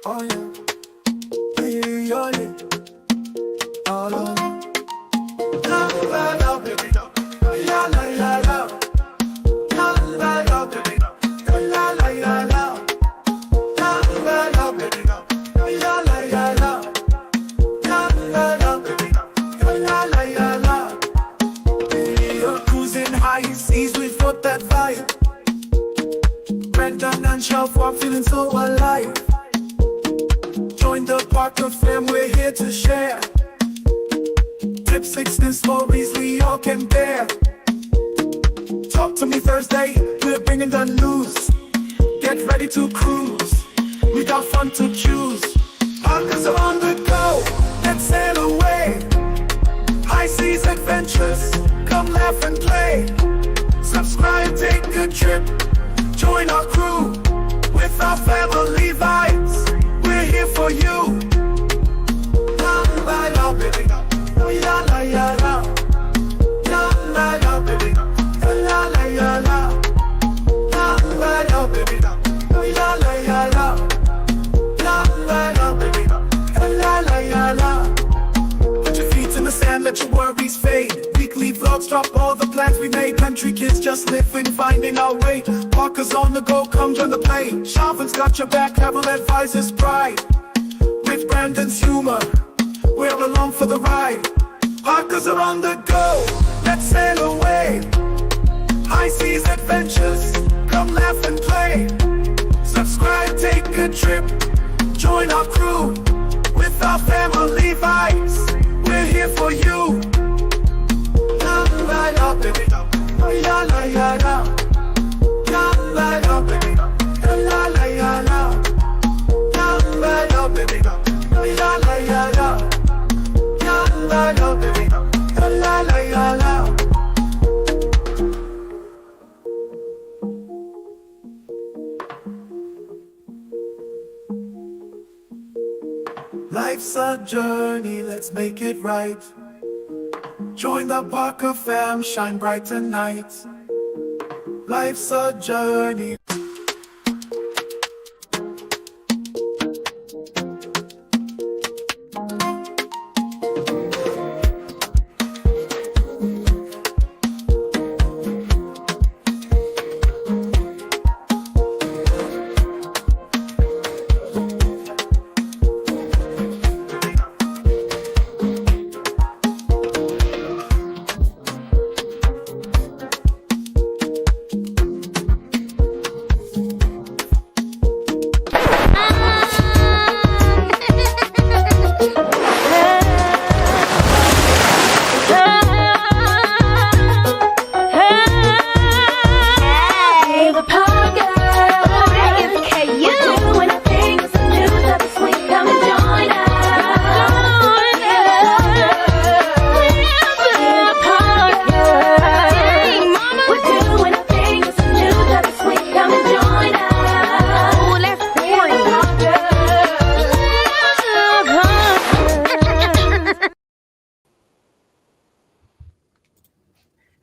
Oh yeah, yeah, yeah, oh no, la la la, baby, la la la la, la la la, baby, la la la la, la la la, baby, la la la la, la la la, baby, la la la la. You're cruising high seas with what that vibe. Brandon and Shelf are feeling so alive. Join the Parker fam, we're here to share. Trip 16 stories we all can bear. Talk to me Thursday, we're bringing the news. Get ready to cruise, we got fun to choose. Parkers are on the go, let's sail away. High seas adventures, come laugh and play. Subscribe, take a trip, join our crew. With our family vibes, we're here for you. La la la, baby, la la la la, la la la, baby, la la la la, la la la, baby, la la la la, la la la, baby, la la la la. Put your feet in the sand, let your worries fade. Weekly vlogs drop all the plans we made. Country kids just living, finding our way. Parkers on the go, come join the play. Sharpen's got your back, travel advisors pride. With Brandon's humor, we're along for the ride. Parkers are on the go, let's sail away. High seas adventures, come laugh and play. Subscribe, take a trip, join our crew. With our family vibes, we're here for you. La la la, baby, la la la la, la la la, baby, la la la la, la la la, baby, la la la la, la la la, baby, la la la la. Life's a journey, let's make it right. Join the Parker fam, shine bright tonight. Life's a journey.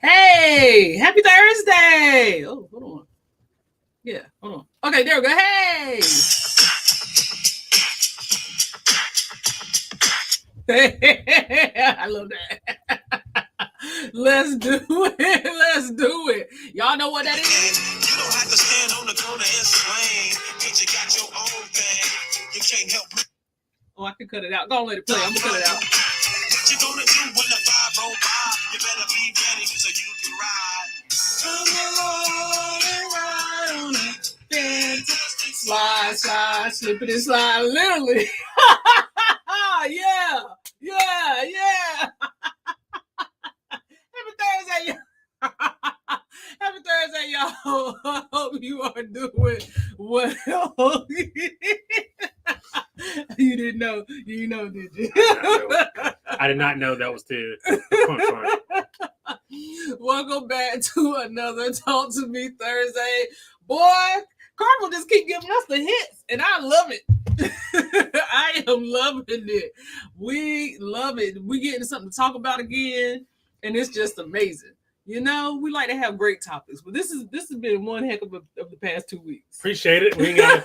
Hey, happy Thursday. Oh, hold on. Yeah, hold on. Okay, there we go. Hey. I love that. Let's do it. Let's do it. Y'all know what that is? You don't have to stand on the corner and swing. Cause you got your own thing. You can't help it. Oh, I can cut it out. Go on, let it play. I'm gonna cut it out. What you gonna do when the 5 roll by? You better be ready so you can ride. Come along and ride on it. Fantastic slide, slide, slip it and slide. Literally. Yeah. Yeah, yeah. Happy Thursday, y'all. Happy Thursday, y'all. I hope you are doing well. You didn't know. You know, did you? I did not know that was the punchline. Welcome back to another Talk to Me Thursday. Boy, Carnival just keep giving us the hits, and I love it. I am loving it. We love it. We getting something to talk about again, and it's just amazing. You know, we like to have great topics, but this has been one heck of the past 2 weeks. Appreciate it. We ain't gotta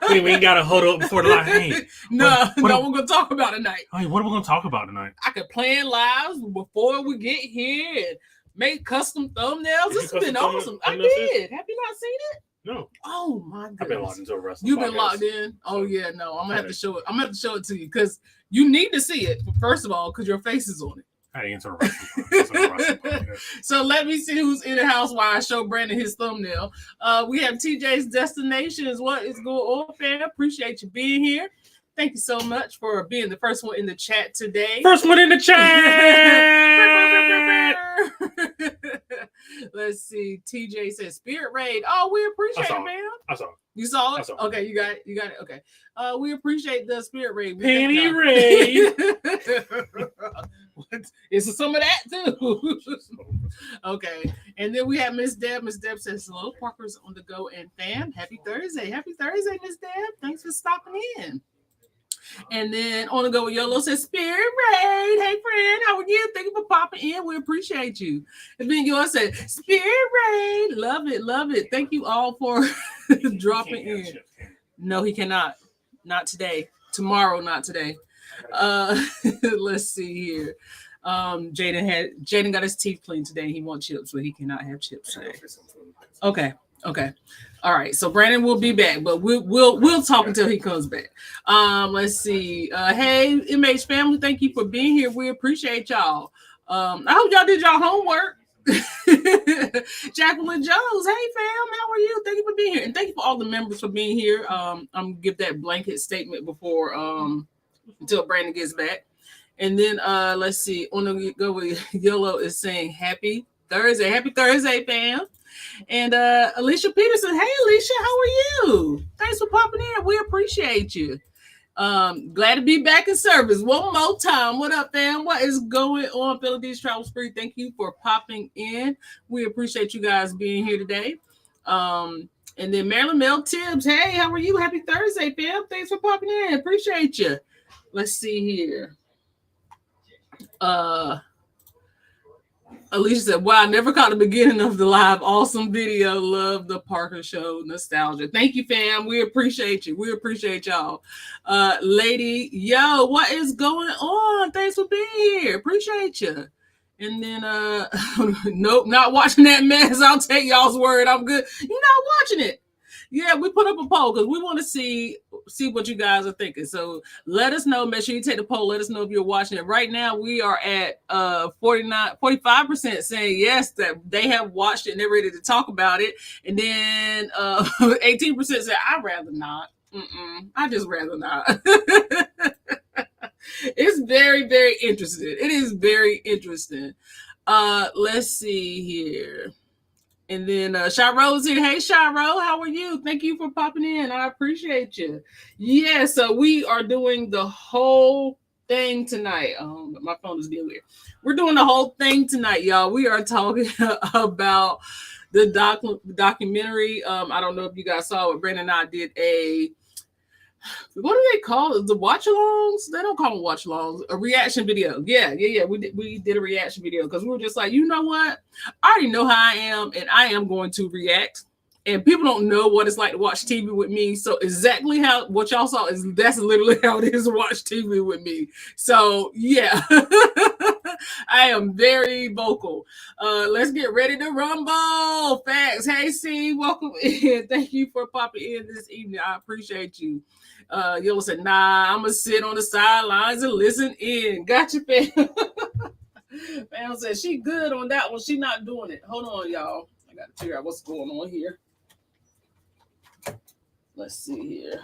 We ain't gotta hold up before the live. Hey, no, what we're gonna talk about tonight. hey, what are we gonna talk about tonight? I could plan lives before we get here and make custom thumbnails. This has been awesome. I did. Have you not seen it? No. Oh my goodness. I've been locked into a wrestling. You've been locked in. Oh yeah, no. I'm gonna have to show it. I'm gonna have to show it to you because you need to see it. First of all, because your face is on it. I didn't enter a wrestling. So let me see who's in the house while I show Brandon his thumbnail. We have TJ's Destinations. What is going on, fam? Appreciate you being here. Thank you so much for being the first one in the chat today. First one in the chat. Let's see. TJ says Spirit Raid. Oh, we appreciate it, man. I saw it. You saw it? I saw it. Okay, you got it. You got it. Okay. We appreciate the Spirit Raid. Panty Raid. Is some of that too? Okay. And then we have Miss Deb. Miss Deb says, hello, Parker's on the go and fam. Happy Thursday. Happy Thursday, Miss Deb. Thanks for stopping in. And then on the go with Yolo says, Spirit Raid. Hey, friend, how are you? Thank you for popping in. We appreciate you. And then yours said, Spirit Raid. Love it. Love it. Thank you all for dropping in. No, he cannot. Not today. Tomorrow, not today. Let's see here. Jaden got his teeth cleaned today. He wants chips, but he cannot have chips today. Okay. All right. So Brandon will be back, but we'll talk until he comes back. Let's see. Hey, MH family, thank you for being here. We appreciate y'all. I hope y'all did y'all homework. Jacqueline Jones, hey fam, how are you? Thank you for being here, and thank you for all the members for being here. I'm gonna give that blanket statement before until Brandon gets back. And then let's see. On the go with Yellow is saying happy Thursday, fam. And Alicia Peterson, hey Alicia, how are you? Thanks for popping in. We appreciate you. Glad to be back in service one more time. What up, fam? What is going on? Philippines Travel Spree, thank you for popping in. We appreciate you guys being here today. And then Marilyn Mel Tibbs, hey, how are you? Happy Thursday, fam. Thanks for popping in. Appreciate you. Let's see here. Alicia said, wow, I never caught the beginning of the live. Awesome video. Love the Parker Show. Nostalgia. Thank you, fam. We appreciate you. We appreciate y'all. Lady, yo, what is going on? Thanks for being here. Appreciate you. And then, nope, not watching that mess. I'll take y'all's word. I'm good. You're not watching it. Yeah, we put up a poll because we want to see what you guys are thinking. So let us know. Make sure you take the poll. Let us know if you're watching it. Right now, we are at 45% saying yes, that they have watched it and they're ready to talk about it. And then 18% say, I'd rather not. I just rather not. It's very, very interesting. It is very interesting. Let's see here. And then Sharo's here. Hey, Sharo, how are you? Thank you for popping in. I appreciate you. Yeah, so we are doing the whole thing tonight. My phone is being weird. We're doing the whole thing tonight, y'all. We are talking about the documentary. I don't know if you guys saw it. Brandon and I did what do they call it? The watch-alongs? They don't call them watch-alongs. A reaction video. Yeah. We did a reaction video because we were just like, you know what? I already know how I am, and I am going to react. And people don't know what it's like to watch TV with me. So exactly what y'all saw that's literally how it is to watch TV with me. So yeah, I am very vocal. Let's get ready to rumble. Facts. Hey, C, welcome in. Thank you for popping in this evening. I appreciate you. Yellow said, nah, I'm gonna sit on the sidelines and listen in. Gotcha, fam. Fam said she good on that one. She not doing it. Hold on, y'all. I gotta figure out what's going on here. Let's see here.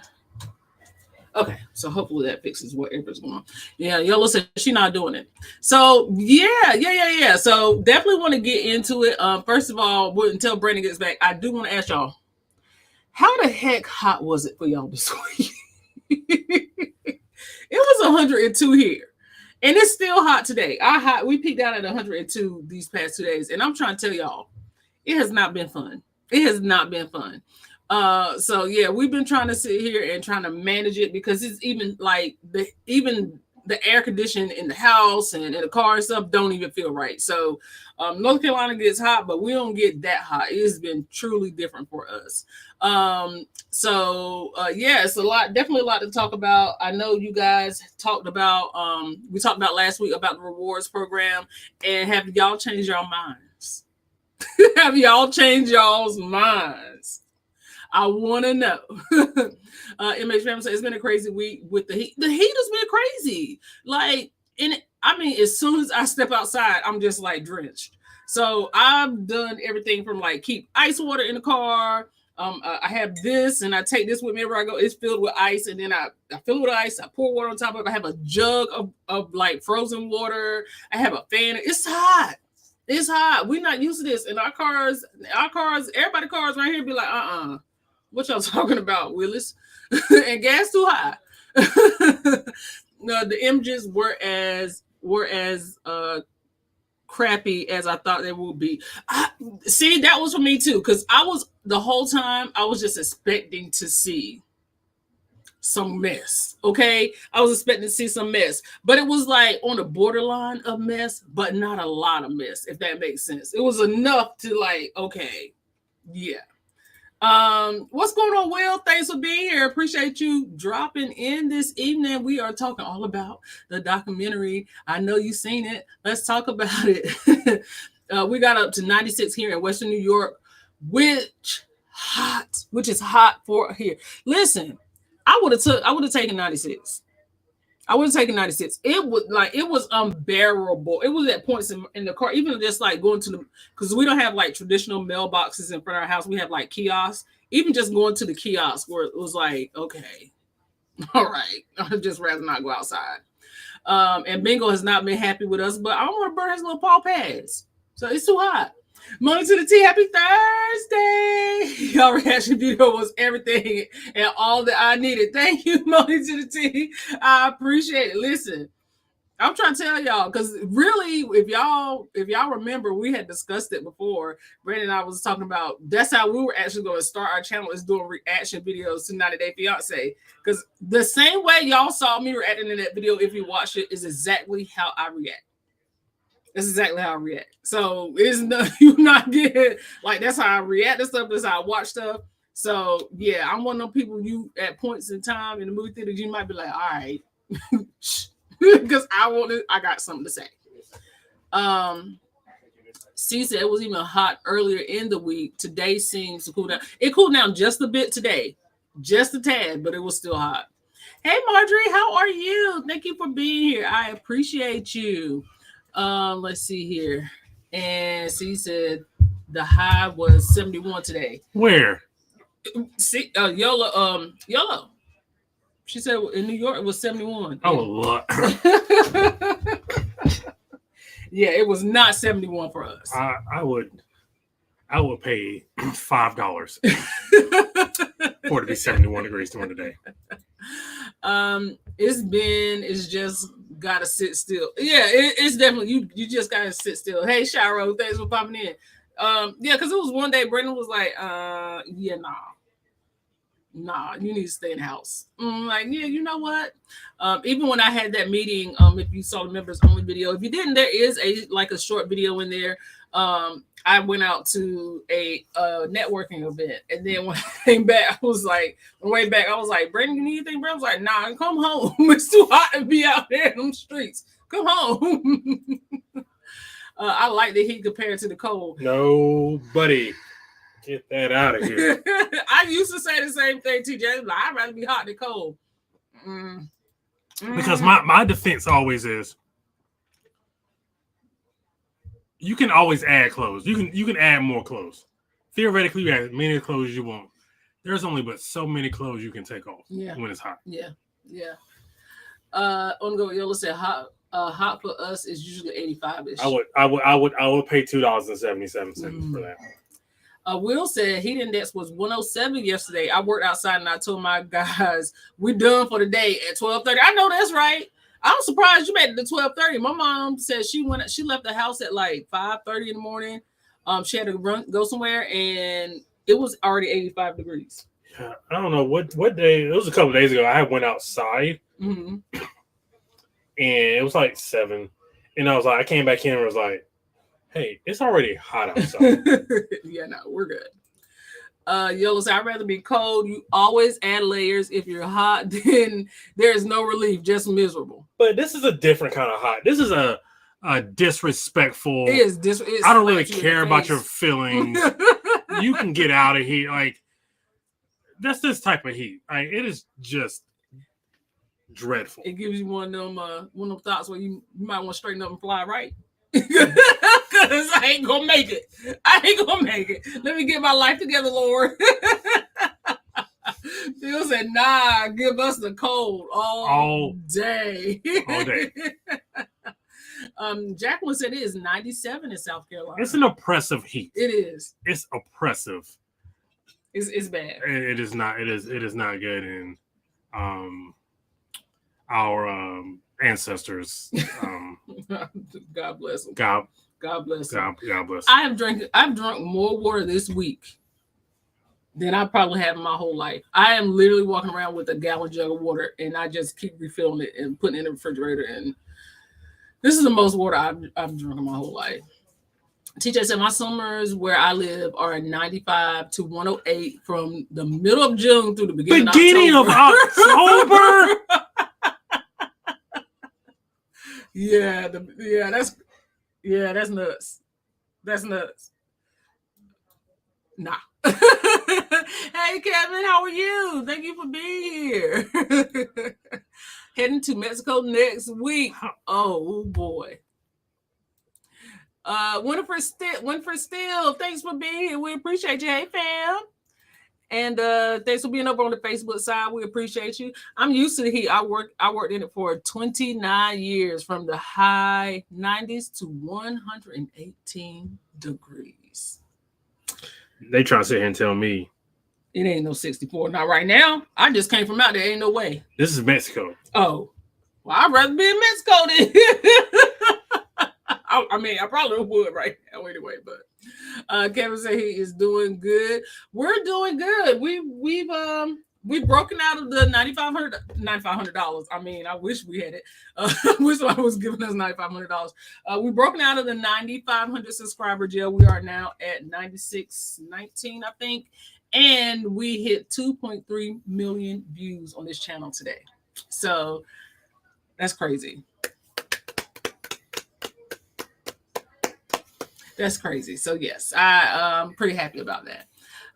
Okay, so hopefully that fixes whatever's going on. Yeah, Yellow said she's not doing it. So yeah. So definitely want to get into it. First of all, until Brandon gets back, I do want to ask y'all, how the heck hot was it for y'all this week? It was 102 here, and it's still hot today. We peaked out at 102 these past 2 days, and I'm trying to tell y'all, it has not been fun. It has not been fun. So yeah, we've been trying to sit here and trying to manage it because it's even like even the air conditioning in the house and in the car and stuff don't even feel right. So North Carolina gets hot, but we don't get that hot. It has been truly different for us. Yeah, it's definitely a lot to talk about. I know you guys talked about, we talked about last week about the rewards program, and have y'all changed your minds? Have y'all changed y'all's minds? I want to know. MH Family said it's been a crazy week with the heat. The heat has been crazy. Like, as soon as I step outside, I'm just like drenched. So I've done everything from like keep ice water in the car. I have this, and I take this with me wherever I go. It's filled with ice, and then I fill it with ice. I pour water on top of it. I have a jug of like frozen water. I have a fan. It's hot. It's hot. We're not used to this. And our cars, everybody's cars right here be like, what y'all talking about, Willis? And gas too high. No, the images were as crappy as I thought they would be. See, that was for me too, because the whole time I was just expecting to see some mess. Okay, I was expecting to see some mess, but it was like on the borderline of mess, but not a lot of mess, if that makes sense. It was enough to like, okay, yeah. What's going on, Will? Thanks for being here. Appreciate you dropping in this evening. We are talking all about the documentary. I know you've seen it. Let's talk about it. We got up to 96 here in Western New York, which is hot for here. Listen, I would have taken 96. I would have taken 96. It was unbearable. It was at points in the car, even just like going to because we don't have like traditional mailboxes in front of our house. We have like kiosks. Even just going to the kiosk where it was like, okay, all right, I'd just rather not go outside. And Bingo has not been happy with us, but I don't want to burn his little paw pads. So it's too hot. Money to the T, happy Thursday. Your reaction video was everything and all that I needed. Thank you, Money to the T. I appreciate it. Listen, I'm trying to tell y'all, because really, if y'all remember, we had discussed it before. Brandon and I was talking about that's how we were actually going to start our channel, is doing reaction videos to 90 Day Fiance. Because the same way y'all saw me reacting in that video, if you watch it, is exactly how I react. That's exactly how I react. So you're not getting like that's how I react to stuff. That's how I watch stuff. So yeah, I'm one of them people you at points in time in the movie theater you might be like, all right, because I got something to say. C said it was even hot earlier in the week. Today seems to cool down. It cooled down just a bit today, just a tad, but it was still hot. Hey Marjorie, how are you? Thank you for being here. I appreciate you. Let's see here. And she said the high was 71 today. Where? See, YOLO. She said in New York it was 71. Oh, Lord. Yeah, it was not 71 for us. I would pay $5 for it to be 71 degrees during the day. It's just gotta sit still. Yeah, it's definitely you just gotta sit still. Hey Shiro, thanks for popping in. Yeah, because it was one day Brendan was like, yeah, nah, you need to stay in the house. Like, yeah, you know what? Even when I had that meeting, if you saw the members only video, if you didn't, there is a short video in there. I went out to a networking event, and then when I came back, I was like, on the way back, I was like, Brandon, you need anything? Brandon was like, nah, come home. It's too hot to be out there in them streets. Come home. I like the heat compared to the cold. Nobody. Get that out of here. I used to say the same thing, TJ. Like, I'd rather be hot than cold. Because my defense always is, you can always add clothes. You can add more clothes. Theoretically, you add as many clothes as you want. There's only but so many clothes you can take off when it's hot. Yeah. Ongo Yola said hot for us is usually 85ish. I would pay $2.77 for that. Will said heat index was 107 yesterday. I worked outside and I told my guys we're done for the day at 12:30. I know that's right. I'm surprised you made it to 12:30. My mom said she left the house at like 5:30 in the morning. She had to go somewhere, and it was already 85 degrees. Yeah, I don't know what day. It was a couple of days ago. I went outside, and it was like 7. And I was like, I came back in and was like, hey, it's already hot outside. Yeah, no, we're good. Yellow said, I'd rather be cold. You always add layers. If you're hot, then there's no relief, just miserable. But this is a different kind of hot. This is a disrespectful. It is I don't really care about your feelings. You can get out of here. Like, that's this type of heat. Like, it is just dreadful. It gives you one of them thoughts where you might want to straighten up and fly right. Because I ain't gonna make it. Let me get my life together, Lord. Phil said, nah, give us the cold all day. All day. Jacqueline said it is 97 in South Carolina. It's an oppressive heat. It is. It's oppressive. It's bad. It is not. It is not good. And our ancestors. God bless them. God bless them. God bless. I've drunk more water this week than I probably have in my whole life. I am literally walking around with a gallon jug of water, and I just keep refilling it and putting it in the refrigerator. And this is the most water I've drunk in my whole life. TJ said my summers where I live are 95 to 108 from the middle of June through the beginning of October. Yeah, that's nuts. That's nuts. Nah. Hey, Kevin, how are you? Thank you for being here. Heading to Mexico next week. Oh boy. Winifred Steele, thanks for being here. We appreciate you. Hey, fam. And thanks for being over on the Facebook side. We appreciate you. I'm used to the heat. I worked in it for 29 years, from the high 90s to 118 degrees. They try to sit here and tell me it ain't no 64. Not right now. I just came from out there. Ain't no way. This is Mexico. Oh, well, I'd rather be in Mexico then. I mean, I probably would right now anyway, but Kevin said he is doing good. We're doing good. We've broken out of the $9,500. I mean, I wish we had it. I wish somebody was giving us $9,500. We've broken out of the 9,500 subscriber jail. We are now at 9,619, I think. And we hit 2.3 million views on this channel today. So that's crazy. That's crazy. So yes, I'm pretty happy about that.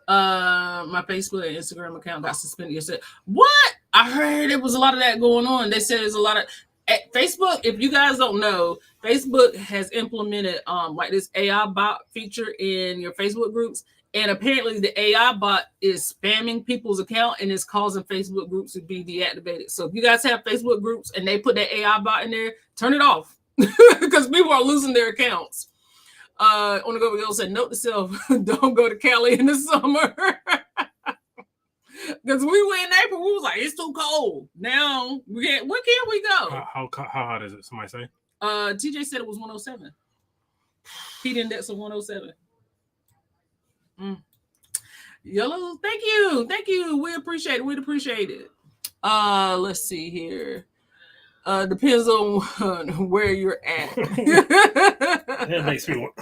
My Facebook and Instagram account got suspended yesterday. What? I heard there was a lot of that going on. They said there's a lot of at Facebook. If you guys don't know, Facebook has implemented like this AI bot feature in your Facebook groups, and apparently the AI bot is spamming people's account and is causing Facebook groups to be deactivated. So if you guys have Facebook groups and they put that AI bot in there, turn it off because people are losing their accounts. On the go, said, note to self, don't go to Cali in the summer. Because we went in April, we was like, it's too cold. Now, where can we go? How hot is it? Somebody say? TJ said it was 107. Heat index of 107. Yellow, thank you. We appreciate it. We'd appreciate it. Let's see here. Depends on where you're at. That makes me want.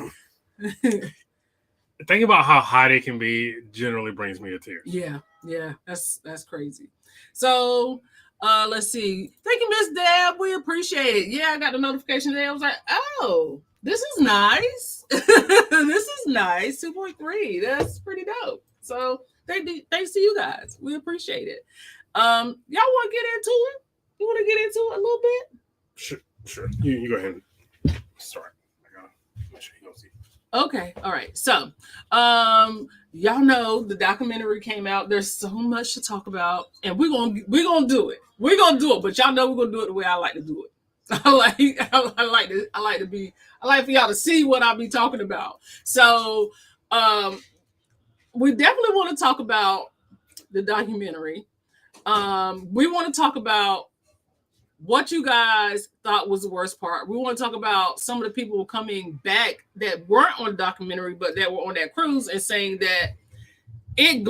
Think about how hot it can be. Generally brings me to tears. Yeah, that's crazy. So let's see. Thank you, Miss Deb. We appreciate it. Yeah, I got the notification today. I was like, oh, this is nice. This is nice. 2.3. That's pretty dope. So thanks to you guys. We appreciate it. Y'all want to get into it? You want to get into it a little bit? Sure. You go ahead and start. I gotta make sure you don't see. Okay. All right. So, y'all know the documentary came out. There's so much to talk about, and we're gonna do it. We're gonna do it, but y'all know we're gonna do it the way I like to do it. I like for y'all to see what I'll be talking about. So, we definitely want to talk about the documentary. We want to talk about what you guys thought was the worst part. We want to talk about some of the people coming back that weren't on the documentary, but that were on that cruise and saying that It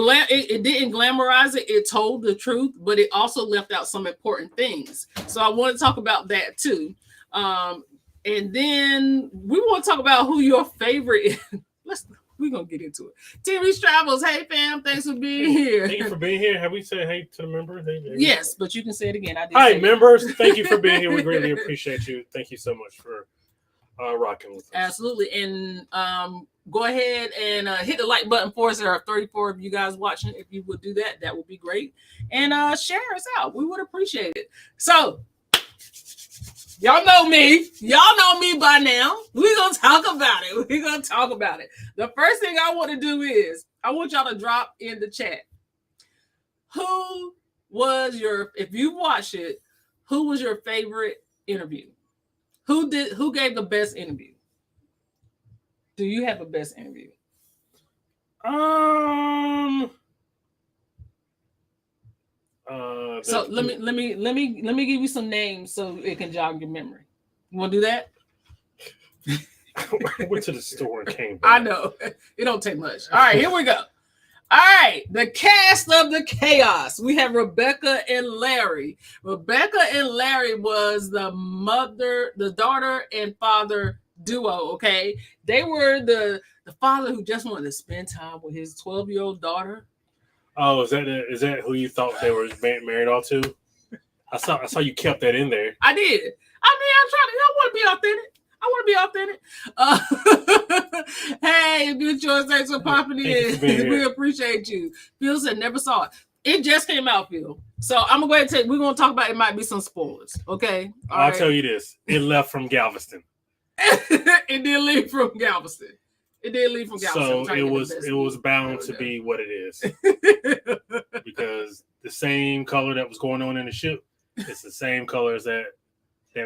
didn't glamorize it. It told the truth, but it also left out some important things. So I want to talk about that too. And then we want to talk about who your favorite is. We're going to get into it. TV's Travels. Hey, fam. Thanks for being here. Thank you for being here. Have we said hey to the members? Yes, but you can say it again. Hi, members. Thank you for being here. We greatly appreciate you. Thank you so much for rocking with us. Absolutely. And go ahead and hit the like button for us. There are 34 of you guys watching. If you would do that, that would be great. And share us out. We would appreciate it. So, y'all know me. Y'all know me by now. We're going to talk about it. We're going to talk about it. The first thing I want to do is I want y'all to drop in the chat. Who was if you watched it, who was your favorite interview? Who gave the best interview? Do you have a best interview? So let me give you some names so it can jog your memory. You want to do that? I went to the store and came back. I know. It don't take much. All right, here we go. All right, the cast of the chaos. We have Rebecca and Larry. Rebecca and Larry was the daughter and father duo, okay? They were the father who just wanted to spend time with his 12-year-old daughter. Oh, is that who you thought they were married off to? I saw you kept that in there. I did. I mean, I want to be authentic. Hey, good choice. Thanks for popping in. We appreciate you. Phil said never saw it. It just came out, Phil. So I'm gonna go ahead and we're gonna talk about it. Might be some spoilers. Okay. I'll tell you this. It left from Galveston. It did leave from Galveston. So it was bound to be what it is. Because the same color that was going on in the ship, it's the same color as that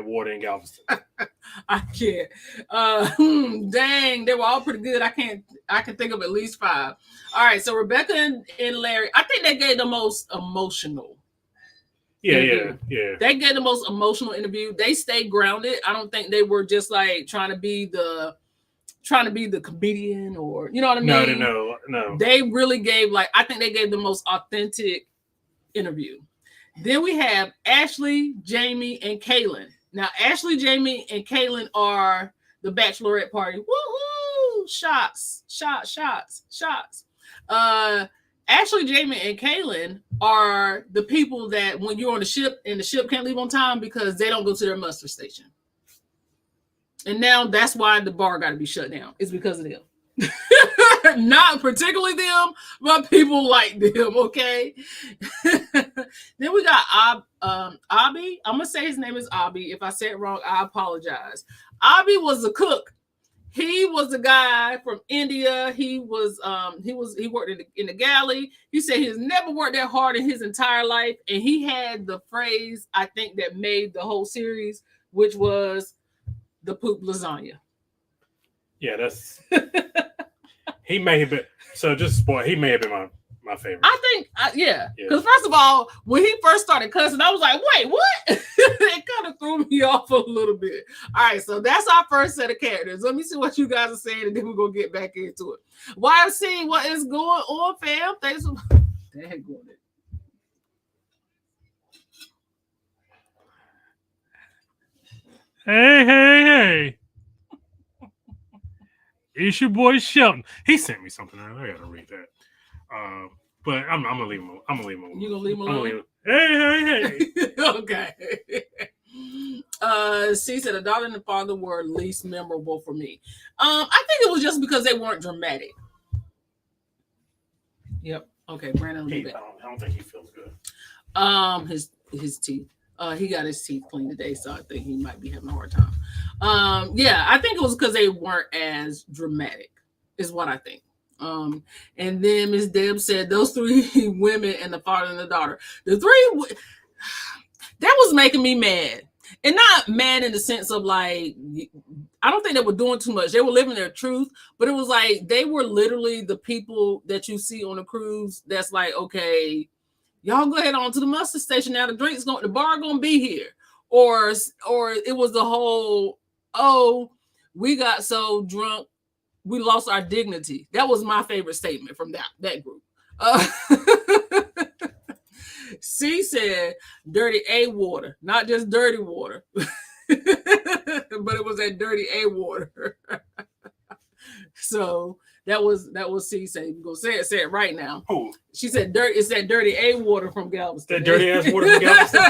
water in Galveston. I can't. Dang, they were all pretty good. I can think of at least 5. All right, so Rebecca and Larry, I think they gave the most emotional. Yeah. They gave the most emotional interview. They stayed grounded. I don't think they were just like trying to be the comedian or you know what I mean? No. They really gave I think they gave the most authentic interview. Then we have Ashley, Jamie, and Kaylin. Now, Ashley, Jamie, and Kaylin are the bachelorette party. Woohoo! Shots. Ashley, Jamie, and Kaylin are the people that when you're on the ship and the ship can't leave on time because they don't go to their muster station. And now that's why the bar got to be shut down. It's because of them. Not particularly them, but people like them, okay? Then we got Abby. I'm gonna say his name is Abby. If I say it wrong, I apologize. Abby was a cook. He was a guy from India. He worked in the galley. He said he's never worked that hard in his entire life, and he had the phrase I think that made the whole series, which was the poop lasagna. Yeah, that's. He may have been. So just spoil. He may have been my favorite. I think, yeah. Because first of all, when he first started cussing, I was like, wait, what? It kind of threw me off a little bit. All right, so that's our first set of characters. Let me see what you guys are saying, and then we're going to get back into it. YFC, what is going on, fam? Thanks for... Hey. It's your boy Shelton. He sent me something. I gotta read that. But I'm gonna leave him alone. You gonna leave him alone? Hey. Okay. C said the daughter and the father were least memorable for me. I think it was just because they weren't dramatic. Yep. Okay, Brandon. I don't think he feels good. His teeth. He got his teeth cleaned today, so I think he might be having a hard time. Yeah, I think it was because they weren't as dramatic, is what I think. And then Miss Deb said those 3 women and the father and the daughter. The 3 that was making me mad. And not mad in the sense of I don't think they were doing too much. They were living their truth, but it was like they were literally the people that you see on a cruise that's like, okay, y'all go ahead on to the muster station now. The bar gonna be here. Or it was the whole, we got so drunk, we lost our dignity. That was my favorite statement from that group. C said dirty A water, not just dirty water, but it was that dirty A water. So that was C saying. Go say it right now. Who? She said dirty. It's that dirty A water from Galveston. That dirty ass water from Galveston.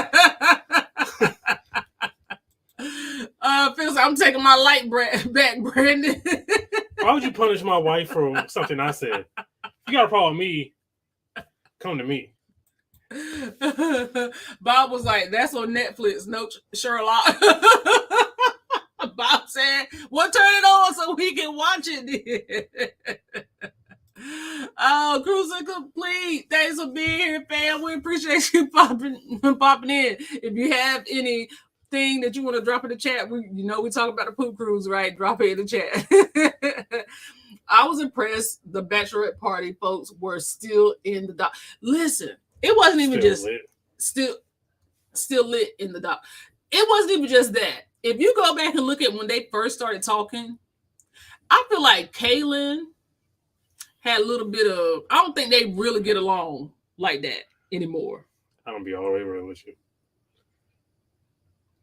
Feels like I'm taking my light back, Brandon. Why would you punish my wife for something I said? You got a problem with me? Come to me. Bob was like, "That's on Netflix." No, Sherlock. Bob said, "Well, turn it on so we can watch it." Oh, cruising complete. Thanks for being here, fam. We appreciate you popping in. If you have anything that you want to drop in the chat, we talk about the poop cruise, right? Drop it in the chat. I was impressed. The bachelorette party folks were still in the dock. Listen, it wasn't even still lit in the dock. It wasn't even just that. If you go back and look at when they first started talking, I feel like Kaylin had a little bit of, I don't think they really get along like that anymore. I'm gonna be all the way real with you.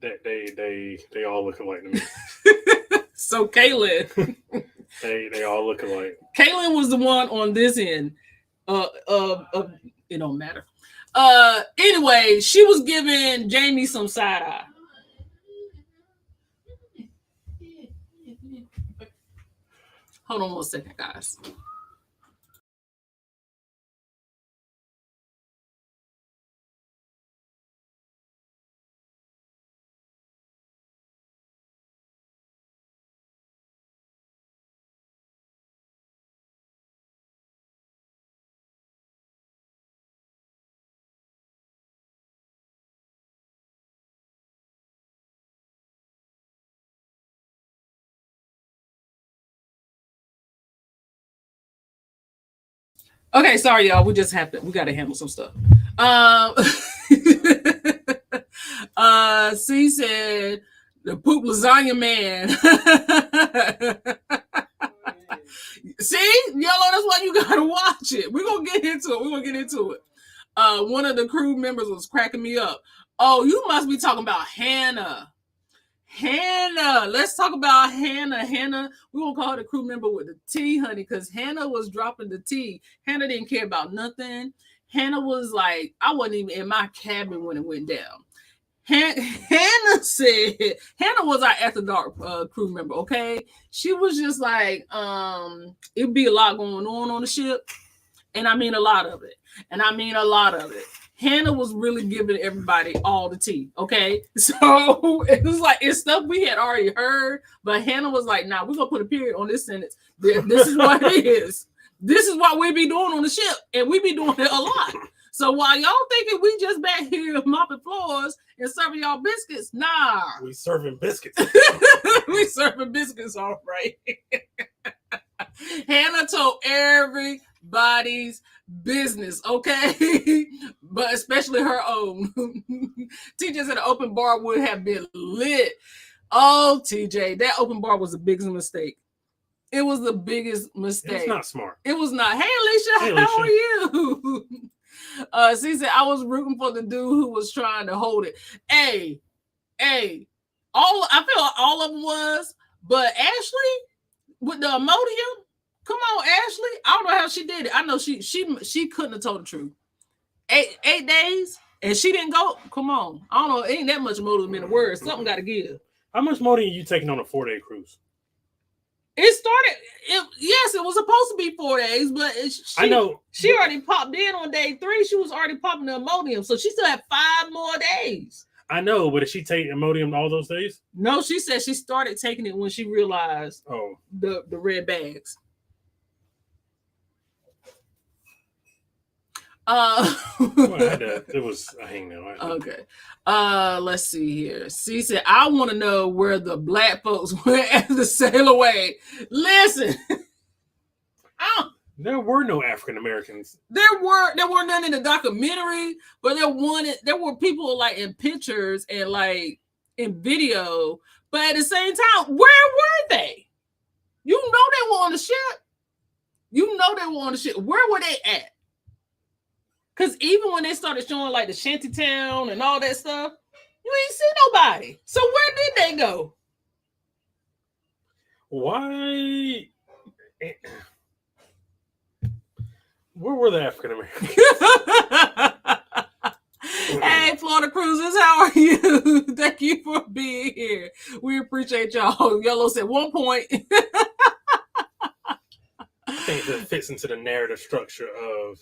That they all look alike to me. So Kaylin, they all look alike. Kaylin was the one on this end. It don't matter. Anyway, she was giving Jamie some side eye. Hold on 1 second, guys. Okay, sorry, y'all. We got to handle some stuff. C said the poop lasagna man. See, yellow. That's why you gotta watch it. We're gonna get into it. One of the crew members was cracking me up. Oh, you must be talking about Hannah. Let's talk about Hannah. We won't call her the crew member with the T, honey, because Hannah was dropping the T. Hannah didn't care about nothing. Hannah was like, I wasn't even in my cabin when it went down. Hannah said, Hannah was our After Dark crew member, okay? She was just like, it'd be a lot going on the ship, and I mean a lot of it. Hannah was really giving everybody all the tea, okay? So it was like, it's stuff we had already heard, but Hannah was like, nah, we're going to put a period on this sentence. This is what it is. This is what we be doing on the ship, and we be doing it a lot. So while y'all thinking we just back here mopping floors and serving y'all biscuits, nah. We serving biscuits. We serving biscuits, all right. Hannah told everybody's business, okay? But especially her own. TJ said an open bar would have been lit. Oh, TJ, that open bar was the biggest mistake. It was the biggest mistake. It's not smart. It was not. Hey, Alicia, how are you? She said, I was rooting for the dude who was trying to hold it. Hey, I feel like all of them was, but Ashley with the Imodium, come on, Ashley. I don't know how she did it. I know she couldn't have told the truth. 8 days and she didn't go. Come on. I don't know. Ain't that much Imodium in the word. Something got to give. How much Imodium you taking on a 4-day cruise? It was supposed to be 4 days, but I know she already popped in on day 3. She was already popping the Imodium, so she still had 5 more days. I know, but did she take Imodium all those days? No, she said she started taking it when she realized the red bags. It was a hangnail. Okay. Let's see here. She said, I want to know where the black folks went after sail away. Listen. There were no African Americans. There were none in the documentary, but there were people like in pictures and like in video, but at the same time, where were they? You know they were on the ship. Where were they at? Because even when they started showing like the shanty town and all that stuff, you ain't see nobody. So where did they go? Why? Where were the African Americans? Hey, Florida Cruisers, how are you? Thank you for being here. We appreciate y'all. Yellow said 1 point. I think that fits into the narrative structure of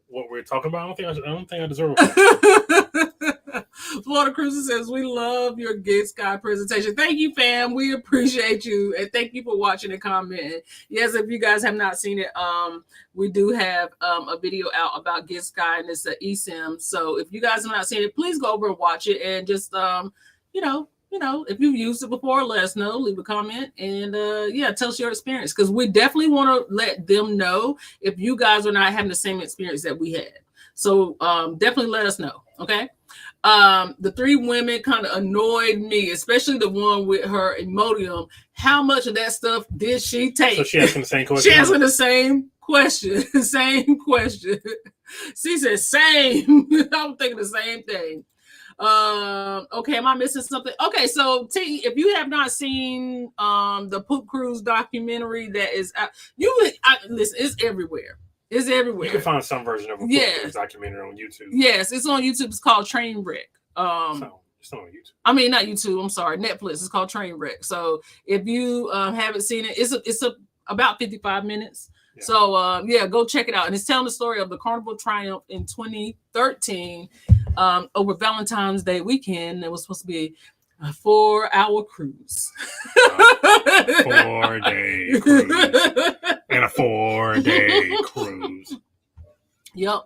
what we're talking about. I don't think I deserve it. Florida Cruiser says, we love your Gay Sky presentation. Thank you, fam. We appreciate you. And thank you for watching and commenting. Yes, if you guys have not seen it, we do have a video out about Gay Sky, and it's an eSIM. So if you guys have not seen it, please go over and watch it. And just, if you've used it before, let us know. Leave a comment. And, tell us your experience. Because we definitely want to let them know if you guys are not having the same experience that we had. So definitely let us know. Okay. The three women kind of annoyed me, especially the one with her Imodium. How much of that stuff did she take? So she asking the same question. She asking the same question. Same question. She said same. I'm thinking the same thing. Okay, am I missing something? Okay, so T, if you have not seen the Poop Cruise documentary that is out, listen, it's everywhere. It's everywhere. You can find some version of a Cruise documentary on YouTube. Yes, it's on YouTube. It's called Trainwreck. It's not on YouTube. I mean, not YouTube. I'm sorry, Netflix. It's called Trainwreck. So if you haven't seen it, it's about 55 minutes. Yeah. So go check it out. And it's telling the story of the Carnival Triumph in 2013 over Valentine's Day weekend. It was supposed to be a 4-hour cruise. 4-day cruise. And a 4-day cruise. Yep.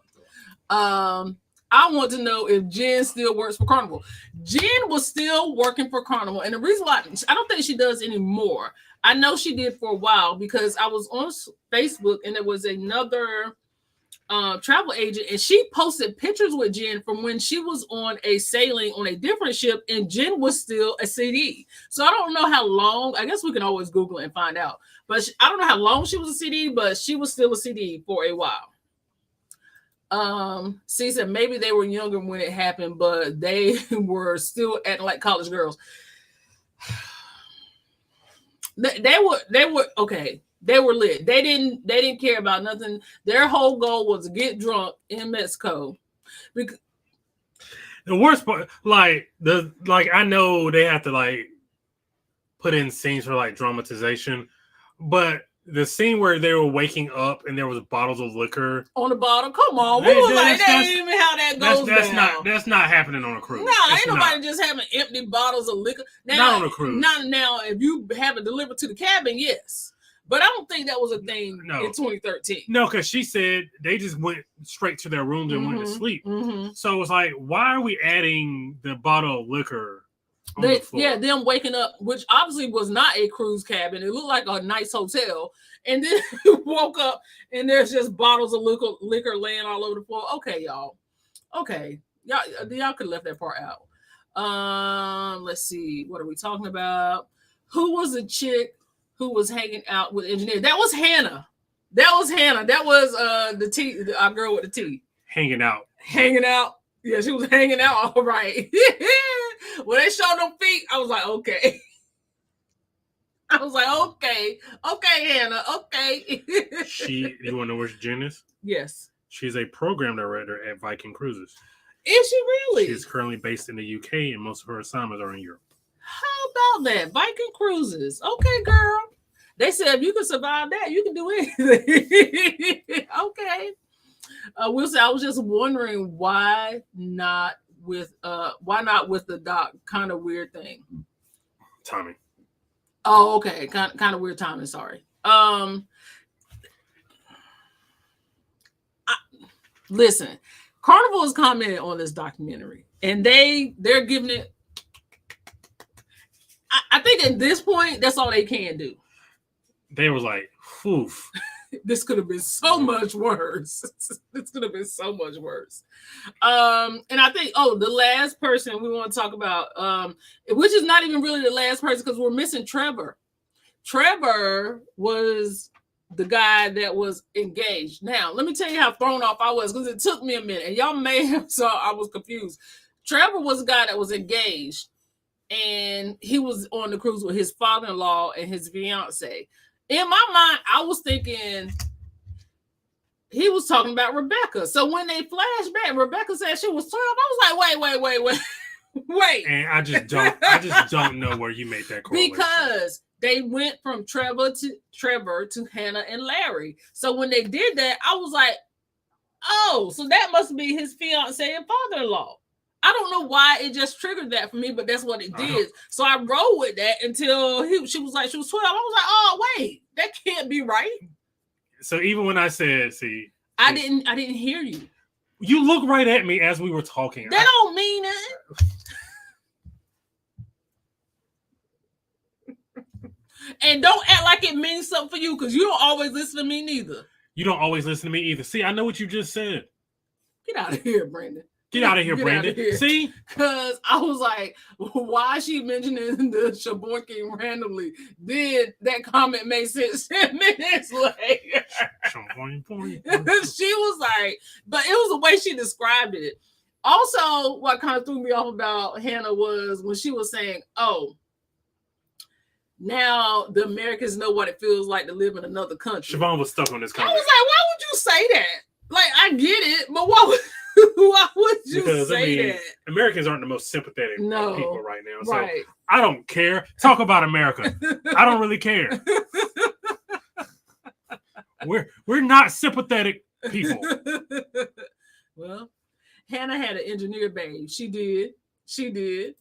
I want to know if Jen still works for Carnival. Jen was still working for Carnival. And the reason why I don't think she does anymore. I know she did for a while because I was on Facebook and there was another travel agent, and she posted pictures with Jen from when she was on a sailing on a different ship, and Jen was still a CD. So I don't know how long. I guess we can always Google it and find out. But I don't know how long she was a CD, but she was still a CD for a while. She said maybe they were younger when it happened, but they were still acting like college girls. They were okay. They were lit. They didn't care about nothing. Their whole goal was to get drunk in Mexico. Because the worst part, I know they have to put in scenes for dramatization, but the scene where they were waking up and there was bottles of liquor on the bottle. Come on, that ain't even how that goes. That's not happening on a cruise. No, ain't nobody just having empty bottles of liquor. Now, not on a cruise. Not now. If you have it delivered to the cabin, yes. But I don't think that was a thing in 2013. No, because she said they just went straight to their rooms and went to sleep. Mm-hmm. So it's like, why are we adding the bottle of liquor on the floor? Yeah, them waking up, which obviously was not a cruise cabin. It looked like a nice hotel. And then woke up and there's just bottles of liquor laying all over the floor. Okay, y'all. Okay. Y'all could have left that part out. Let's see. What are we talking about? Who was the chick who was hanging out with engineers? That was Hannah. That was the T, our girl with the T. Hanging out. Yeah, she was hanging out. All right. When they showed them feet, I was like, okay. Okay, Hannah, okay. You want to know where Jen is? Yes. She's a program director at Viking Cruises. Is she really? She's currently based in the UK, and most of her assignments are in Europe. How about that? Viking Cruises. Okay, girl. They said if you can survive that, you can do anything. Okay. Wilson, I was just wondering why not with the doc? Kind of weird thing. Timing. Oh, okay. Kind of weird timing. Sorry. Listen, Carnival is commenting on this documentary, and they're giving it. I think at this point, that's all they can do. They was like, "Oof, this could have been so much worse. This could have been so much worse." And I think, the last person we want to talk about, which is not even really the last person because we're missing Trevor. Trevor was the guy that was engaged. Now, let me tell you how thrown off I was, because it took me a minute, and y'all may have saw I was confused. Trevor was a guy that was engaged, and he was on the cruise with his father-in-law and his fiance. In my mind, I was thinking he was talking about Rebecca. So when they flashed back, Rebecca said she was 12. I was like, wait. And I just don't know where you made that correlation. Because they went from Trevor to Hannah and Larry. So when they did that, I was like, oh, so that must be his fiance and father-in-law. I don't know why it just triggered that for me, but that's what it did. So I rolled with that until she was like, she was 12. I was like, oh, wait, that can't be right. So even when I said, I didn't hear you. You look right at me as we were talking. That don't mean nothing. And don't act like it means something for you, because you don't always listen to me neither. You don't always listen to me either. See, I know what you just said. Get out of here, Brandon. Get out of here, Brandon. See? Because I was like, why is she mentioning the Sheboygan randomly? Then that comment made sense 10 minutes later. She was like, but it was the way she described it. Also, what kind of threw me off about Hannah was when she was saying, oh, now the Americans know what it feels like to live in another country. Siobhan was stuck on this comment. I was like, why would you say that? Like, I get it, but why would you say that? Americans aren't the most sympathetic people right now. So right. I don't care. Talk about America. I don't really care. We're not sympathetic people. Well, Hannah had an engineer babe. She did. She did.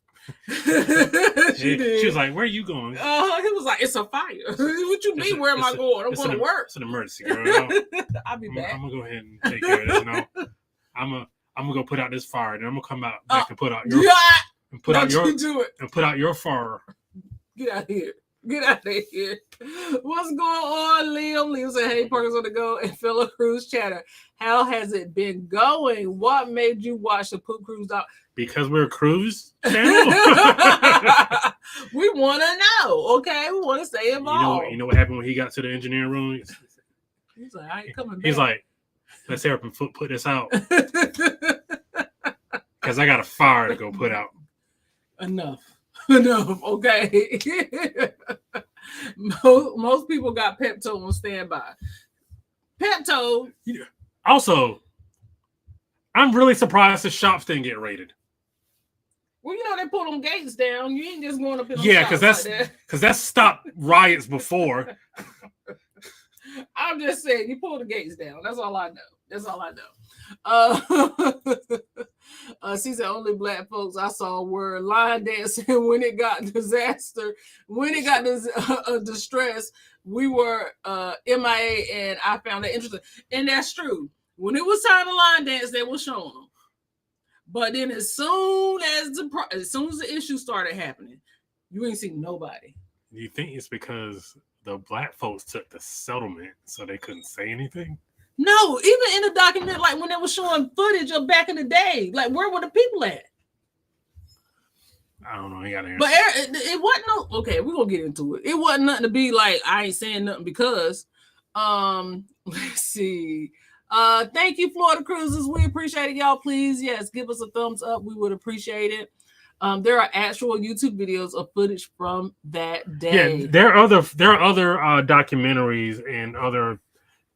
She was like, where are you going? He was like, it's a fire. What you mean, where am I going? I'm going to work. It's an emergency, girl. I'll be back. I'm gonna go ahead and take care of this. I'm gonna go put out this fire, and I'm gonna come out back and put out your put out your fire. Get out of here. Get out of here. What's going on, Liam? Liam said, hey, Parkers on the go and fellow cruise chatter. How has it been going? What made you watch the Poop Cruise out? Because we're a cruise channel. We want to know, okay? We want to stay involved. You know what happened when he got to the engineering room? He's like, I ain't coming back. He's like, let's hurry up and put this out. Because I got a fire to go put out. Enough, okay? most people got Pepto on standby. Pepto. Also, I'm really surprised the shops didn't get raided. Well, they pull them gates down. You ain't just going up in them because that's stopped riots before. I'm just saying, you pull the gates down. That's all I know. She said only black folks I saw were line dancing when it got disaster. When it got distress, we were MIA, and I found that interesting. And that's true. When it was time to line dance, they were showing them. But then as soon as the issue started happening, you ain't seen nobody. You think it's because the black folks took the settlement so they couldn't say anything? No, even in the document, like when they were showing footage of back in the day, like where were the people at? I don't know. I got to answer. But it wasn't no. Okay, we're gonna get into it. It wasn't nothing to be like, I ain't saying nothing because. Let's see. Thank you, Florida Cruises. We appreciate it, y'all. Please, yes, give us a thumbs up. We would appreciate it. There are actual YouTube videos of footage from that day. Yeah, there are other documentaries and other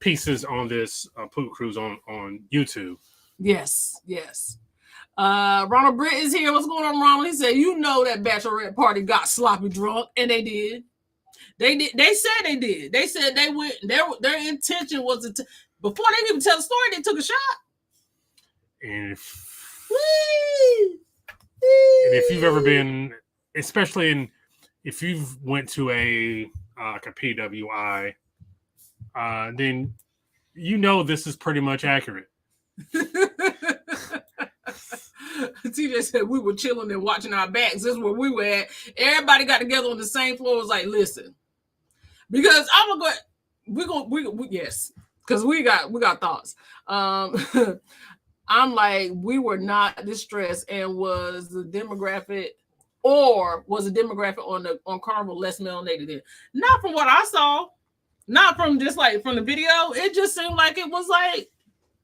pieces on this Poop Cruise on YouTube. Yes. Ronald Britt is here. What's going on, Ronald? He said, that bachelorette party got sloppy drunk, and they did. They did. They said they did. They said they went. Their intention was to. Before they didn't even tell the story, they took a shot. And if you've ever been, especially if you've went to a PWI, then this is pretty much accurate. TJ said we were chilling and watching our backs. This is where we were at. Everybody got together on the same floor. It was like, listen, because I'm gonna go. Yes, because we got thoughts. I'm like, we were not distressed, and was the demographic on Carnival less melanated? Not from what I saw. Not from just like from the video. It just seemed like it was like,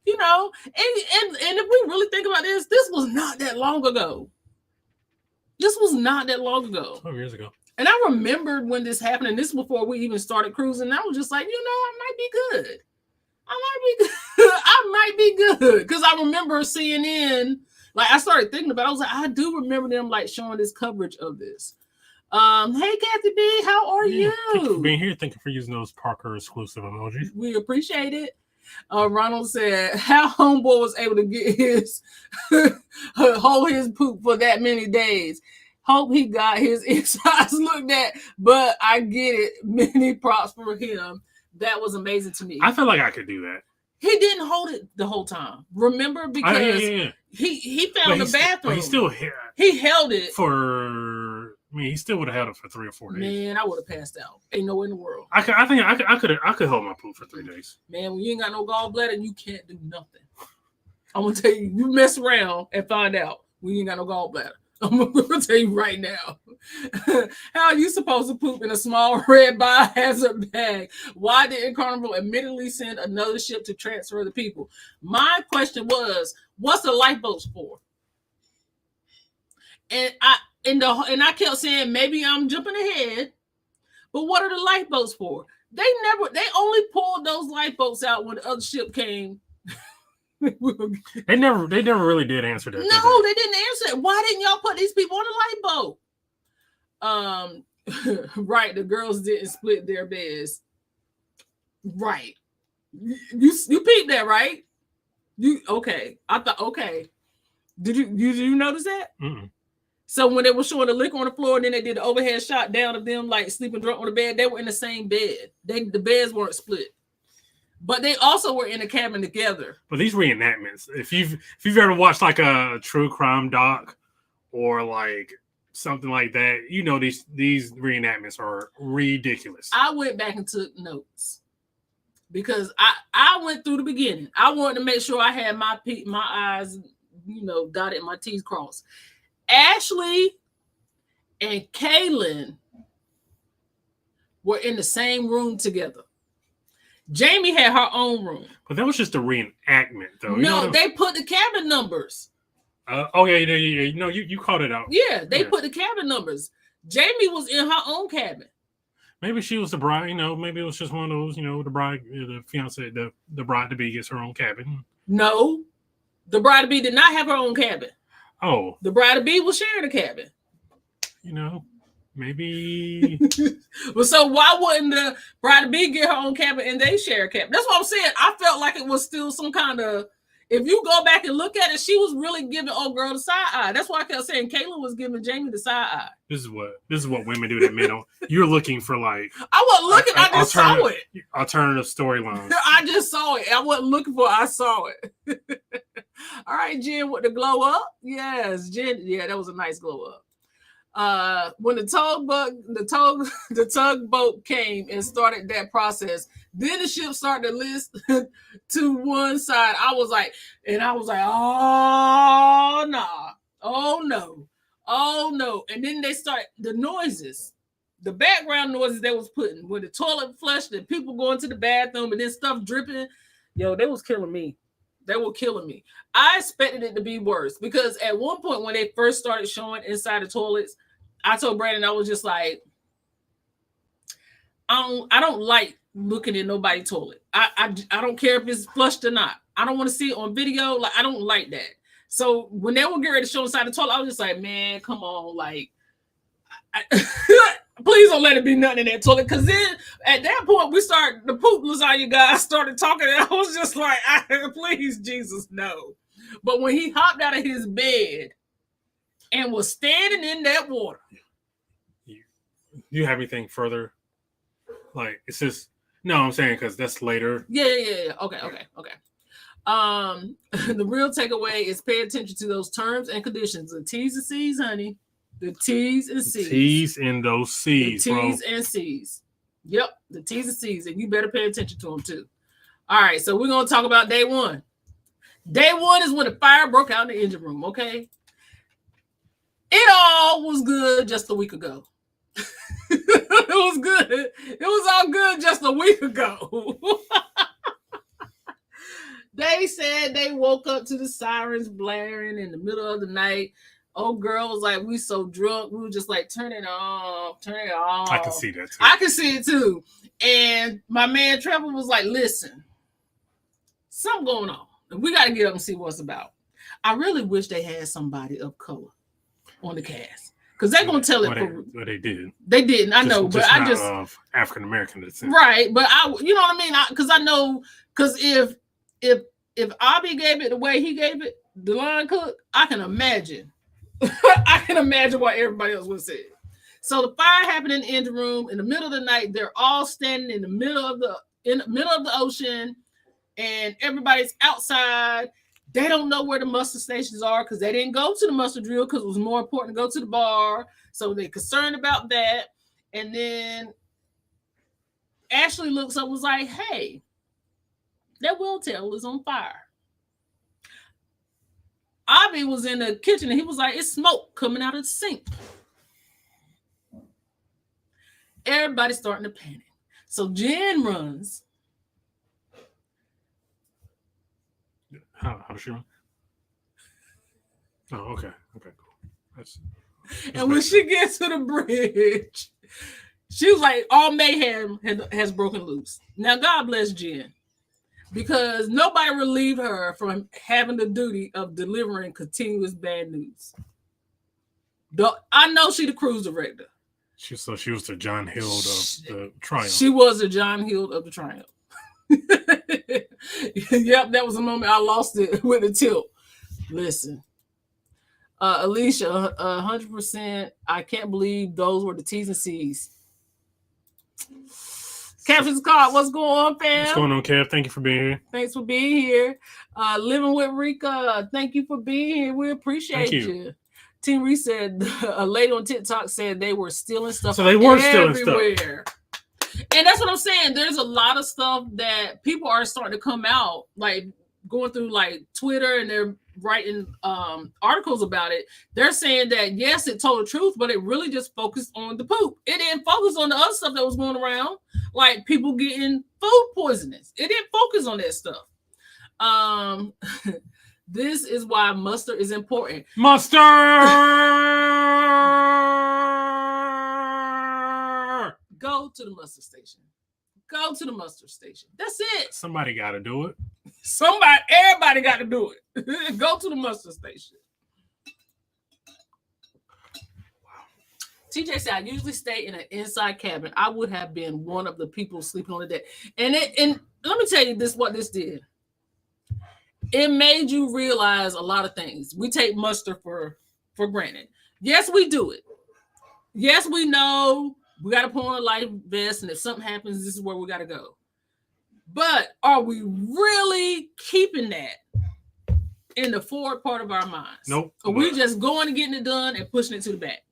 you know, and if we really think about this was not that long ago. This was not that long ago. 12 years ago. And I remembered when this happened, and this before we even started cruising. I was just like, I might be good. I might be good. Because I remember CNN, like I started thinking about it. I was like, I do remember them like showing this coverage of this. Hey Kathy B, how are you? Thank you for being here. Thank you for using those Parker exclusive emojis. We appreciate it. Ronald said, how homeboy was able to get his hold his poop for that many days. Hope he got his insides looked at, but I get it. Many props for him. That was amazing to me. I feel like I could do that. He didn't hold it the whole time. Remember, because he found the bathroom. He held it for. I mean, he still would have held it for 3 or 4 days. Man, I would have passed out. Ain't no way in the world. I think I could hold my poop for 3 days. Man, when you ain't got no gallbladder, you can't do nothing. I'm gonna tell you, you mess around and find out when you ain't got no gallbladder. I'm gonna tell you right now. How are you supposed to poop in a small red biohazard bag? Why didn't Carnival admittedly send another ship to transfer the people? My question was, what's the lifeboats for? And I kept saying, maybe I'm jumping ahead, but what are the lifeboats for? They only pulled those lifeboats out when the other ship came. They never really did answer that. No, they didn't answer it. Why didn't y'all put these people on the lifeboat? Right, the girls didn't split their beds. Right. You peeped that, right? Okay. I thought, okay. Did you notice that? Mm-mm. So when they were showing the liquor on the floor, and then they did the overhead shot down of them like sleeping drunk on the bed, they were in the same bed. The beds weren't split. But they also were in a cabin together. But these reenactments, if you've ever watched like a true crime doc or like something like that, these reenactments are ridiculous. I went back and took notes because I went through the beginning. I wanted to make sure I had my I's, dotted, my T's crossed. Ashley and Kaylin were in the same room together. Jamie had her own room. But that was just a reenactment, though. No, they put the cabin numbers. Yeah. No, you called it out. Yeah, they put the cabin numbers. Jamie was in her own cabin. Maybe she was the bride, maybe it was just one of those, the bride, the fiance, the bride-to-be gets her own cabin. No, the bride-to-be did not have her own cabin. Oh. The bride-to-be was sharing a cabin. Maybe. Well, so why wouldn't the bride-to-be get her own cabin and they share a cabin? That's what I'm saying. I felt like it was still some kind of, if you go back and look at it, she was really giving old girl the side eye. That's why I kept saying Kayla was giving Jamie the side eye. This is what women do that men don't. You're looking for like. I wasn't looking. I just saw it. Alternative storylines. I just saw it. I wasn't looking for it. I saw it. All right, Jen, with the glow up. Yes, Jen. Yeah, that was a nice glow up. When the tugboat came and started that process, then the ship started to list to one side. I was like, oh nah, oh no. And then they start the noises, the background noises they was putting when the toilet flushed and people going to the bathroom and then stuff dripping. Yo, they was killing me. They were killing me. I expected it to be worse because at one point when they first started showing inside the toilets, I told Brandon, I was just like, I don't like looking at nobody's toilet. I don't care if it's flushed or not. I don't want to see it on video. Like, I don't like that. So when they were getting ready to show inside the toilet, I was just like, man, come on. Like, please don't let it be nothing in that toilet. Because then at that point, the poop lasagna guy started talking. And I was just like, please, Jesus, no. But when he hopped out of his bed and was standing in that water. You have anything further? Like, it's just, no, I'm saying because that's later. Yeah. Okay. The real takeaway is pay attention to those terms and conditions. The T's and C's, honey. The T's and C's. T's and those C's, the T's and C's. Yep, the T's and C's. And you better pay attention to them, too. All right, so we're going to talk about day one. Day one is when the fire broke out in the engine room, okay? It all was good just a week ago. was good. It was all good just a week ago. They said they woke up to the sirens blaring in the middle of the night. Old girl was like, we so drunk. We were just like, turn it off. I can see that too. I can see it too. And my man Trevor was like, listen, something going on. We got to get up and see what's about. I really wish they had somebody of color on the cast. Because they're going to tell it. Well, they did. They didn't. I know. But I just. Of African-American descent. Right. But you know what I mean? Because I know. Because if Abby gave it the way he gave it, the line cook, I can imagine. I can imagine what everybody else would say. So the fire happened in the engine room in the middle of the night. They're all standing in the middle of the ocean, and everybody's outside. They don't know where the muster stations are because they didn't go to the muster drill because it was more important to go to the bar. So they're concerned about that. And then Ashley looks up and was like, hey, that wheeltail is on fire. Avi was in the kitchen and he was like, it's smoke coming out of the sink. Everybody's starting to panic. So Jen runs. How she run? Oh, okay. Okay, cool. That's and when she gets to the bridge, she was like, all mayhem has broken loose. Now, God bless Jen. Because nobody relieved her from having the duty of delivering continuous bad news. I know she the cruise director. She was the John Hill of the Triumph. She was the John Hill of the Triumph. Yep, that was a moment I lost it with the tilt. Listen, Alicia, 100%. I can't believe those were the T's and C's. Captain Scott, what's going on, fam? What's going on, Kev? Thank you for being here. Thanks for being here. Living with Rika, thank you for being here. We appreciate you. Team Reese said a lady on TikTok said they were stealing stuff. So they were stealing everywhere. And that's what I'm saying. There's a lot of stuff that people are starting to come out, like going through like Twitter, and they're writing articles about it. They're saying that yes, it told the truth, but it really just focused on the poop. It didn't focus on the other stuff that was going around, like people getting food poisonings. It didn't focus on that stuff. This is why mustard is important. Mustard! Go to the mustard station. Go to the mustard station. That's it. Somebody got to do it. Everybody got to do it. Go to the mustard station. TJ said, I usually stay in an inside cabin. I would have been one of the people sleeping on the deck. And let me tell you what this did. It made you realize a lot of things. We take mustard for granted. Yes, we do it. Yes, we know we got to put on a life vest, and if something happens, this is where we got to go. But are we really keeping that in the forward part of our minds? Nope. Or we just going and getting it done and pushing it to the back?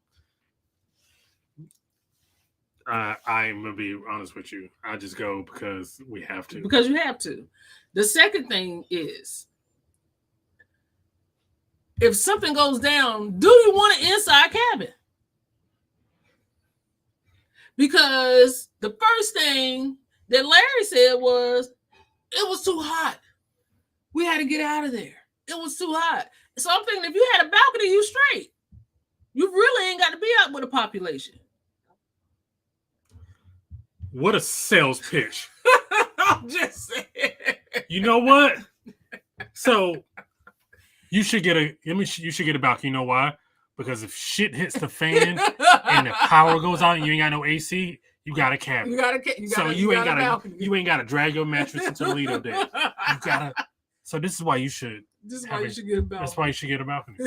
I'm going to be honest with you. I just go because we have to. Because you have to. The second thing is, if something goes down, do you want an inside cabin? Because the first thing that Larry said was, it was too hot. We had to get out of there. It was too hot. So I'm thinking, if you had a balcony, you straight. You really ain't got to be out with the population. What a sales pitch. I'm just saying. You know what? So you should get a balcony. You know why? Because if shit hits the fan and the power goes out and you ain't got no AC, you got a cabin. You ain't got to drag your mattress into the Lido deck. You gotta. So this is why you should. This is why you should get a balcony. That's why you should get a balcony.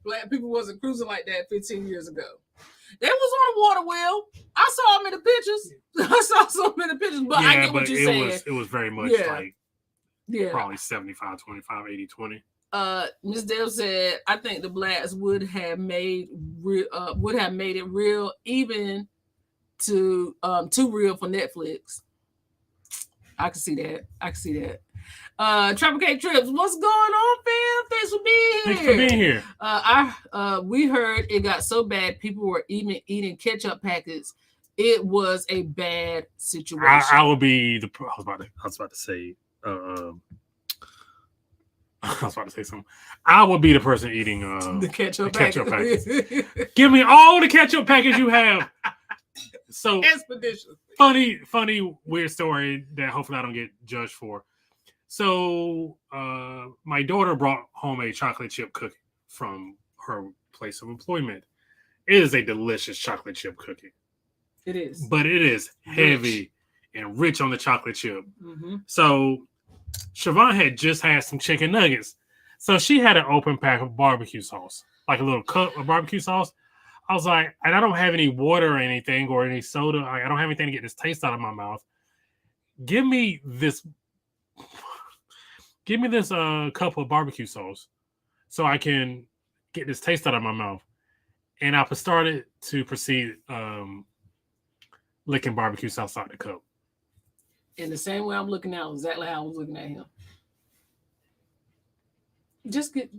Black people wasn't cruising like that 15 years ago. They was on a water wheel. I saw them in the pictures. But I get what you're saying. It was very much probably 75, 25, 80, 20. Ms. Dale said, I think the blacks would have made it real, even too real for Netflix. I can see that. Travel Cake Trips, what's going on, fam? Thanks for being here. Thanks for being here. We heard it got so bad people were even eating ketchup packets. It was a bad situation. I would be the. I was about to say. I was about to say something. I would be the person eating the ketchup packets. Give me all the ketchup packets you have. So expedition. Funny, weird story that hopefully I don't get judged for. So my daughter brought home a chocolate chip cookie from her place of employment. It is a delicious chocolate chip cookie. It is. But it is heavy and rich on the chocolate chip. Mm-hmm. So Siobhan had just had some chicken nuggets. So she had an open pack of barbecue sauce, like a little cup of barbecue sauce. I was like, and I don't have any water or anything or any soda. I don't have anything to get this taste out of my mouth. Give me this cup of barbecue sauce so I can get this taste out of my mouth. And I started to proceed licking barbecue sauce out the cup. In the same way I'm looking at, exactly how I was looking at him. Just get.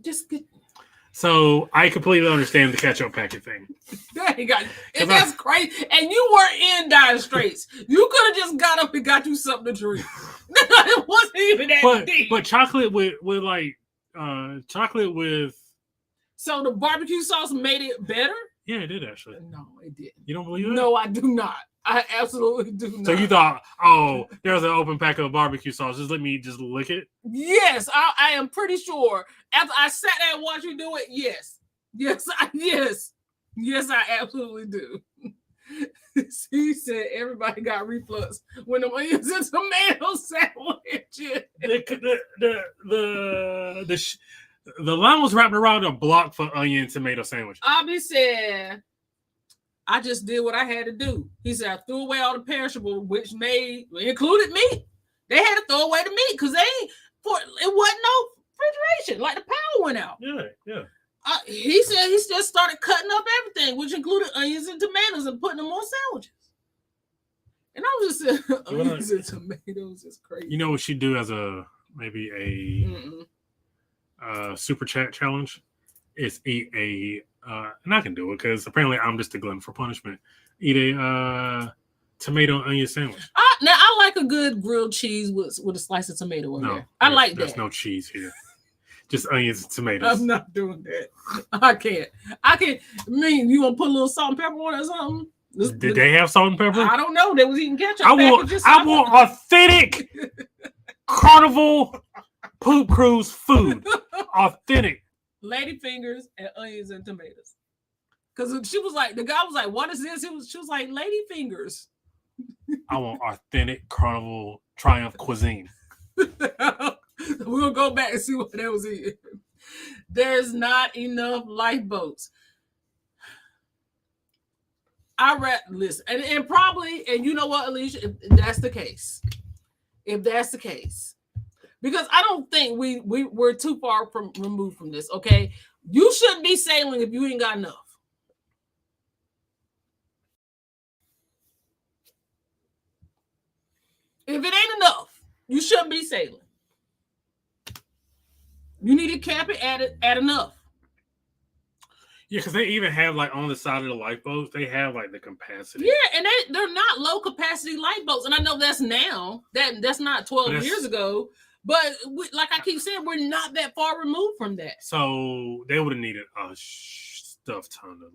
So I completely understand the ketchup packet thing. That's crazy. And you weren't in dire straits. You could have just got up and got you something to drink. It wasn't even that deep. But chocolate with chocolate with. So the barbecue sauce made it better? Yeah, it did actually. No, it didn't. You don't believe it? No, I do not. I absolutely do not. So you thought, oh, there's an open pack of barbecue sauce. Just let me just lick it? Yes, I am pretty sure. After I sat there and watched you do it, yes. Yes, I absolutely do. He said everybody got reflux when the onions and tomato sandwich. The line was wrapped around a block for onion and tomato sandwich. Abby said, I just did what I had to do. He said, I threw away all the perishable, which included meat. They had to throw away the meat because it wasn't no refrigeration. Like the power went out. Yeah. He said he just started cutting up everything, which included onions and tomatoes and putting them on sandwiches. And I was just saying, onions and tomatoes is crazy. You know what she'd do as maybe a super chat challenge? Is eat and I can do it because apparently I'm just a glutton for punishment. Eat a tomato and onion sandwich. Now I like a good grilled cheese with a slice of tomato in there. I like that. There's no cheese here. Just onions and tomatoes. I'm not doing that. I can't. I mean, you want to put a little salt and pepper on it or something? Did they have salt and pepper? I don't know. They was eating ketchup. I want authentic Carnival Poop Cruise food. Authentic. Lady fingers and onions and tomatoes. Because she was like, the guy was like, what is this? She was like, lady fingers. I want authentic Carnival Triumph cuisine. We'll go back and see what that was eating. There's not enough lifeboats. Listen, and probably, and you know what, Alicia, if that's the case, because I don't think we're too far removed from this, okay? You shouldn't be sailing if you ain't got enough. If it ain't enough, you shouldn't be sailing. You need to cap it at enough. Yeah, because they even have like on the side of the lifeboats, they have like the capacity. Yeah, and they're not low capacity lifeboats, and I know that's now. That's not 12 years ago. But like I keep saying, we're not that far removed from that. So they would have needed a stuff ton of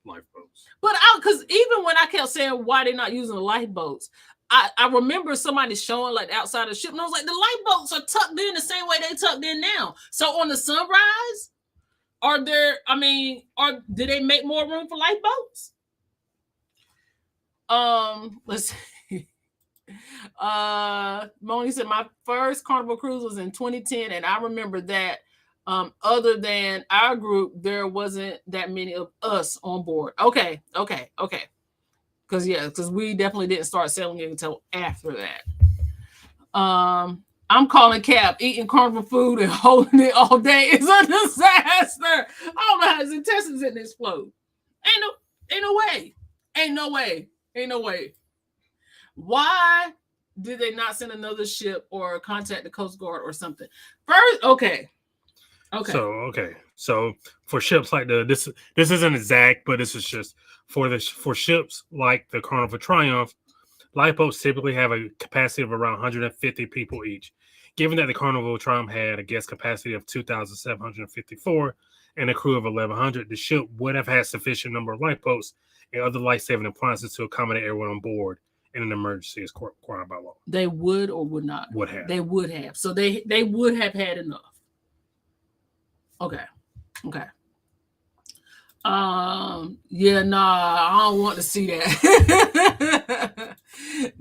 lifeboats. But because even when I kept saying why they're not using the lifeboats, I remember somebody showing like outside of the ship, and I was like, the lifeboats are tucked in the same way they tucked in now. So on the Sunrise, did they make more room for lifeboats? Let's see. Moni said my first Carnival cruise was in 2010, and I remember that other than our group, there wasn't that many of us on board. Okay. Because we definitely didn't start sailing until after that. I'm calling Cap. Eating Carnival food and holding it all day is a disaster. I don't know how his intestines didn't explode. Ain't no way. Why did they not send another ship or contact the Coast Guard or something? First, okay. So for ships like this isn't exact, but this is just for ships like the Carnival Triumph. Lifeboats typically have a capacity of around 150 people each. Given that the Carnival Triumph had a guest capacity of 2,754 and a crew of 1,100, the ship would have had sufficient number of lifeboats and other life-saving appliances to accommodate everyone on board in an emergency as required by law. They would or would not? Would have. They would have. So they would have had enough. Okay. Yeah, nah, I don't want to see that.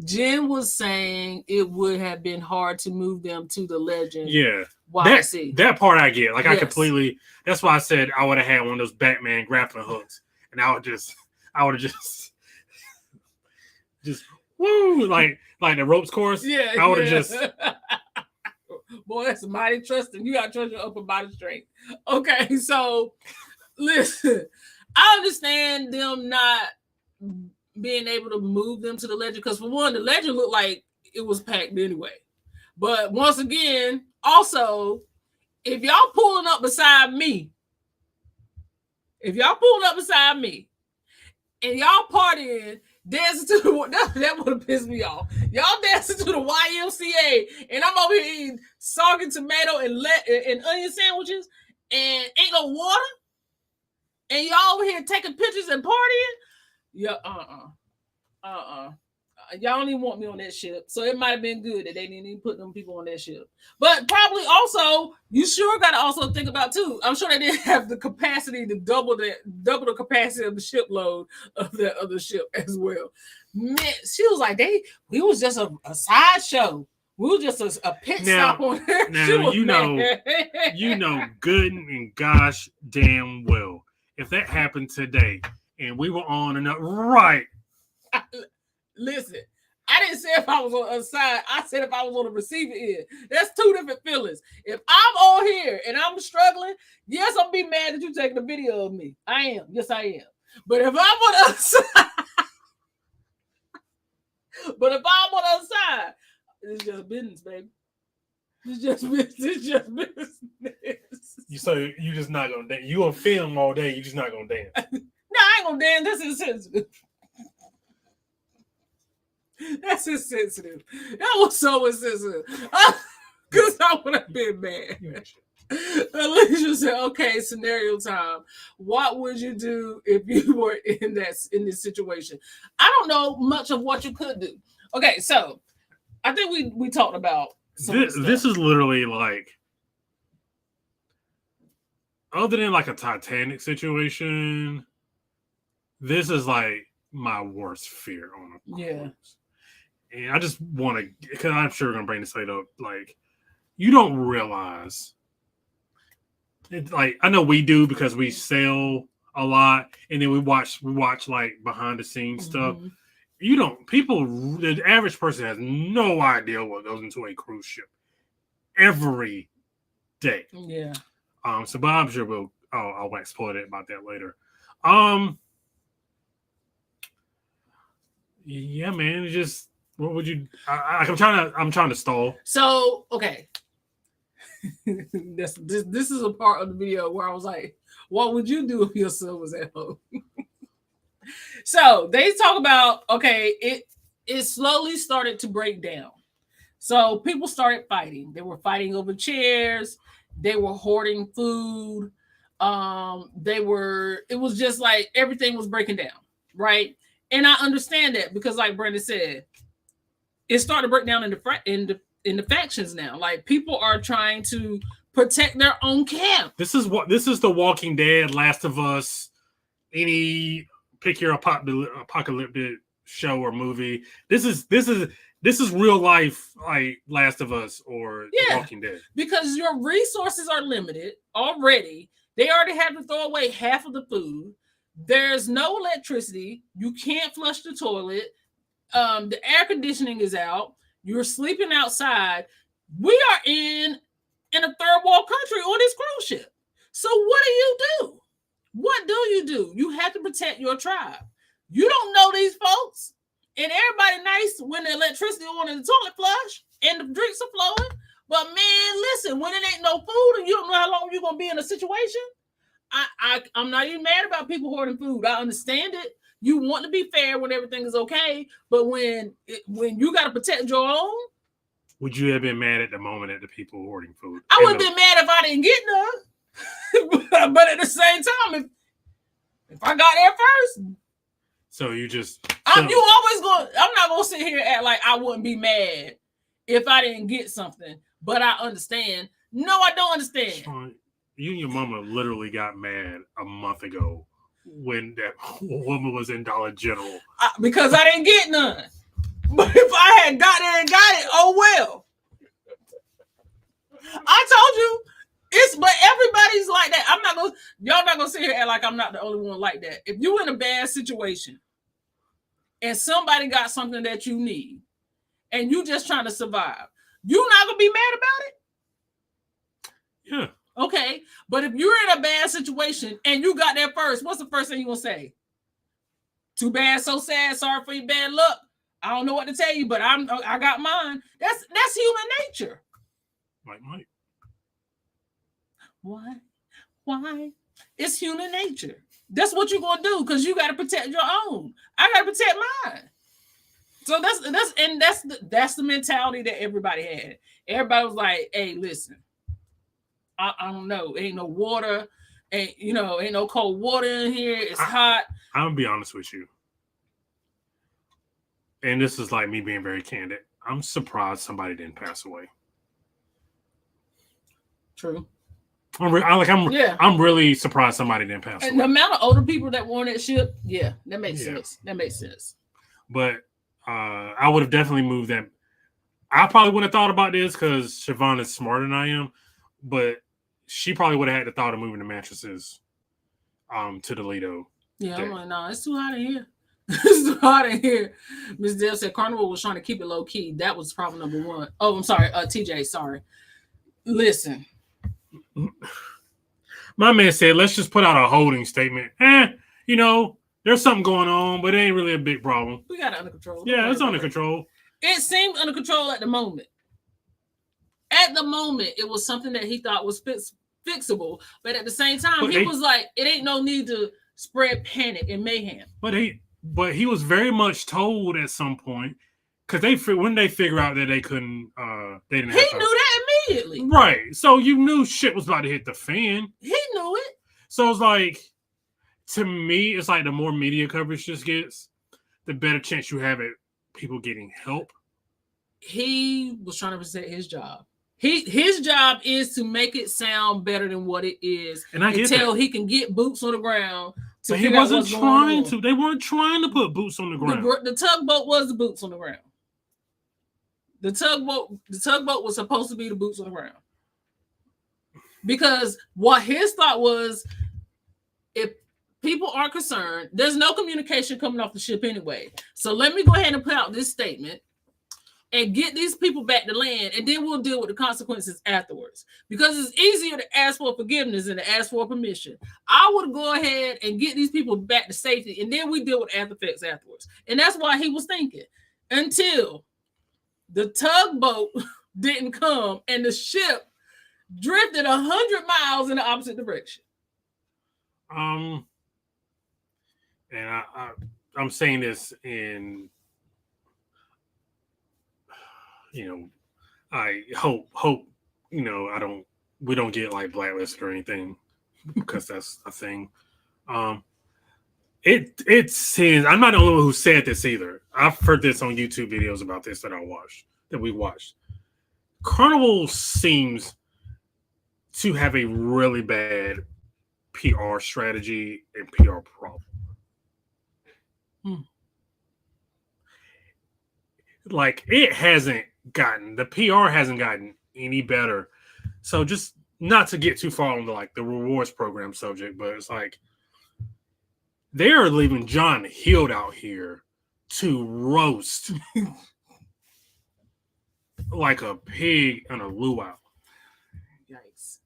Jen was saying it would have been hard to move them to the Legend. Yeah. YC. That part I get. Like, yes. I completely, that's why I said I would have had one of those Batman grappling hooks. And I would have just woo, like the ropes course. Yeah. I would have just. Boy, that's mighty trusting. You got to trust your upper body strength. Okay, so listen, I understand them not being able to move them to the Legend because, for one, the Legend looked like it was packed anyway. But once again, also, if y'all pulling up beside me, and y'all partying, dancing to that would have pissed me off. Y'all dancing to the YMCA, and I'm over here eating salt and tomato and onion sandwiches, and ain't no water, and y'all over here taking pictures and partying. Yeah, y'all don't even want me on that ship, so it might have been good that they didn't even put them people on that ship. But probably also, you sure got to also think about too. I'm sure they didn't have the capacity to double the capacity of the ship load of that other ship as well. Man, she was like, we was just a sideshow. We were just a pit stop on her. Now you know good and gosh damn well if that happened today and we were on another right. Listen, I didn't say if I was on the side. I said if I was on the receiving end. That's two different feelings. If I'm on here and I'm struggling, yes, I'll be mad that you taking a video of me. I am. Yes, I am. But if I'm on the other side, it's just business, baby. It's just business. You just not gonna dance. You gonna film all day. You just not gonna dance. No, I ain't gonna dance. That's insensitive. That's insensitive. That was so insensitive. Because I would have been mad. Alicia said, okay, scenario time. What would you do if you were in this situation? I don't know much of what you could do. Okay, so I think we talked about this is literally like, other than like a Titanic situation, this is like my worst fear on a cruise. Yeah. And I just want to, because I'm sure we're going to bring this later up, like, you don't realize, like, I know we do because we sail a lot, and then we watch like behind the scenes stuff. The average person has no idea what goes into a cruise ship every day. Yeah. But I'm sure I'll exploit it about that later. Yeah, man, just. What would you? I'm trying to stall. So okay, this is a part of the video where I was like, "What would you do if your son was at home?" So they talk about it slowly started to break down. So people started fighting. They were fighting over chairs. They were hoarding food. It was just like everything was breaking down, right? And I understand that because, like Brandon said, it started to break down in the factions now. Like, people are trying to protect their own camp. This is The Walking Dead, Last of Us, any pick your apocalyptic show or movie. This is real life, like Last of Us or The Walking Dead. Because your resources are limited already. They already have to throw away half of the food. There's no electricity. You can't flush the toilet. The air conditioning is out. You're sleeping outside. We are in a third world country on this cruise ship. So what do? What do? You have to protect your tribe. You don't know these folks. And everybody nice when the electricity on and the toilet flush and the drinks are flowing. But man, listen, when it ain't no food and you don't know how long you're gonna be in a situation, I'm not even mad about people hoarding food. I understand it. You want to be fair when everything is okay, but when you got to protect your own. Would you have been mad at the moment at the people hoarding food? I would have been mad if I didn't get none. But at the same time, if I got there first. So you just... I'm not going to sit here and act like I wouldn't be mad if I didn't get something. But I understand. No, I don't understand. Sean, you and your mama literally got mad a month ago when that woman was in Dollar General. Because I didn't get none. But if I had got there and got it, oh well. I told you, but everybody's like that. Y'all not gonna sit here and act like I'm not the only one like that. If you in a bad situation and somebody got something that you need and you just trying to survive, you not gonna be mad about it? Yeah. Okay. But if you're in a bad situation and you got there first, what's the first thing you gonna say? Too bad, so sad, sorry for your bad luck. I don't know what to tell you, but I got mine. That's human nature. Mike. Why? It's human nature. That's what you're gonna do because you got to protect your own. I got to protect mine. So that's the mentality that everybody had. Everybody was like, "Hey, listen, I don't know. Ain't no water. Ain't no cold water in here. It's hot." I'm gonna be honest with you. And this is like me being very candid. I'm surprised somebody didn't pass away. True. I'm really surprised somebody didn't pass away. And the amount of older people that were on that ship, yeah, that makes sense. That makes sense. But I would have definitely moved them. I probably wouldn't have thought about this because Siobhan is smarter than I am. But she probably would have had the thought of moving the mattresses to the Lido. Yeah, I'm like, no, it's too hot in here. It's too hot in here. Miss Deb said Carnival was trying to keep it low key. That was problem number one. Oh, I'm sorry. TJ, sorry. Listen. My man said, let's just put out a holding statement. There's something going on, but it ain't really a big problem. We got it under control. Yeah, it's under control. It seemed under control at the moment. At the moment, it was something that he thought was fixable. But at the same time, he was like, it ain't no need to spread panic and mayhem. But he was very much told at some point, because when they figure out that they couldn't, they didn't have He knew that immediately. Right. So you knew shit was about to hit the fan. He knew it. So it's like, to me, it's like the more media coverage this gets, the better chance you have at people getting help. He was trying to present his job. His job is to make it sound better than what it is, and I get until that. He can get boots on the ground. But he wasn't trying to. They weren't trying to put boots on the ground. The tugboat was the boots on the ground. The tugboat was supposed to be the boots on the ground. Because what his thought was, if people are concerned, there's no communication coming off the ship anyway. So let me go ahead and put out this statement and get these people back to land, and then we'll deal with the consequences afterwards. Because it's easier to ask for forgiveness than to ask for permission. I would go ahead and get these people back to safety, and then we deal with after effects afterwards. And that's why he was thinking. Until the tugboat didn't come and the ship drifted 100 miles in the opposite direction. And I'm saying this in... I hope, we don't get like blacklisted or anything, because that's a thing. It seems, I'm not the only one who said this either. I've heard this on YouTube videos about this that we watched. Carnival seems to have a really bad PR strategy and PR problem. Like, it hasn't gotten, the PR hasn't gotten any better. So just not to get too far on the rewards program subject, but it's like they're leaving John Hill out here to roast like a pig in a luau. Yikes.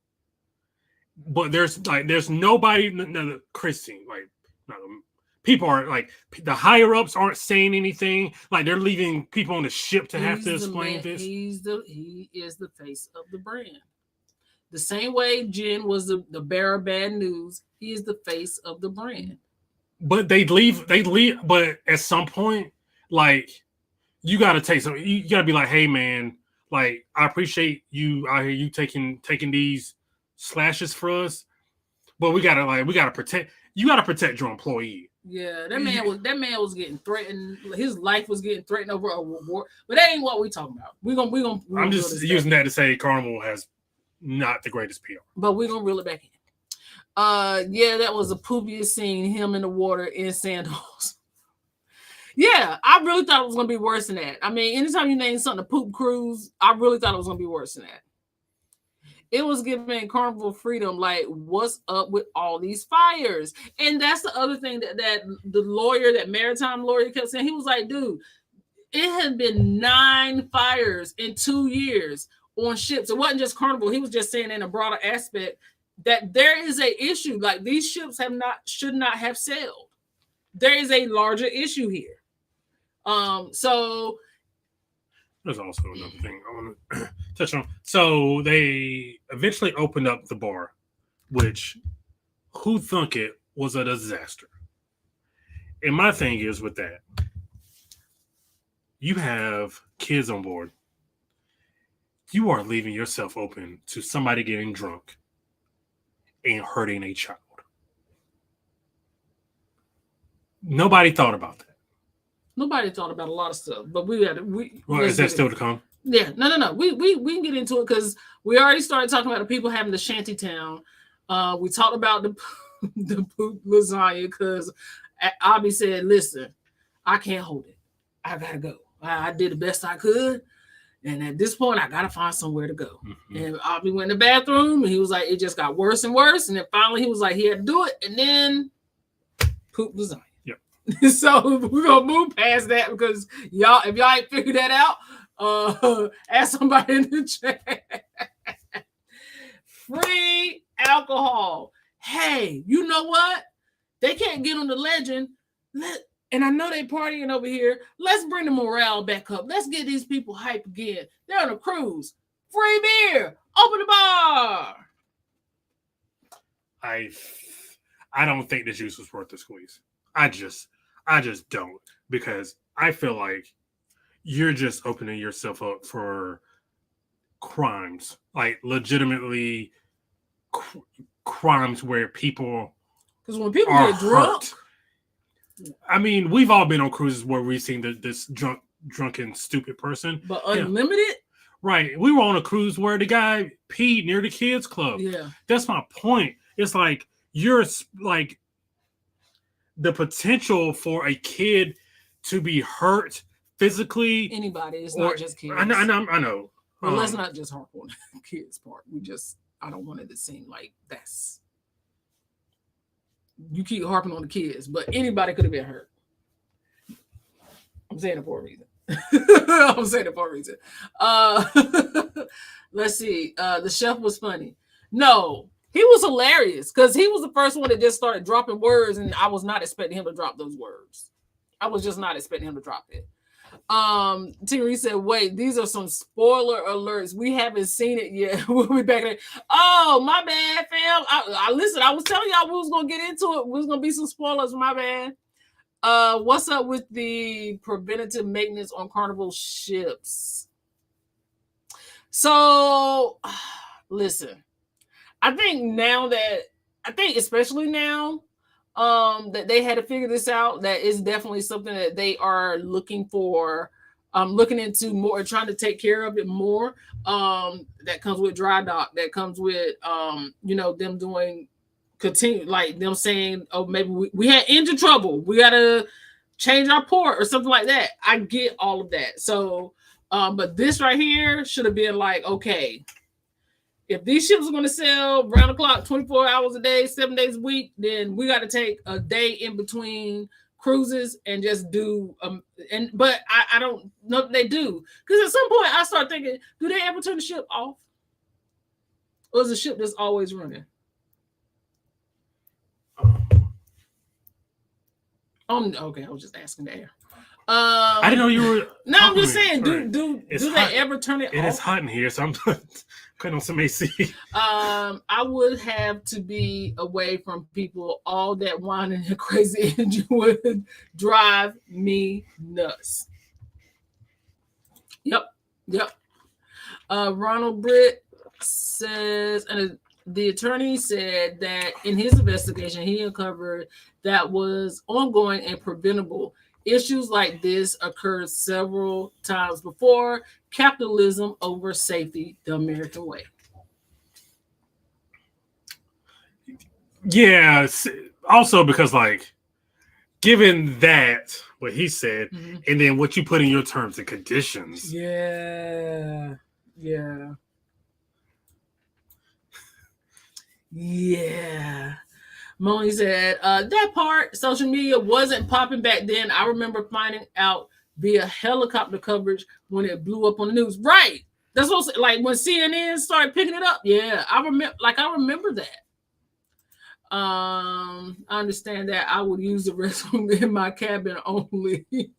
But there's nobody, Christine, people are like the higher ups aren't saying anything. Like they're leaving people on the ship to have to explain this. He is the face of the brand. The same way Jen was the bearer of bad news, he is the face of the brand. But they leave. But at some point, like you got to take some. You got to be like, hey man, like I appreciate you out here. You taking these slashes for us, but we gotta protect. You got to protect your employee. Yeah, that man was getting threatened. His life was getting threatened over a war. But that ain't what we talking about. We're gonna I'm just using that to say Carnival has not the greatest PR. But we're gonna reel it back in. Yeah, that was the poopiest scene, him in the water in sandals. Yeah, I really thought it was gonna be worse than that. I mean, anytime you name something a poop cruise, I really thought it was gonna be worse than that. It was giving Carnival freedom, like, what's up with all these fires? And that's the other thing that the lawyer, that maritime lawyer kept saying. He was like, dude, it had been 9 fires in 2 years on ships. It wasn't just Carnival. He was just saying in a broader aspect that there is a issue. Like, these ships should not have sailed. There is a larger issue here. So there's also another thing I want to touch on. So they eventually opened up the bar, which who thunk it was a disaster. And my thing is with that, you have kids on board. You are leaving yourself open to somebody getting drunk and hurting a child. Nobody thought about that. Nobody thought about a lot of stuff, but is that still to come? Yeah, no. We can get into it because we already started talking about the people having the shanty town. We talked about the poop lasagna because Abby said, "Listen, I can't hold it. I gotta go. I did the best I could, and at this point, I gotta find somewhere to go." Mm-hmm. And Abby went in the bathroom, and he was like, "It just got worse and worse," and then finally, he was like, he had to do it, and then poop lasagna. So we're gonna move past that because y'all, if y'all ain't figured that out, ask somebody in the chat. Free alcohol. Hey, you know what? They can't get on the legend. And I know they partying over here. Let's bring the morale back up. Let's get these people hype again. They're on a cruise. Free beer. Open the bar. I don't think the juice was worth the squeeze. I just don't, because I feel like you're just opening yourself up for crimes, like legitimately crimes where people. Because when people get drunk, I mean, we've all been on cruises where we've seen this drunken, stupid person. But unlimited, yeah. Right? We were on a cruise where the guy peed near the kids' club. Yeah, that's my point. It's like you're like. The potential for a kid to be hurt physically. Anybody. It's not just kids. I know. Well, let's not just harp on the kids part. I don't want it to seem like that's. You keep harping on the kids, but anybody could have been hurt. I'm saying it for a reason. Let's see. The chef was funny. No. He was hilarious because he was the first one that just started dropping words, and I was not expecting him to drop those words. I was just not expecting him to drop it. Terry said, "Wait, these are some spoiler alerts. We haven't seen it yet. We'll be back there." Oh, my bad, fam. I listen. I was telling y'all we was gonna get into it. We was gonna be some spoilers. My bad. What's up with the preventative maintenance on Carnival ships? So, listen. I think especially now that they had to figure this out, that is definitely something that they are looking into more, trying to take care of it more. That comes with dry dock, that comes with them doing continue, like them saying, oh, maybe we had engine trouble, we gotta change our port or something like that. I get all of that. So but this right here should have been like, okay, if these ships are going to sail round the clock, 24 hours a day, 7 days a week, then we got to take a day in between cruises and just do. But I don't know that they do, because at some point I start thinking, do they ever turn the ship off, or is the ship that's always running? Okay. I was just asking there. I didn't know you were. No, I'm just saying. Do they ever turn it off? It is hot in here, so I'm cutting on some AC. I would have to be away from people. All that whining and crazy engine would drive me nuts. Yep. Ronald Britt says, and the attorney said that in his investigation, he uncovered that was ongoing and preventable. Issues like this occurred several times before. Capitalism over safety, the American way. Yeah. Also, because given that what he said, and then what you put in your terms and conditions. Yeah. Moni said, that part, social media wasn't popping back then. I remember finding out via helicopter coverage when it blew up on the news. Right. That's what when CNN started picking it up. Yeah, I remember that. I understand that. I would use the restroom in my cabin only. At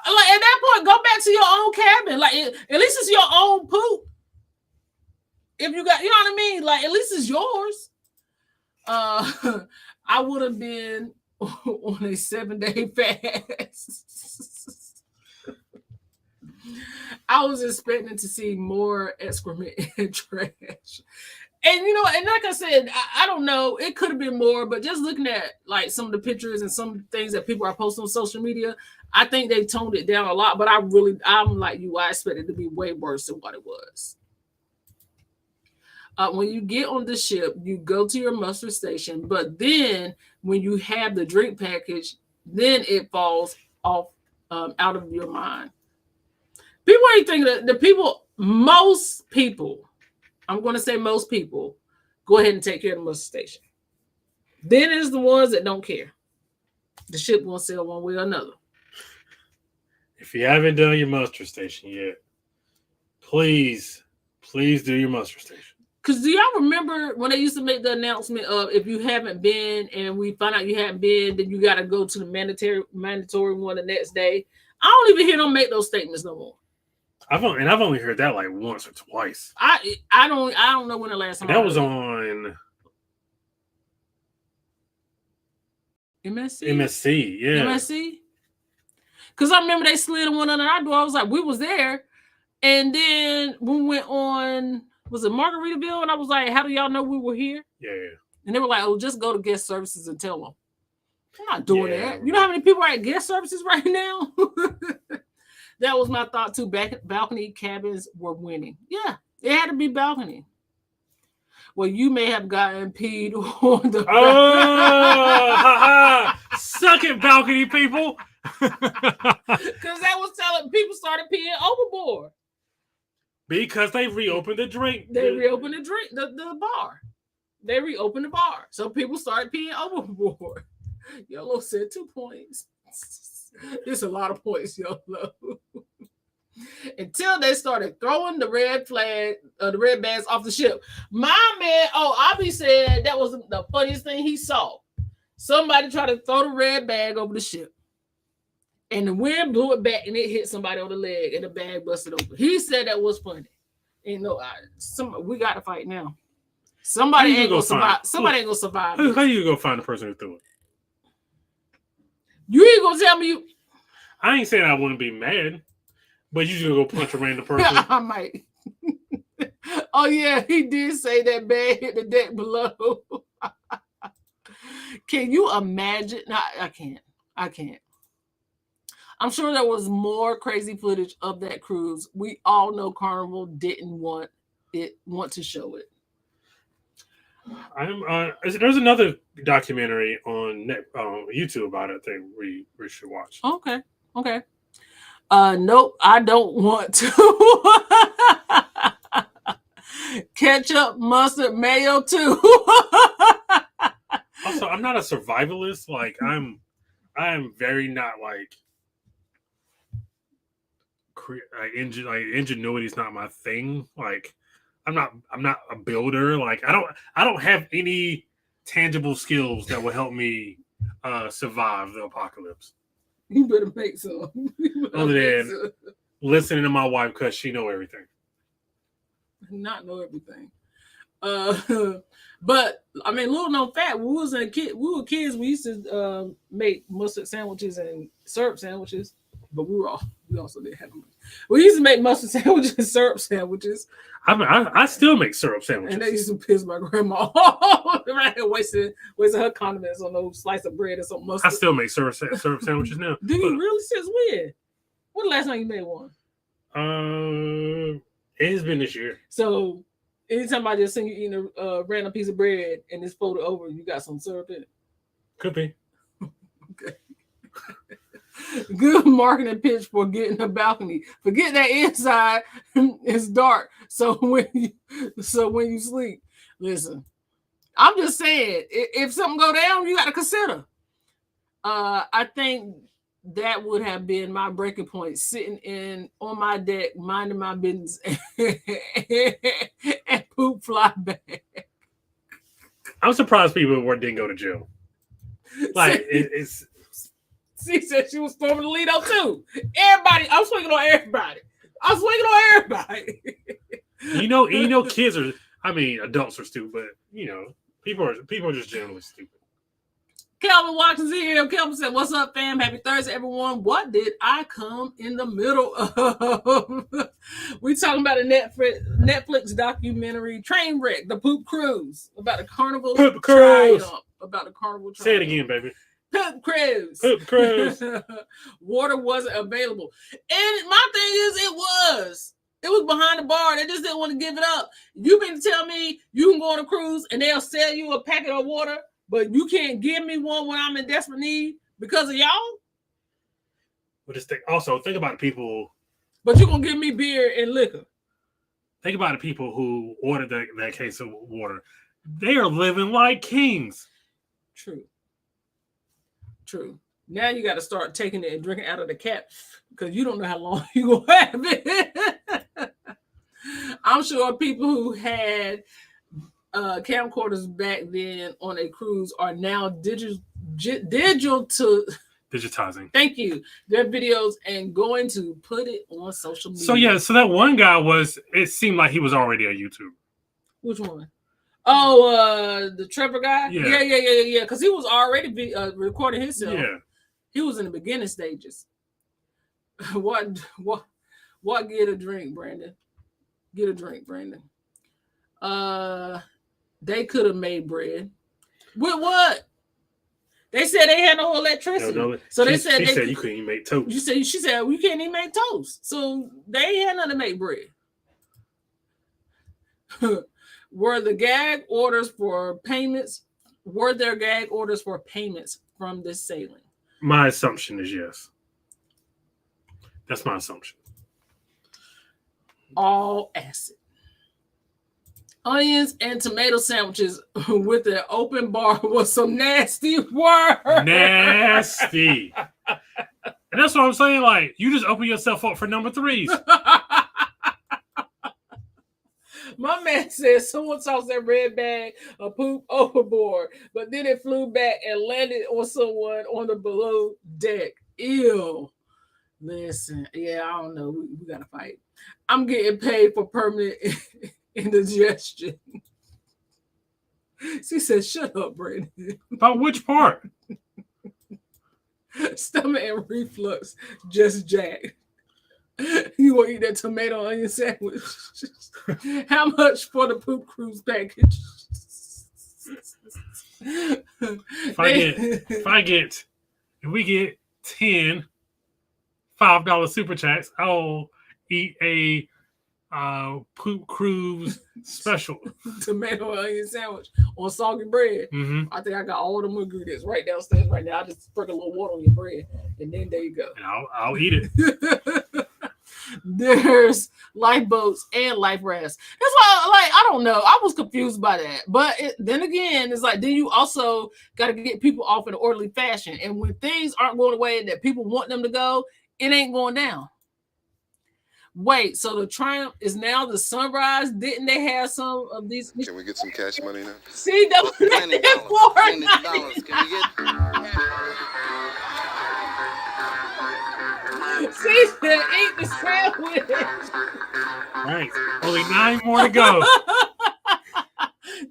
that point, go back to your own cabin. At least it's your own poop. If you got, you know what I mean? At least it's yours. I would have been on a 7-day fast. I was expecting to see more excrement and trash. And and like I said, I don't know. It could have been more, but just looking at some of the pictures and some things that people are posting on social media, I think they toned it down a lot. But I'm like you. I expected it to be way worse than what it was. When you get on the ship, you go to your muster station, but then when you have the drink package, then it falls off out of your mind. People ain't thinking that most people, I'm going to say most people, go ahead and take care of the muster station. Then it's the ones that don't care. The ship won't sail one way or another. If you haven't done your muster station yet, please do your muster station. Because do y'all remember when they used to make the announcement of if you haven't been and we find out you haven't been, then you got to go to the mandatory one the next day? I don't even hear them make those statements no more. I've only heard that once or twice. I don't know when the last time that was on MSC, yeah. MSC? Because I remember they slid one under our door. I was like, we was there. And then we went on, was it Margaritaville? And I was like, how do y'all know we were here? Yeah. And they were like, oh, just go to guest services and tell them. I'm not doing that. You know how many people are at guest services right now? That was my thought too. Balcony cabins were winning. Yeah, it had to be balcony. Well, you may have gotten peed on the. Suck it, balcony people. Because that was telling people started peeing overboard. Because they reopened the drink. They reopened the bar. They reopened the bar. So people started peeing overboard. Yolo said 2 points. It's a lot of points, Yolo. Until they started throwing the red bags off the ship. My man, Abby said that was the funniest thing he saw. Somebody tried to throw the red bag over the ship. And the wind blew it back and it hit somebody on the leg and the bag busted open. He said that was funny. We got to fight now. Somebody ain't gonna survive. Somebody ain't gonna survive. How you gonna find the person who threw it? You ain't gonna tell me I ain't saying I wouldn't be mad, but you just gonna go punch a random person. I might. Oh yeah, he did say that bag hit the deck below. Can you imagine? No, I can't. I'm sure there was more crazy footage of that cruise. We all know Carnival didn't want to show it. There's another documentary on YouTube about it that we should watch. Okay. Nope, I don't want to. Ketchup, mustard, mayo too. Also, I'm not a survivalist. I am very not ingenuity is not my thing. I'm not a builder. I don't have any tangible skills that will help me survive the apocalypse. You better make some. Other than listening to my wife because she know everything. Not know everything. But I mean, little known fact, when we were kids, we used to make mustard sandwiches and syrup sandwiches, but we also didn't have them. We used to make mustard sandwiches and syrup sandwiches. I still make syrup sandwiches. And they used to piss my grandma off. Right here wasting her condiments on those slice of bread or some mustard. I still make syrup sandwiches now. Do you really? Since when? When the last time you made one? It has been this year. So anytime I just see you eating a random piece of bread and it's folded over, you got some syrup in it. Could be. Okay. Good marketing pitch for getting a balcony. Forget that inside it's dark. So when you sleep, listen. I'm just saying, if something go down, you got to consider. I think that would have been my breaking point, sitting on my deck, minding my business, and poop fly back. I'm surprised people didn't go to jail. Like it's. She said she was storming the Lido too. Everybody, I'm swinging on everybody. You know, kids are. I mean, adults are stupid, but people are just generally stupid. Kelvin Watkins here. Kelvin said, "What's up, fam? Happy Thursday, everyone. What did I come in the middle of?" We talking about a Netflix documentary, Trainwreck, the poop cruise, about the Carnival Triumph. Say it again, baby. Poop cruise. Water wasn't available. And my thing is, it was behind the bar. They just didn't want to give it up. You mean to tell me you can go on a cruise and they'll sell you a packet of water, but you can't give me one when I'm in desperate need because of y'all? Well, just think about the people. But you're going to give me beer and liquor. Think about the people who ordered that case of water. They are living like kings. True. Now you got to start taking it and drinking out of the cap because you don't know how long you're going to have it. I'm sure people who had camcorders back then on a cruise are now digitizing. Thank you. Their videos and going to put it on social media. So that one guy it seemed like he was already on YouTube. Which one? Oh, the Trevor guy? Yeah. Because he was already recording himself. Yeah. He was in the beginning stages. What get a drink, Brandon? Get a drink, Brandon. They could have made bread. With what? They said they had no electricity. No. So she said you couldn't even make toast. She said we can't even make toast. So they had nothing to make bread. Were there gag orders for payments from this sailing? My assumption is yes. That's my assumption. All acid. Onions and tomato sandwiches with an open bar was some nasty work. Nasty. And that's what I'm saying. Like, you just open yourself up for number threes. My man said someone tossed that red bag of poop overboard, but then it flew back and landed on someone on the below deck. Ew. Listen, yeah, I don't know. We got to fight. I'm getting paid for permanent indigestion. She said, shut up, Brandon. About which part? Stomach and reflux, just jacked. You want to eat that tomato onion sandwich? How much for the poop cruise package? If we get 10 $5 super chats, I'll eat a poop cruise special tomato onion sandwich on soggy bread. Mm-hmm. I think I got all them ingredients right downstairs right now. I just sprinkle a little water on your bread, and then there you go. And I'll eat it. There's lifeboats and life rafts. That's why, I don't know. I was confused by that. But then again, it's like, then you also got to get people off in an orderly fashion. And when things aren't going the way that people want them to go, it ain't going down. Wait, so the Triumph is now the Sunrise? Didn't they have some of these? Can we get some cash money now? See, that was $20. Can we get? Only 9 more to go.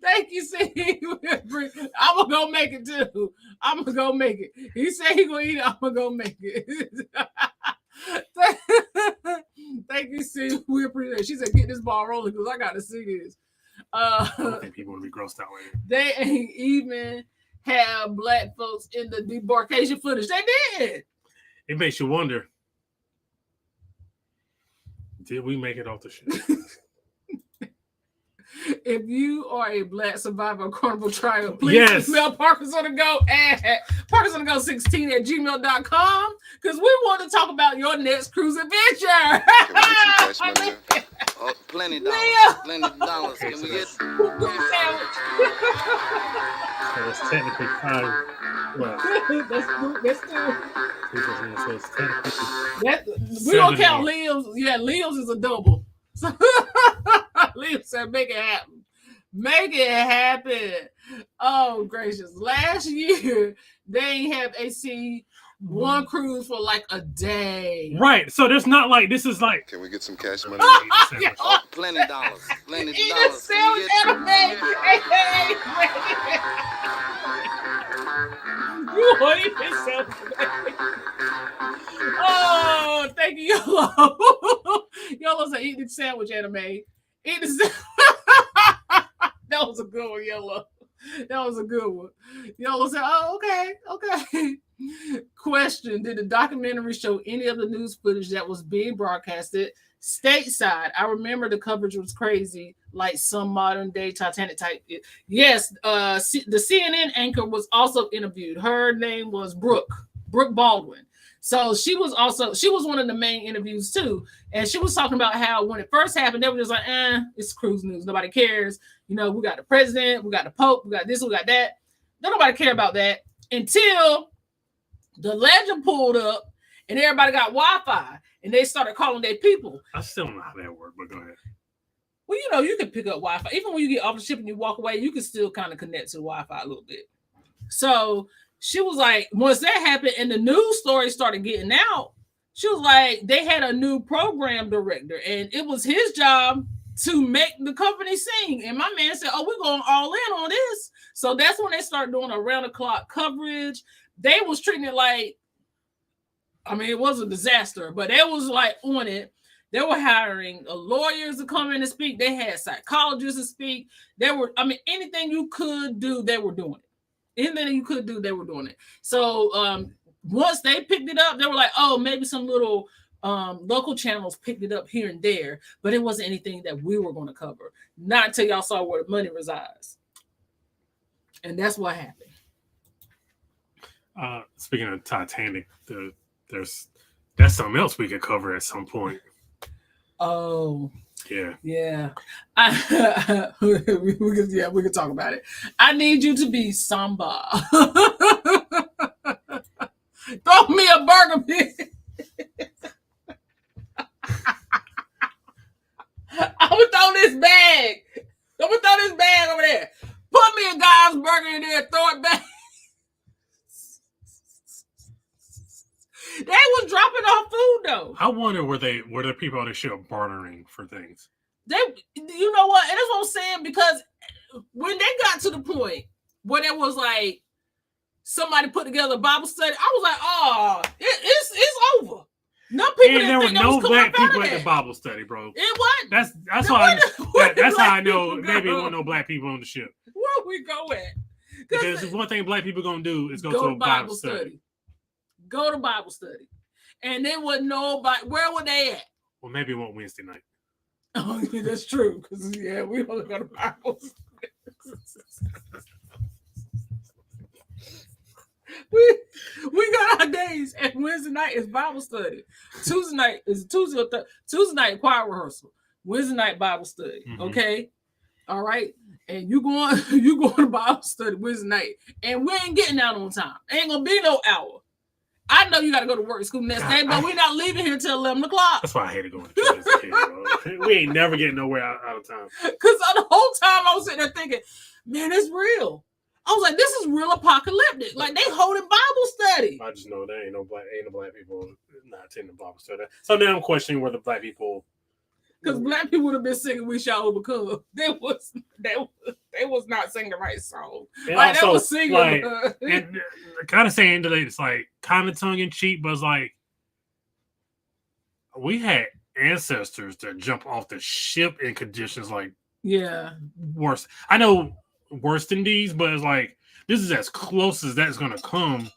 Thank you, C. I'm gonna go make it too. I'm gonna go make it. He said he gonna eat it. I'm gonna go make it. Thank you, C. We appreciate it. She said, "Get this ball rolling because I got to see this." I don't think people want to be grossed out later. They ain't even have black folks in the debarkation footage. They did. It makes you wonder. Did we make it off the ship? If you are a black survivor of Carnival Triumph, please email ParkersOnTheGo at ParkersOnTheGo16@gmail.com because we want to talk about your next cruise adventure. Oh, plenty dollars. Plenty dollars. Can we get sandwich? So it's technically 5. Well, that's two. So it's technically We don't count Liam's. Yeah, Liam's is a double. So Liam said, make it happen. Make it happen. Oh, gracious. Last year, they ain't have AC one cruise for like a day. Right. So there's not like, this is like. Can we get some cash money? Yeah. Oh, plenty dollars. Plenty He dollars. just sounds anime. You want to sound Oh, thank you, Yolo. Yolo's an eating sandwich anime. Eating That was a good one, Yolo. That was a good one. Yolo said, oh, okay. Question, did the documentary show any of the news footage that was being broadcasted stateside? I remember the coverage was crazy, like some modern day Titanic type. Yes, the CNN anchor was also interviewed. Her name was Brooke Baldwin. So she was one of the main interviews too. And she was talking about how when it first happened, they were just like, it's cruise news. Nobody cares. You know, we got the president, we got the Pope, we got this, we got that. Don't nobody care about that until the legend pulled up and everybody got Wi-Fi and they started calling their people. I still don't know how that works, but go ahead. Well, you know, you can pick up Wi-Fi. Even when you get off the ship and you walk away, you can still kind of connect to Wi-Fi a little bit. So she was like, once that happened and the news story started getting out, she was like, they had a new program director and it was his job to make the company sing. And my man said, we're going all in on this. So that's when they started doing around-the-clock coverage. They was treating it like, it was a disaster, but they was like on it. They were hiring lawyers to come in and speak. They had psychologists to speak. They were, anything you could do, they were doing it. Anything you could do, they were doing it. So once they picked it up, they were like, maybe some little local channels picked it up here and there, but it wasn't anything that we were going to cover. Not until y'all saw where the money resides. And that's what happened. Speaking of Titanic, that's something else we could cover at some point. Oh. Yeah. we could talk about it. I need you to be Samba. Throw me a burger pit. I'm gonna throw this bag over there. Put me a guy's burger in there, throw it back. They was dropping off food though. I wonder were there people on the show bartering for things? You know what? And that's what I'm saying, because when they got to the point where there was like somebody put together a Bible study, I was like, it's over. No people. And there were no black people at the Bible study, bro. It wasn't. That's why that's how I know maybe there weren't no black people on the ship. Where we go at? Because if one thing black people gonna do is go to a Bible study. Go to Bible study. And there wasn't nobody. Where were they at? Well, maybe it won't Wednesday night. Oh, yeah, that's true. Because, we only go to Bible study. We got our days, and Wednesday night is Bible study. Tuesday night night choir rehearsal. Wednesday night Bible study. Mm-hmm. Okay, all right. And you going to Bible study Wednesday night, and we ain't getting out on time. Ain't gonna be no hour. I know you got to go to work school next day, but we're not leaving here till 11 o'clock. That's why I hated going to church as a kid, bro. We ain't never getting nowhere out of time. Because the whole time I was sitting there thinking, man, it's real. I was like, this is real apocalyptic. Like, they holding Bible study. I just know there ain't no black people not attending Bible study. So now I'm questioning whether black people Because black people would have been singing "We Shall Overcome." They was not singing the right song. And like also, they was singing, like, and kind of saying that it's like kind of tongue in cheek, but it's like we had ancestors that jump off the ship in conditions like worse. I know worse than these, but it's like this is as close as that's going to come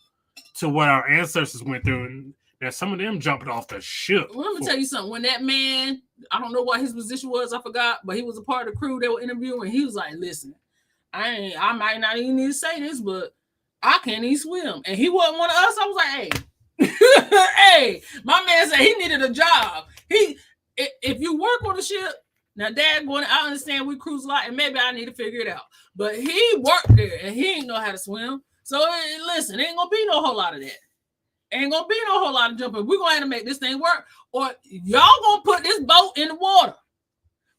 to what our ancestors went through. And now some of them jumped off the ship. Well, let me tell you something. When that man, I don't know what his position was, I forgot, but he was a part of the crew they were interviewing. He was like, "Listen, I might not even need to say this, but I can't even swim." And he wasn't one of us. I was like, "Hey, hey," my man said he needed a job. If you work on the ship, now Dad going, I understand we cruise a lot, and maybe I need to figure it out. But he worked there and he ain't know how to swim. So listen, ain't gonna be no whole lot of that. Ain't gonna be no whole lot of jumping. We're gonna have to make this thing work, or y'all gonna put this boat in the water.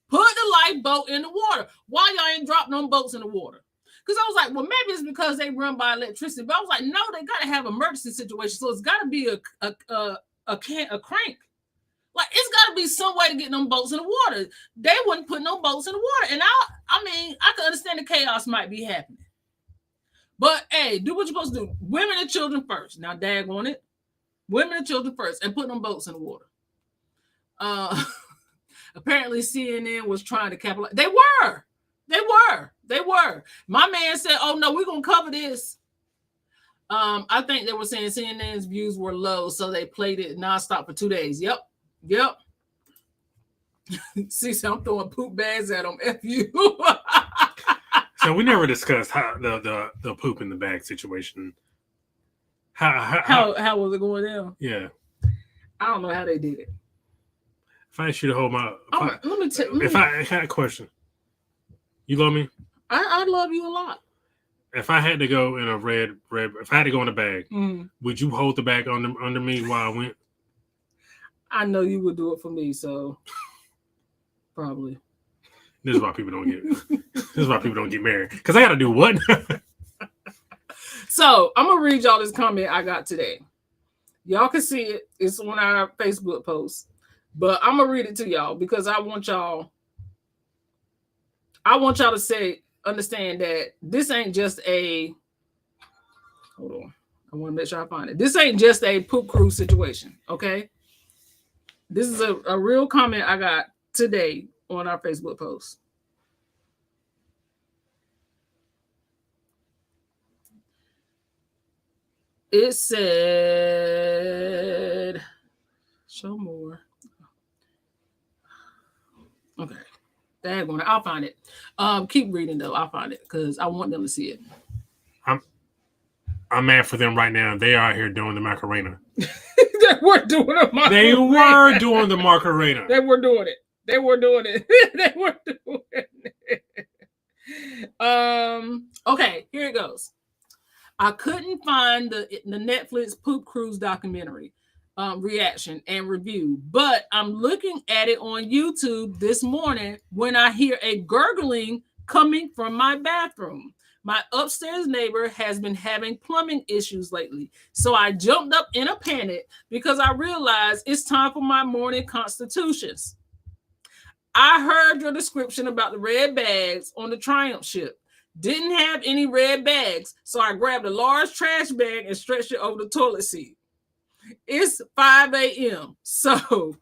Put the lifeboat in the water. Why y'all ain't dropping them boats in the water? Because I was like, well, maybe it's because they run by electricity. But I was like, no, they gotta have emergency situation. So it's gotta be a crank. Like it's gotta be some way to get them boats in the water. They wouldn't put no boats in the water. And I mean, I could understand the chaos might be happening. But hey, do what you're supposed to do. Women and children first. Now, Dad on it. Women and children first, and put them boats in the water. Apparently, CNN was trying to capitalize. They were. My man said, "Oh no, we're gonna cover this." I think they were saying CNN's views were low, so they played it nonstop for 2 days. Yep. See, so I'm throwing poop bags at them. F you. So we never discussed how the poop in the bag situation. How was it going down? Yeah, I don't know how they did it. If I asked you to hold my, if I had a question, you love me? I love you a lot. If I had to go in a red, if I had to go in a bag, would you hold the bag under me while I went? I know you would do it for me, so probably. This is why people don't get married. Because I got to do what? So I'm gonna read y'all this comment I got today. Y'all can see it. It's on our Facebook post, but I'm gonna read it to y'all because I want y'all to understand that this ain't just a. Hold on, I want to make sure I find it. This ain't just a poop cruise situation. Okay, this is a real comment I got today on our Facebook post. It said, show more. Okay. I'll find it. Keep reading though. I'll find it because I want them to see it. I'm mad for them right now. They are out here doing the Macarena. They were doing the Macarena. They were doing the Macarena. They were doing it. Okay, here it goes. I couldn't find the Netflix poop cruise documentary reaction and review, but I'm looking at it on YouTube this morning when I hear a gurgling coming from my bathroom. My upstairs neighbor has been having plumbing issues lately, so I jumped up in a panic because I realized it's time for my morning constitutions. I heard your description about the red bags on the Triumph ship. Didn't have any red bags, so I grabbed a large trash bag and stretched it over the toilet seat. It's 5 a.m. So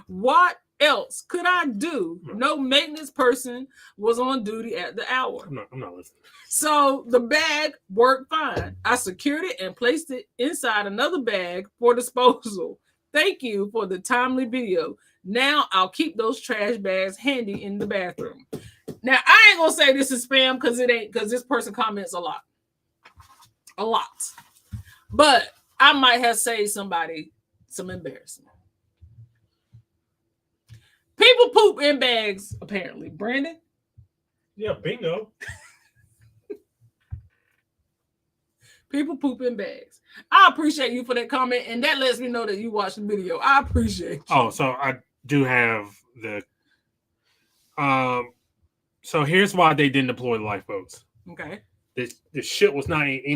what else could I do? No maintenance person was on duty at the hour. I'm not listening. So the bag worked fine. I secured it and placed it inside another bag for disposal. Thank you for the timely video. Now I'll keep those trash bags handy in the bathroom. Now I ain't gonna say this is spam because it ain't, because this person comments a lot. But I might have saved somebody some embarrassment. People poop in bags, apparently. Brandon? Yeah, bingo. People poop in bags. I appreciate you for that comment, and that lets me know that you watched the video. I appreciate you. Oh, so I do have the so here's why they didn't deploy the lifeboats. Okay. The ship was not in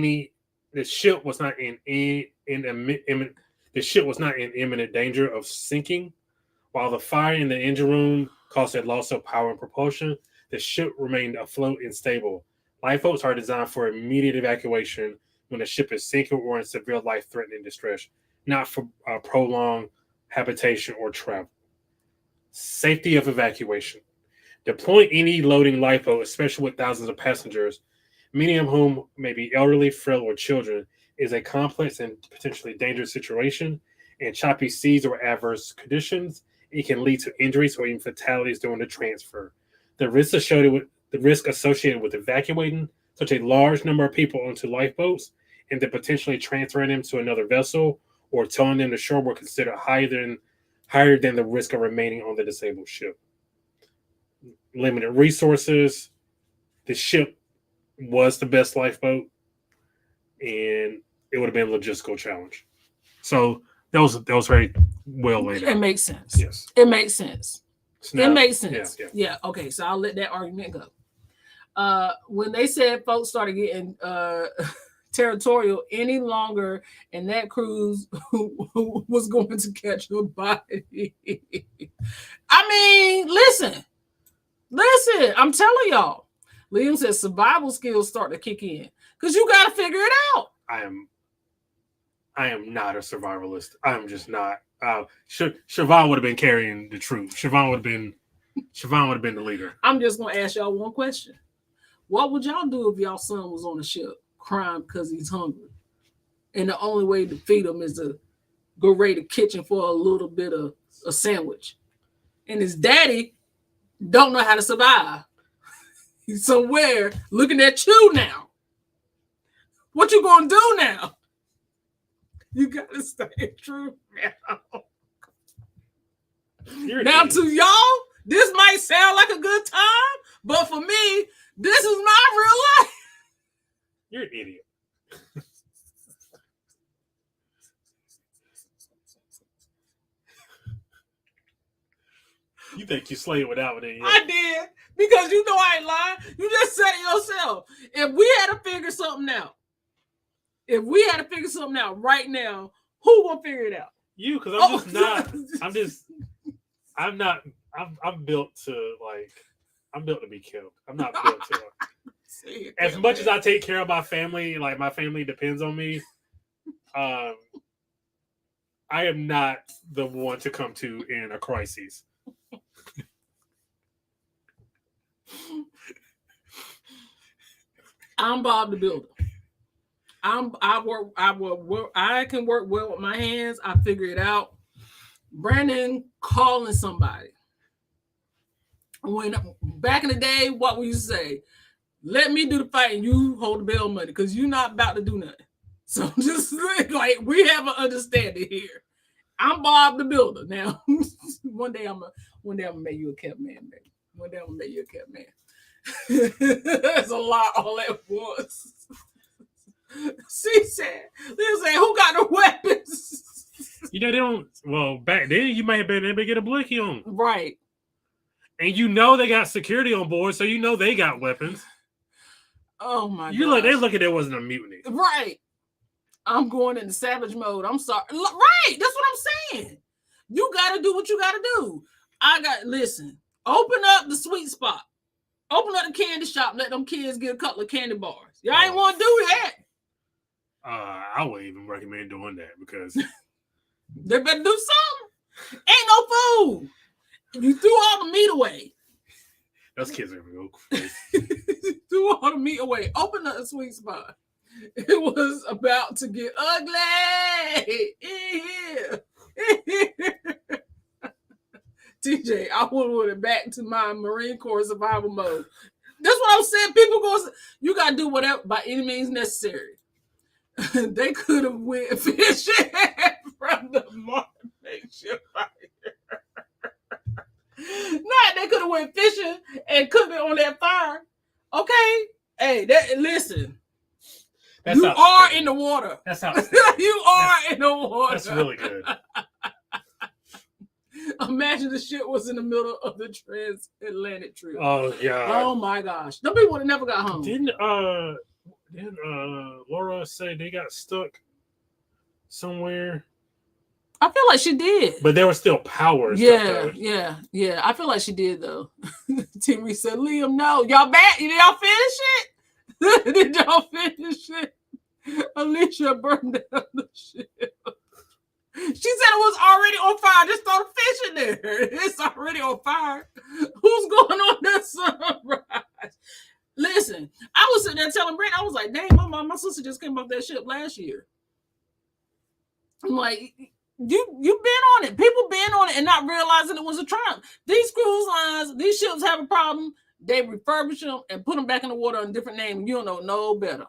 imminent danger of sinking While the fire in the engine room caused a loss of power and propulsion, the ship remained afloat and stable. Lifeboats are designed for immediate evacuation when the ship is sinking or in severe life-threatening distress, not for prolonged habitation or travel. Safety of evacuation. Deploying any loading lifeboat, especially with thousands of passengers, many of whom may be elderly, frail, or children, is a complex and potentially dangerous situation. In choppy seas or adverse conditions, it can lead to injuries or even fatalities during the transfer. The risk associated with evacuating such a large number of people onto lifeboats and then potentially transferring them to another vessel or towing them to shore were considered higher than the risk of remaining on the disabled ship. Limited resources. The ship was the best lifeboat, and it would have been a logistical challenge. So that was very well laid out. It makes sense. Yes. It makes sense. It makes sense. Yeah. Okay, so I'll let that argument go. When they said folks started getting territorial any longer, and that cruise was going to catch a body. I mean, listen, I'm telling y'all. Liam said survival skills start to kick in because you got to figure it out. I am not a survivalist. I'm just not. Siobhan would have been carrying the troop. Siobhan would have been the leader. I'm just gonna ask y'all one question. What would y'all do if y'all son was on a ship crying because he's hungry, and the only way to feed him is to go raid the kitchen for a little bit of a sandwich, and his daddy don't know how to survive? He's somewhere looking at you now. What you gonna do now? You gotta stay true now. Now to y'all, this might sound like a good time, but for me, this is my real life. You're an idiot. You think you slayed without it? I did, because you know I ain't lying. You just said it yourself. If we had to figure something out, right now, who will figure it out? You, because I'm built to be killed. I'm not built to. As much as I take care of my family, like my family depends on me, I am not the one to come to in a crisis. I'm Bob the Builder. I can work well with my hands. I figure it out. Brandon calling somebody. When back in the day, what we used to say, let me do the fight and you hold the bail money because you're not about to do nothing. So just like we have an understanding here. I'm Bob the Builder. Now, one day I'm gonna make you a kept man, baby. One day I'm gonna make you a kept man. That's a lot all at once. She said, who got the weapons? You know, they don't. Well, back then you might have been able to get a blicky on. Right. And you know they got security on board, so you know they got weapons. Oh my god. They look at there wasn't a mutiny. Right. I'm going into savage mode. I'm sorry. Right. That's what I'm saying. You gotta do what you gotta do. Listen, open up the sweet spot. Open up the candy shop, let them kids get a couple of candy bars. Y'all ain't want to do that. I wouldn't even recommend doing that because they better do something. Ain't no food. You threw all the meat away. Those kids are gonna go crazy. Threw all the meat away. Open up the sweet spot. It was about to get ugly in here. TJ, I want it back to my Marine Corps survival mode. That's what I'm saying. People you gotta do whatever by any means necessary. They could have went fishing from the morning ship fire. Not they could have went fishing and cooked it on that fire. Okay, hey, listen. You are in the water. That's how you are in the water. That's really good. Imagine the ship was in the middle of the transatlantic trip. Oh yeah. Oh my gosh. Them people would have never got home. Didn't Laura say they got stuck somewhere I feel like she did. But there was still power. Yeah. I feel like she did though. Timmy said, "Liam, no, y'all back? Did y'all finish it? Did y'all finish it?" Alicia burned down the ship. She said it was already on fire. Just throw the fish in there. It's already on fire. Who's going on that sunrise? Listen, I was sitting there telling Brent, I was like, dang, my sister just came off that ship last year. I'm like, you've been on it. People been on it and not realizing it was a Triumph. These cruise lines, these ships have a problem. They refurbish them and put them back in the water on a different name. You don't know no better.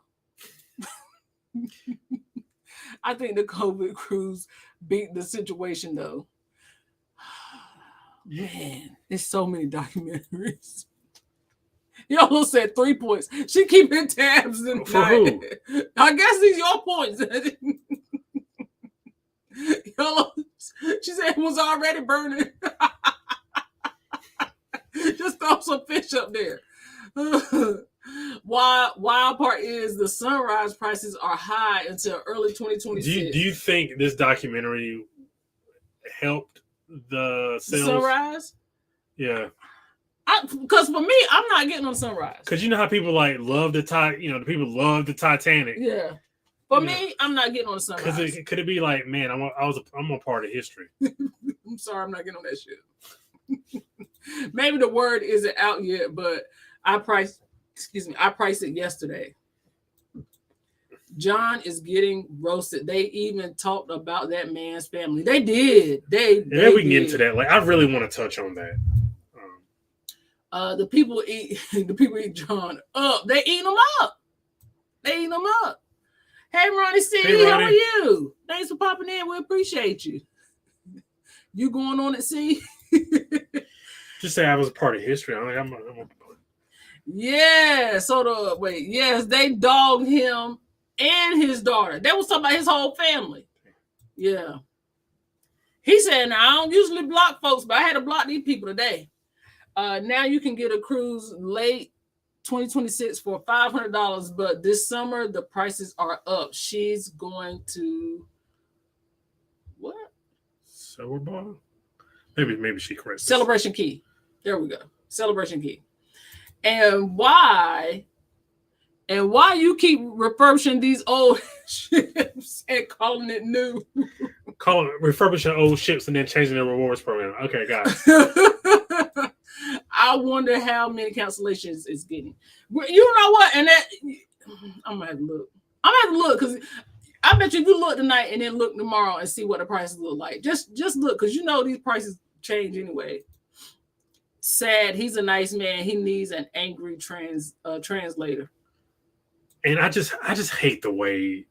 I think the COVID cruise beat the situation though. Man, there's so many documentaries. Y'all said 3 points. She keeping tabs in for who? I guess these your points. Y'all, she said it was already burning. Just throw some fish up there. Wild part is the sunrise prices are high until early 2026. Do you think this documentary helped the sales? Sunrise? Yeah. Because for me, I'm not getting on sunrise. Because you know how people love the the people love the Titanic. Yeah. For me, I'm not getting on the sunrise. Because could it be like, man, I'm a part of history. I'm sorry, I'm not getting on that shit. Maybe the word isn't out yet, but I priced it yesterday. John is getting roasted. They even talked about that man's family. They did. They we can get into that. I really want to touch on that. The people eat John up. They eating him up. Hey, Ronnie C, hey, Ronnie. How are you? Thanks for popping in. We appreciate you. You going on at sea? Just say I was a part of history. I'm Yeah. So yes, they dogged him and his daughter. They was talking about his whole family. Yeah. He said, "Now I don't usually block folks, but I had to block these people today." Now you can get a cruise late 2026 for $500, but this summer the prices are up. She's going to what? Silver Ball? Maybe she corrects. Celebration Key. There we go. Celebration Key. And why you keep refurbishing these old ships and calling it new? Refurbishing old ships and then changing the rewards program. Okay, guys. I wonder how many cancellations it's getting. You know what? And that I'm gonna have to look. I'm gonna have to look because I bet you if you look tonight and then look tomorrow and see what the prices look like. Just look because you know these prices change anyway. Sad. He's a nice man. He needs an angry translator. And I just hate the way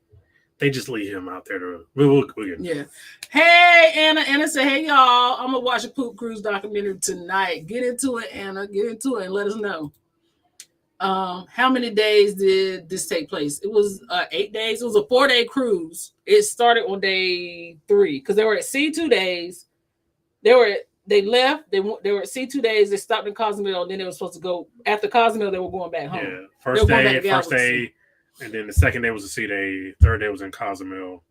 they just leave him out there. We'll get Yeah. Hey, Anna. Anna said, "Hey, y'all. I'm gonna watch a poop cruise documentary tonight. Get into it, Anna. Get into it and let us know." How many days did this take place? It was 8 days. It was a 4-day cruise. It started on day 3 because they were at sea 2 days. They left. They were at sea 2 days. They stopped in Cozumel. Then they were supposed to go after Cozumel. They were going back home. Yeah, first day, and then the second day was a sea day. Third day was in Cozumel,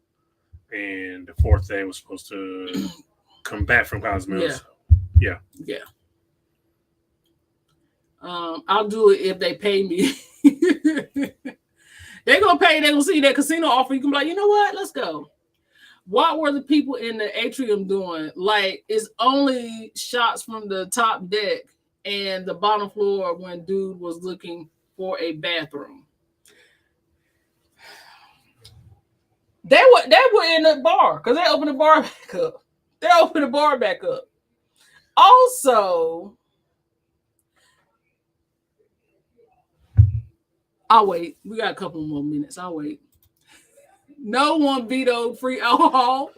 and the fourth day was supposed to come back from Cozumel. Yeah. So, yeah. Yeah. I'll do it if they pay me. They're gonna pay. They're gonna see that casino offer. You can be like, you know what? Let's go. What were the people in the atrium doing? Like, it's only shots from the top deck and the bottom floor when dude was looking for a bathroom. They were in the bar because they opened the bar back up. Also, I'll wait. We got a couple more minutes. I'll wait. No one vetoed free alcohol.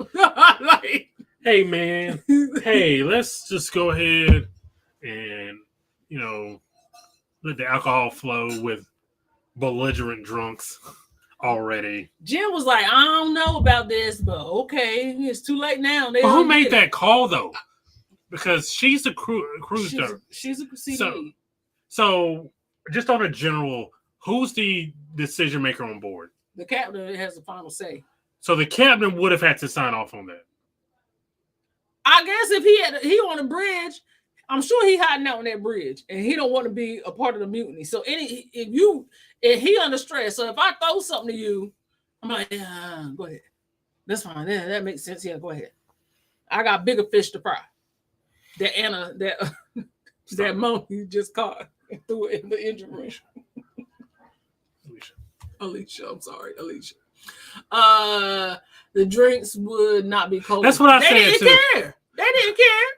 Hey, man. Hey, let's just go ahead and, let the alcohol flow with belligerent drunks already. Jim was like, I don't know about this, but okay, it's too late now. But who made that call, though? Because she's a cruise star. She's a CD. So, just on a general, who's the decision maker on board? The captain has the final say. So the captain would have had to sign off on that. I guess if he on a bridge, I'm sure he hiding out on that bridge, and he don't want to be a part of the mutiny. So if he under stress, so if I throw something to you, I'm like, yeah, go ahead. That's fine. Yeah, that makes sense. Yeah, go ahead. I got bigger fish to fry. That Anna, that monkey you just caught and threw it in the engine room. Alicia, I'm sorry, Alicia. The drinks would not be cold. That's what I said. They didn't care. They didn't care.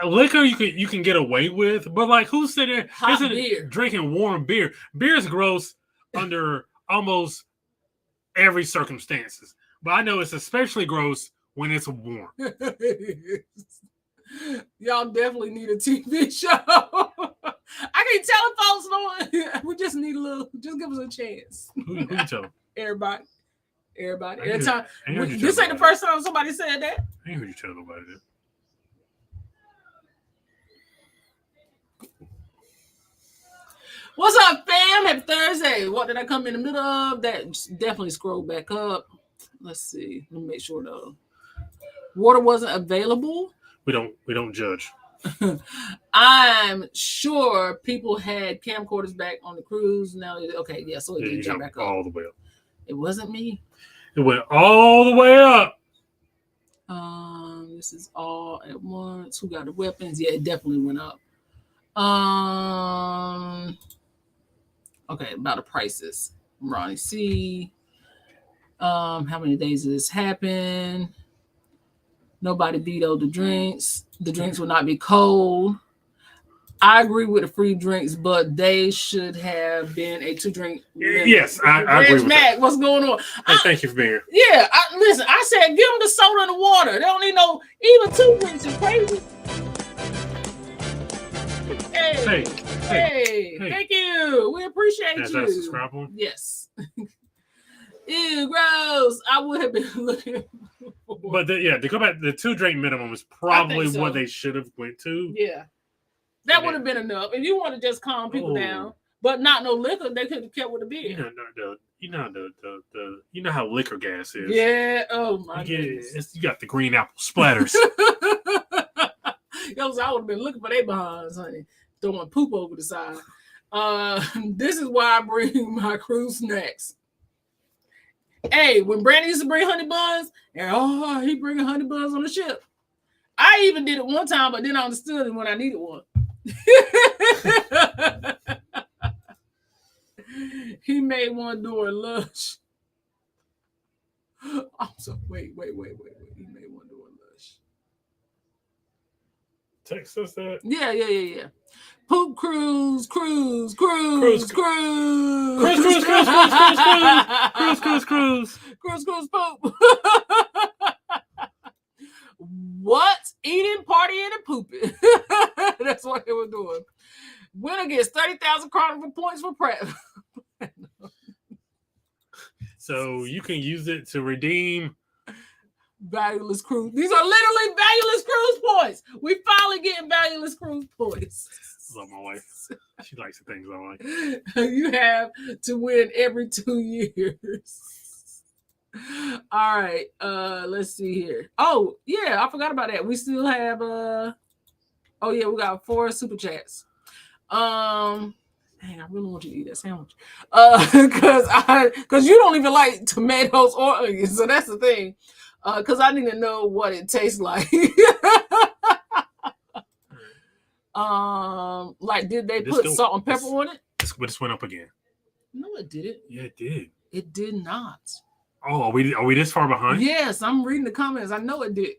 Liquor you can get away with, but like who's sitting there Hot beer. drinking warm beer? Beer is gross under almost every circumstances, but I know it's especially gross when it's warm. Y'all definitely need a TV show. I can't tell folks no. We just need a little. Just give us a chance. Who you telling? Everybody. Every This time. This ain't the first time somebody said that. I ain't heard you tell nobody that. What's up, fam? Happy Thursday. What did I come in the middle of? That definitely scroll back up. Let's see. Let me make sure the water wasn't available. We don't judge. I'm sure people had camcorders back on the cruise. Now, okay, yeah, so it didn't jump back up. All the way up. It wasn't me. It went all the way up. This is all at once. Who got the weapons? Yeah, it definitely went up. Okay, about the prices. Ronnie C. How many days did this happen? Nobody vetoed the drinks. The drinks will not be cold. I agree with the free drinks, but they should have been a 2-drink. Yes, I agree with that. What's going on? Hey, thank you for being here. Yeah, listen, I said give them the soda and the water. They don't need no, even 2 drinks is crazy. Hey, thank you. We appreciate you. Is that a subscribe one? Yes. Ew, gross. I would have been looking for. But to go back, the 2-drink minimum is probably what they should have went to. Yeah. That would have been enough. If you want to just calm people down, but not no liquor, they could have kept with the beer. You know how liquor gas is. Yeah. Oh my goodness. You got the green apple splatters. I would have been looking for their behinds, honey. Throwing poop over the side. This is why I bring my cruise snacks. Hey, when Brandon used to bring honey buns, and he bringing honey buns on the ship. I even did it one time, but then I understood it when I needed one. He made one during lunch. I'm sorry. Wait. He made one during lunch. Text us that. Yeah. Poop cruise poop. What? Eating, partying, and pooping. That's what they were doing. Winner gets 30,000 Carnival points for prep. So you can use it to redeem valueless cruise. These are literally valueless cruise points. We finally getting valueless cruise points. I love my wife. She likes the things I like. You have to win every 2 years. All right. Let's see here. Oh, yeah, I forgot about that. We still have we got 4 super chats. Dang, I really want you to eat that sandwich. Because you don't even like tomatoes or onions, so that's the thing. Because I need to know what it tastes like. Like, did they put salt and pepper on it? This went up again. No, it didn't. Yeah, it did. It did not. Oh, are we this far behind? Yes, I'm reading the comments. I know it did.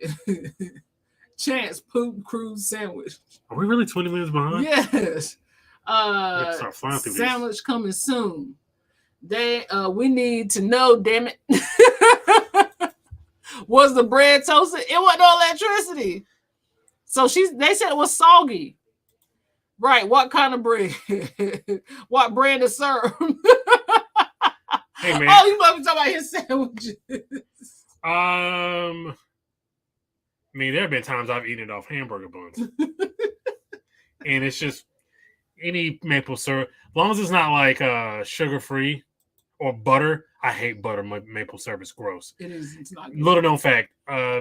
Chance poop cruise sandwich. Are we really 20 minutes behind? Yes. Sandwich coming soon. We need to know, damn it. Was the bread toasted? It wasn't no electricity. So they said it was soggy. Right. What kind of bread? What brand is served? Hey, man. Oh, you must be talking about his sandwiches. I mean, there have been times I've eaten it off hamburger buns. And it's just any maple syrup. As long as it's not like sugar-free or butter, I hate butter maple syrup. It's gross. It is. It's not good. Little known fact: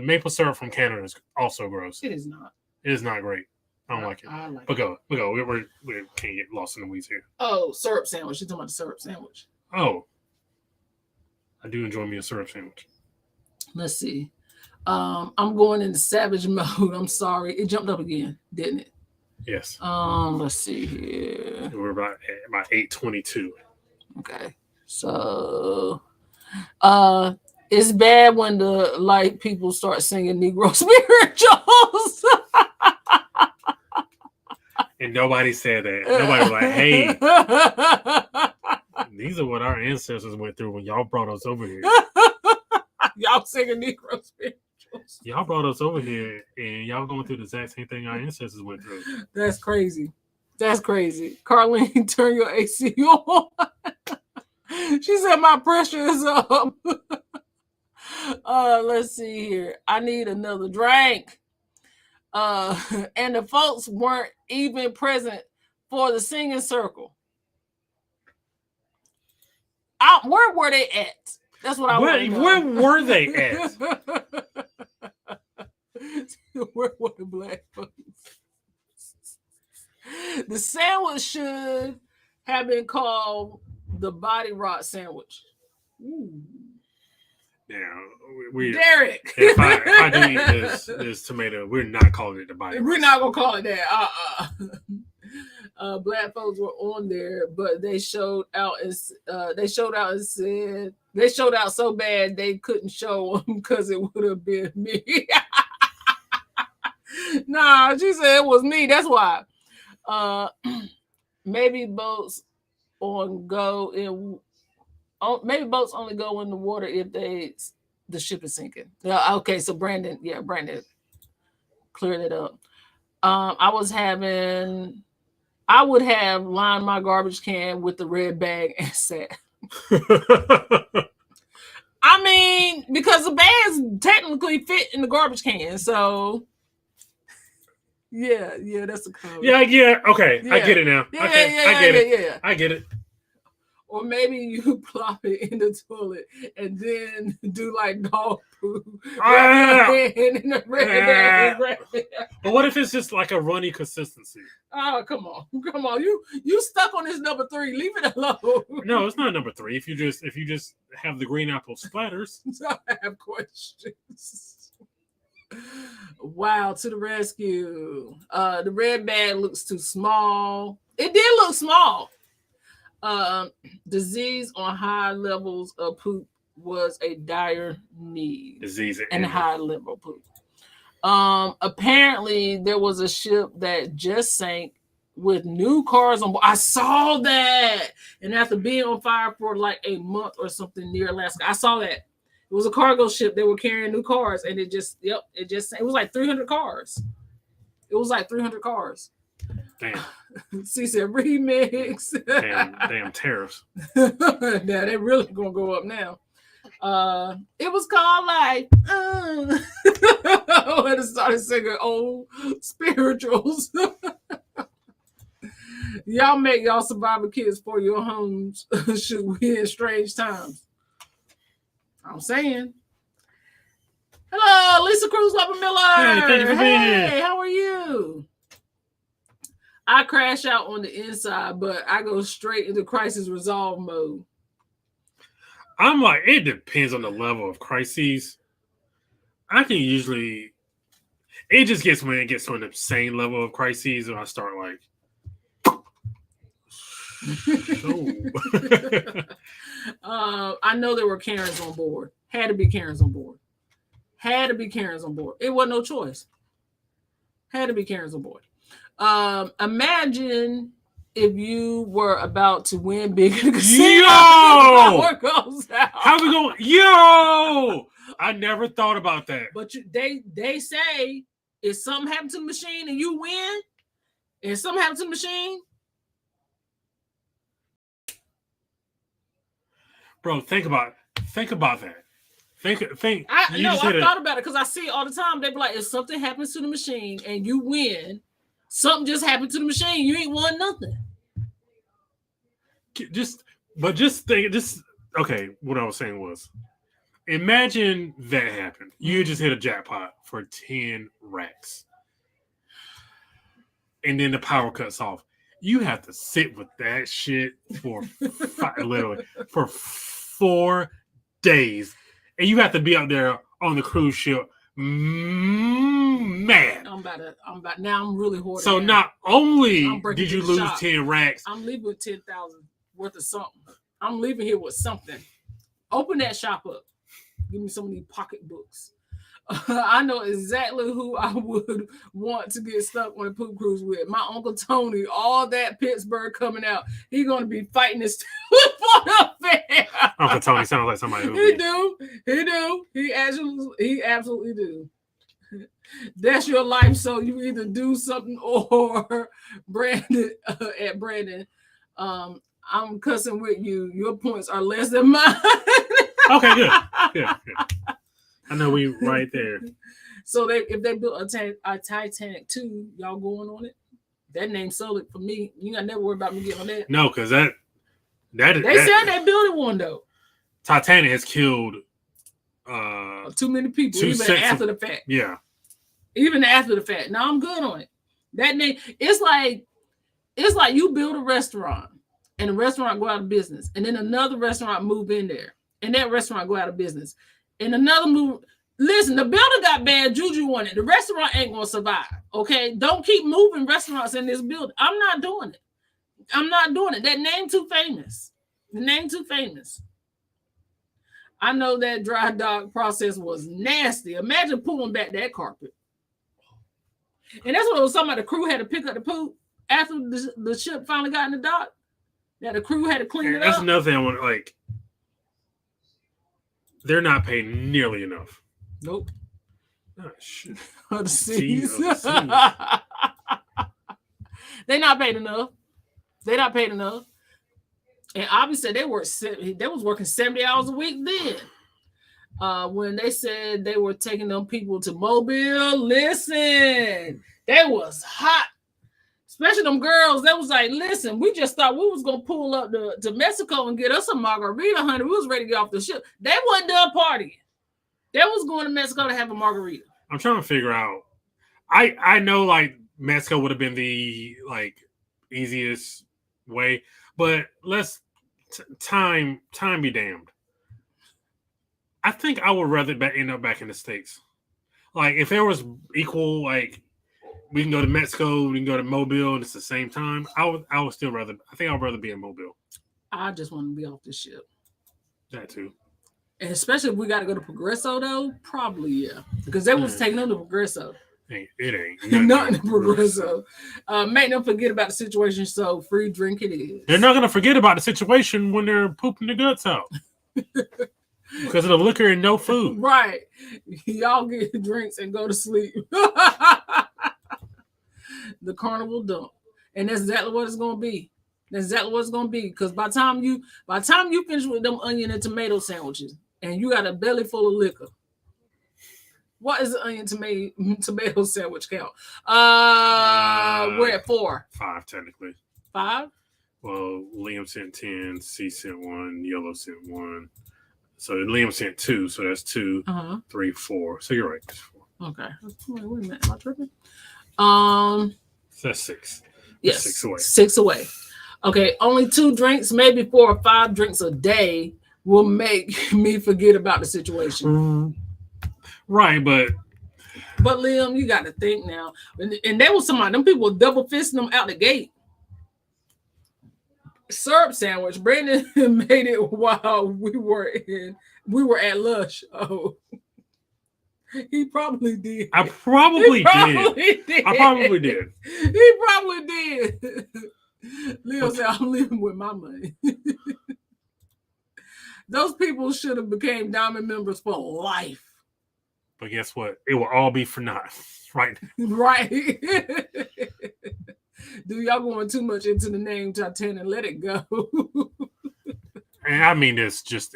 maple syrup from Canada is also gross. It is not. It is not great. I don't like it. I like but go. We can't get lost in the weeds here. Oh, syrup sandwich. You're talking about the syrup sandwich. Oh, I do enjoy me a syrup sandwich. Let's see. I'm going into savage mode. I'm sorry. It jumped up again, didn't it? Yes. Let's see here. We're about 8:22. Okay. So it's bad when the people start singing Negro spirituals. And nobody said that. Nobody was like, hey, these are what our ancestors went through when y'all brought us over here. Y'all singing Negro spirituals. Y'all brought us over here and y'all going through the exact same thing our ancestors went through. That's crazy. That's crazy. Carlene, turn your AC on. She said my pressure is up. Let's see here. I need another drink. And the folks weren't even present for the singing circle. Where were they at? That's what I want to know. Where were they at? Where were the black folks? The sandwich should have been called the body rot sandwich. Ooh. Yeah, Derek. If I do eat this tomato, we're not calling it the body. We're not gonna call it that. Black folks were on there, but they showed out and said they showed out so bad they couldn't show them because it would have been me. Nah, she said it was me. That's why. Maybe boats only go in the water if the ship is sinking. Okay, so Brandon cleared it up. I would have lined my garbage can with the red bag and sat. I mean, because the bags technically fit in the garbage can, so yeah, that's a comment. Yeah. Okay, Yeah. I get it now. Yeah, okay, yeah, I get it. Yeah. I get it. Or maybe you plop it in the toilet and then do like dog poo. But what if it's just like a runny consistency? Oh, come on. You stuck on this number 3. Leave it alone. No, it's not number 3. If you just have the green apple splatters. I have questions. Wow, to the rescue. The red bag looks too small. It did look small. Disease on high levels of poop was a dire need. Disease and high level poop. Apparently there was a ship that just sank with new cars on board. I saw that. And after being on fire for like a month or something near Alaska, I saw that. It was a cargo ship. They were carrying new cars, and it was like 300 cars. It was like 300 cars. Damn. She said remix. Damn tariffs. Now they're really gonna go up now. It was called like and started singing old spirituals. Y'all make y'all survivor kids for your homes should we in strange times. I'm saying. Hello, Lisa Cruz Lover Miller. Hey, thank you for being here. Hey, how are you? I crash out on the inside, but I go straight into crisis resolve mode. I'm like, it depends on the level of crises. I can usually, it just gets when it gets to an insane level of crises, and I start like, I know there were Karens on board. Had to be Karens on board. It wasn't no choice. Had to be Karens on board. Imagine if you were about to win big in the casino. Yo! Goes out. How we going? Yo! I never thought about that. But they say if something happened to the machine and you win, and something happened to the machine. Bro, think about that. Think. I thought about it because I see it all the time. They be like, if something happens to the machine and you win, something just happened to the machine. You ain't won nothing. okay, what I was saying was, imagine that happened. You just hit a jackpot for 10 racks. And then the power cuts off. You have to sit with that shit for literally for 4 days. And you have to be out there on the cruise ship. Man. I'm really hoarding. So now. not only did you lose shop. 10 racks. I'm leaving with 10,000 worth of something. I'm leaving here with something. Open that shop up. Give me some of these pocketbooks. I know exactly who I would want to get stuck on a poop cruise with. My Uncle Tony, all that Pittsburgh coming out. He's going to be fighting this for the fair. Uncle Tony sounds like somebody who He do. He absolutely do. That's your life. So you either do something or Brandon at Brandon. I'm cussing with you. Your points are less than mine. Okay, good. I know we right there. So if they built a Titanic 2, y'all going on it? That name sold it for me. You gotta never worry about me getting on that. No, because they said they built one though. Titanic has killed too many people, even after the fact. Yeah. Even after the fact. Now I'm good on it. That name, it's like you build a restaurant and the restaurant go out of business, and then another restaurant move in there, and that restaurant go out of business. And another move. Listen, the building got bad juju on it. The restaurant ain't gonna survive. Okay, don't keep moving restaurants in this building. I'm not doing it. That name too famous. The name too famous. I know that dry dock process was nasty. Imagine pulling back that carpet. And that's what it was talking about. The crew had to pick up the poop after the ship finally got in the dock. That the crew had to clean it up. That's another thing I want. Like, they're not paid nearly enough. Nope. Oh, shit. The seas. They're not paid enough. And obviously they was working 70 hours a week then. When they said they were taking them people to Mobile, listen, they was hot. Especially them girls, they was like, listen, we just thought we was going to pull up to Mexico and get us a margarita, honey. We was ready to get off the ship. They wasn't done partying. They was going to Mexico to have a margarita. I'm trying to figure out. I know, like, Mexico would have been the, like, easiest way. But let's time be damned. I think I would rather end up back in the States. Like, if there was equal, like, we can go to Mexico, we can go to Mobile, and it's the same time. I would still rather. I think I'd rather be in Mobile. I just want to be off the ship. That too. And especially if we got to go to Progreso, though, probably yeah, because they was taking them to Progreso. It ain't nothing to Progreso. Make them forget about the situation. So free drink it is. They're not gonna forget about the situation when they're pooping the guts out. Because of the liquor and no food. Right. Y'all get drinks and go to sleep. The Carnival dump. And that's exactly what it's going to be. Because by the time you finish with them onion and tomato sandwiches and you got a belly full of liquor, what is the onion tomato sandwich count? We're at 4. 5, technically. 5? Well, Liam sent 10, C sent 1, Yellow sent 1. So Liam sent 2, so that's 2, 3, 4. So you're right. 4. Okay. Wait a minute. Am I tripping? So that's 6. Yes. 6 away. 6 away. Okay. Only 2 drinks, maybe 4 or 5 drinks a day will make me forget about the situation. Right, but Liam, you got to think now. And there was somebody, them people double fisting them out the gate. Syrup sandwich. Brandon made it while we were at Lush. Oh, he probably did. I probably did. He probably did. Leo said, "I'm leaving with my money." Those people should have became Diamond members for life. But guess what? It will all be for naught, right? Right. Do y'all going too much into the name Titanic? Let it go. And I mean this just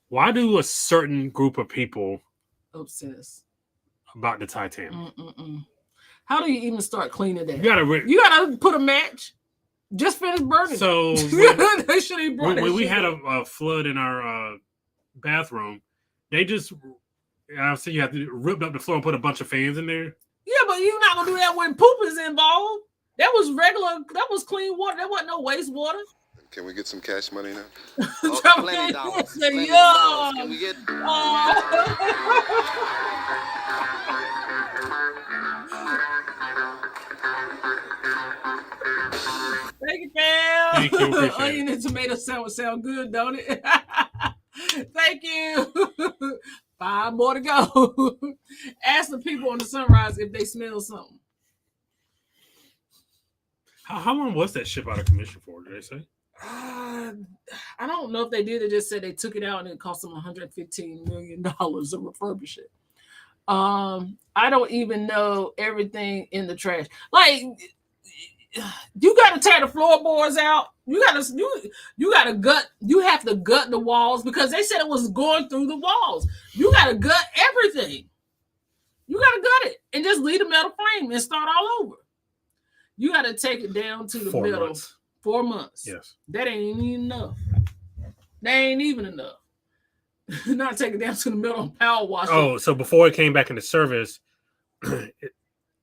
why do a certain group of people obsess about the Titanic? How do you even start cleaning that? You gotta put a match. Just finished burning. So they should have brought when we had a flood in our bathroom, they just obviously you have to rip up the floor and put a bunch of fans in there. Yeah, but you're not gonna do that when poop is involved. That was regular. That was clean water. There wasn't no wastewater. Can we get some cash money now? Plenty dollars. Plenty dollars. Can we get? Thank you, Cal. Thank you. Onion and tomato sandwich sound good, don't it? Thank you. 5 more to go. Ask the people on the sunrise if they smell something. How long was that ship out of commission for? Did they say? I don't know if they did. They just said they took it out and it cost them $115 million to refurbish it. I don't even know everything in the trash. Like, you got to tear the floorboards out. You got to gut. You have to gut the walls because they said it was going through the walls. You got to gut everything. You got to gut it and just leave the metal frame and start all over. You got to take it down to the 4 middle. months. 4 months. Yes. That ain't even enough. That ain't even enough. Not take it down to the middle and power wash. Oh, so before it came back into service,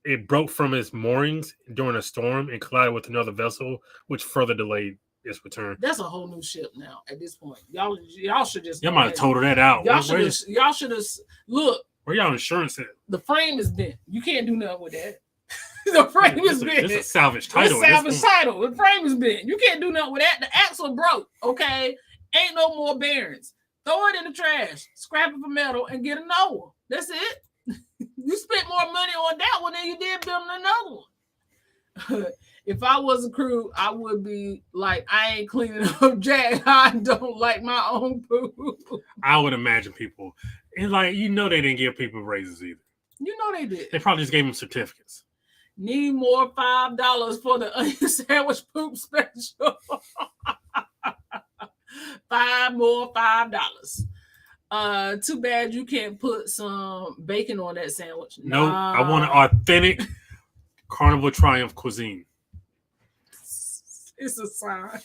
it broke from its moorings during a storm and collided with another vessel, which further delayed its return. That's a whole new ship now at this point. Y'all should just. Y'all might have totaled that out. Y'all should have look. Where y'all insurance at? The frame is bent. You can't do nothing with that. The frame is bent. It's a salvage title. It's a salvage title. The frame is bent. You can't do nothing with that. The axle broke. Okay, ain't no more bearings. Throw it in the trash. Scrap it for metal and get another one. That's it. You spent more money on that one than you did building another one. If I was a crew, I would be like, I ain't cleaning up Jack. I don't like my own poop. I would imagine people, and like they didn't give people raises either. You know they did. They probably just gave them certificates. Need more $5 for the onion sandwich poop special. 5 more $5. Too bad you can't put some bacon on that sandwich. No, I want an authentic Carnival Triumph cuisine. It's a sign.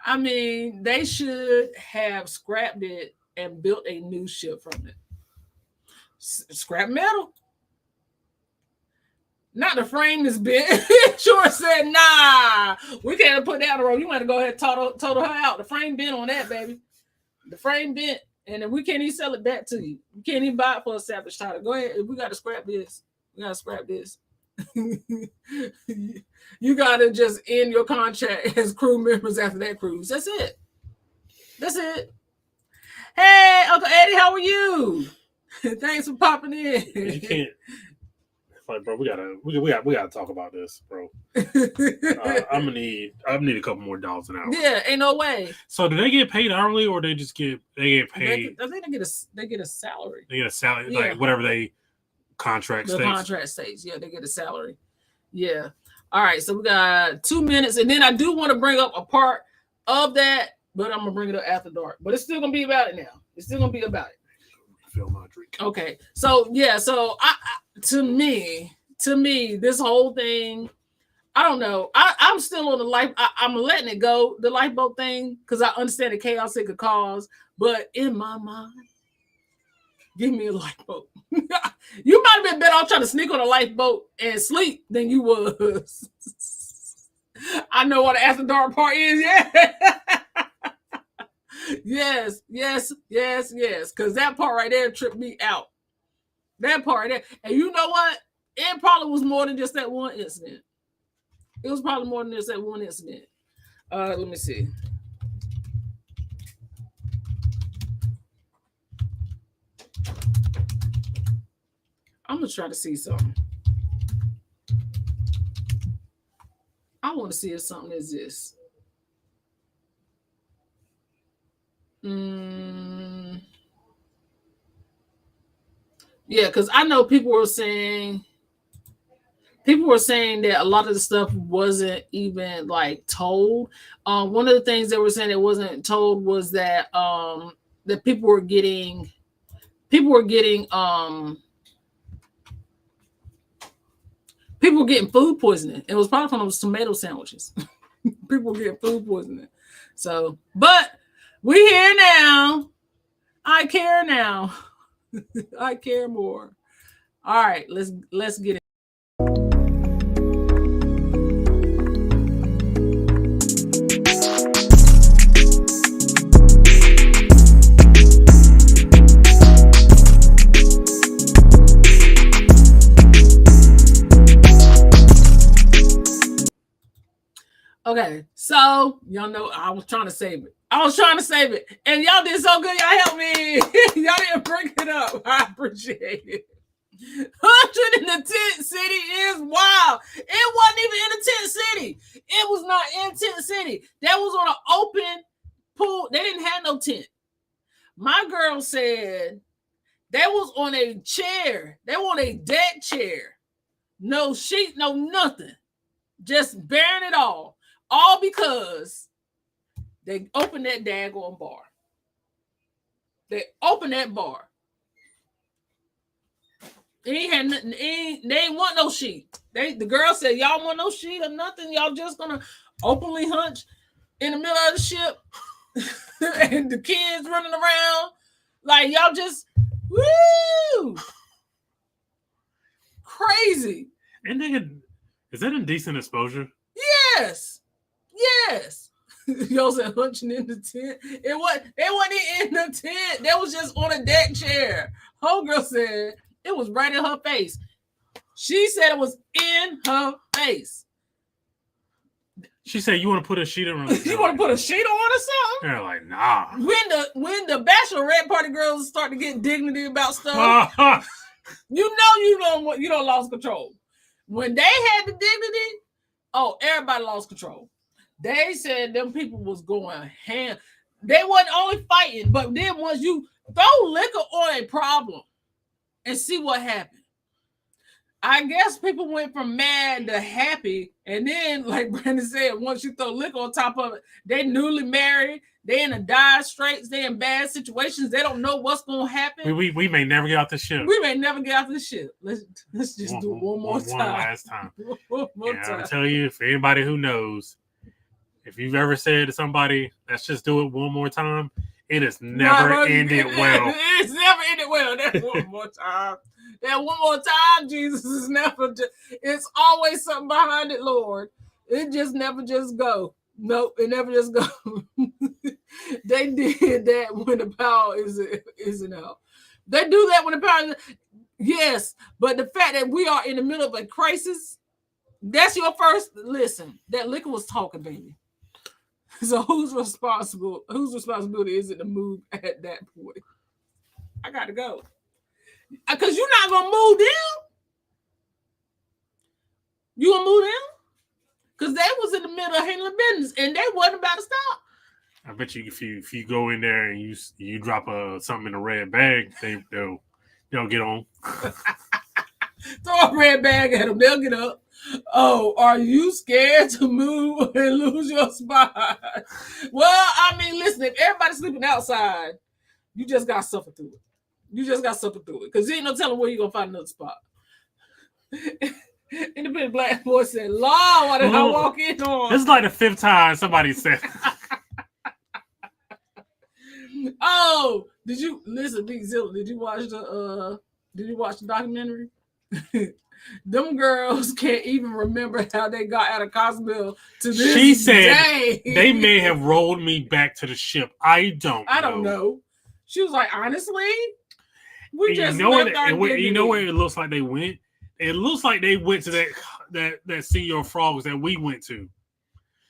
I mean, they should have scrapped it and built a new ship from it. Scrap metal. Not the frame is bent. Sure said, nah, we can't put that on the road. You want to go ahead and total her out. The frame bent on that, baby. The frame bent, and then we can't even sell it back to you. You can't even buy it for a salvage title. Go ahead. We got to scrap this. We got to scrap this. You got to just end your contract as crew members after that cruise. That's it. That's it. Hey, Uncle Eddie, how are you? Thanks for popping in. You can't. Like, bro, we gotta talk about this, bro. I'm gonna need a couple more dollars an hour. Yeah, ain't no way. So do they get paid hourly or they get paid? I think they get a salary. They get a salary, Yeah. like whatever they contract The states. contract states, yeah, they get a salary. Yeah. All right, so we got 2 minutes, and then I do want to bring up a part of that, but I'm gonna bring it up after dark. But it's still gonna be about it now. It's still gonna be about it. Fill my drink. Okay, so yeah, so to me, this whole thing, I don't know. I'm still on the life. I'm letting it go, the lifeboat thing, because I understand the chaos it could cause. But in my mind, give me a lifeboat. You might have been better off trying to sneak on a lifeboat and sleep than you was. I know what the after dark part is. Yeah. Yes. Because that part right there tripped me out. That part there. And you know what? It probably was more than just that one incident. It was probably more than just that one incident. Let me see. I'm going to try to see something. I want to see if something exists. Yeah, because I know people were saying that a lot of the stuff wasn't even like told. One of the things they were saying it wasn't told was that that people were getting People were getting food poisoning. It was probably from those tomato sandwiches. People were getting food poisoning. So, but we here now. I care now. I care more. All right, let's get it. Okay, so y'all know I was trying to save it. And y'all did so good. Y'all helped me. Y'all didn't bring it up. I appreciate it. 100 in the tent city is wild. It wasn't even in the tent city. It was not in tent city. That was on an open pool. They didn't have no tent. My girl said they was on a chair. They were on a deck chair. No sheet, no nothing. Just bearing it all. All because they opened that daggone bar. They opened that bar. They ain't had nothing. They ain't want no sheet. The girl said, y'all want no sheet or nothing? Y'all just gonna openly hunch in the middle of the ship and the kids running around. Like y'all just woo crazy. And nigga, is that indecent exposure? Yes. Y'all said hunching in the tent. They wasn't in the tent. They was just on a deck chair. Homegirl said it was right in her face. She said it was in her face. She said, "You want to put a sheet around?" You want to put a sheet on or something? They're like, "Nah." When the bachelorette party girls start to get dignity about stuff, you don't lost control. When they had the dignity, everybody lost control. They said them people was going ham. They wasn't only fighting, but then once you throw liquor on a problem and see what happened. I guess people went from mad to happy, and then, like Brandon said, once you throw liquor on top of it, they newly married, they in a dire straits, they in bad situations, they don't know what's gonna happen. We may never get out the ship. Let's just do it one more time. One last time. One more time. I'll tell you, for anybody who knows, if you've ever said to somebody, let's just do it one more time, it has never ended well. It's never ended well. That's one more time. That one more time, Jesus is never it's always something behind it, Lord. It just never just go. Nope, it never just go. They did that when the power isn't out. They do that when the power yes, but the fact that we are in the middle of a crisis, that's your first listen. That liquor was talking, baby. So whose responsibility is it to move at that point? I gotta go. Because you're not gonna move them. You gonna move them? Because they was in the middle of handling business and they wasn't about to stop. I bet you if you go in there and you drop something in a red bag, they'll get on. Throw a red bag at them, they'll get up. Oh, are you scared to move and lose your spot? Well, I mean, listen, if everybody's sleeping outside, you just got to suffer through it. Because you ain't no telling where you're going to find another spot. Independent Black boy said, Lord, why did I walk in on? This is like the 5th time somebody said. Oh, did you watch the documentary? Them girls can't even remember how they got out of Cosmere to this day. She said they may have rolled me back to the ship. I don't know. She was like, honestly, we just left our dignity. You know where it looks like they went? It looks like they went to that Senor Frogs that we went to.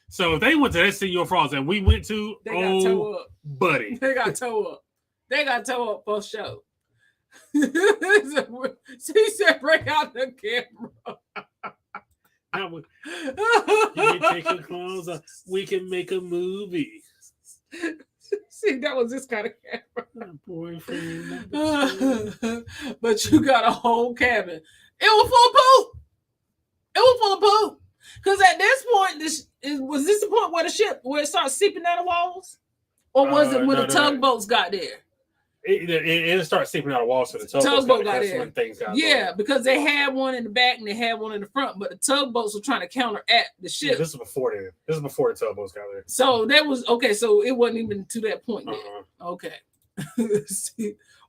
So if they went to that Senor Frogs that we went to, they got toe up. Buddy. They got toe up for sure. She said, "Break out the camera." You can take your clothes off. We can make a movie. See, that was this kind of camera. My boyfriend. But you got a whole cabin. It was full of poop. Because at this point, was this the point where it started seeping down the walls? Or was it when the tugboats got there? It started seeping out of walls, so the tugboat got in. When things got because they had one in the back and they had one in the front, but the tugboats were trying to counteract the ship. Yeah, this is before then. This is before the tugboats got there. So that was okay. So it wasn't even to that point yet. Okay.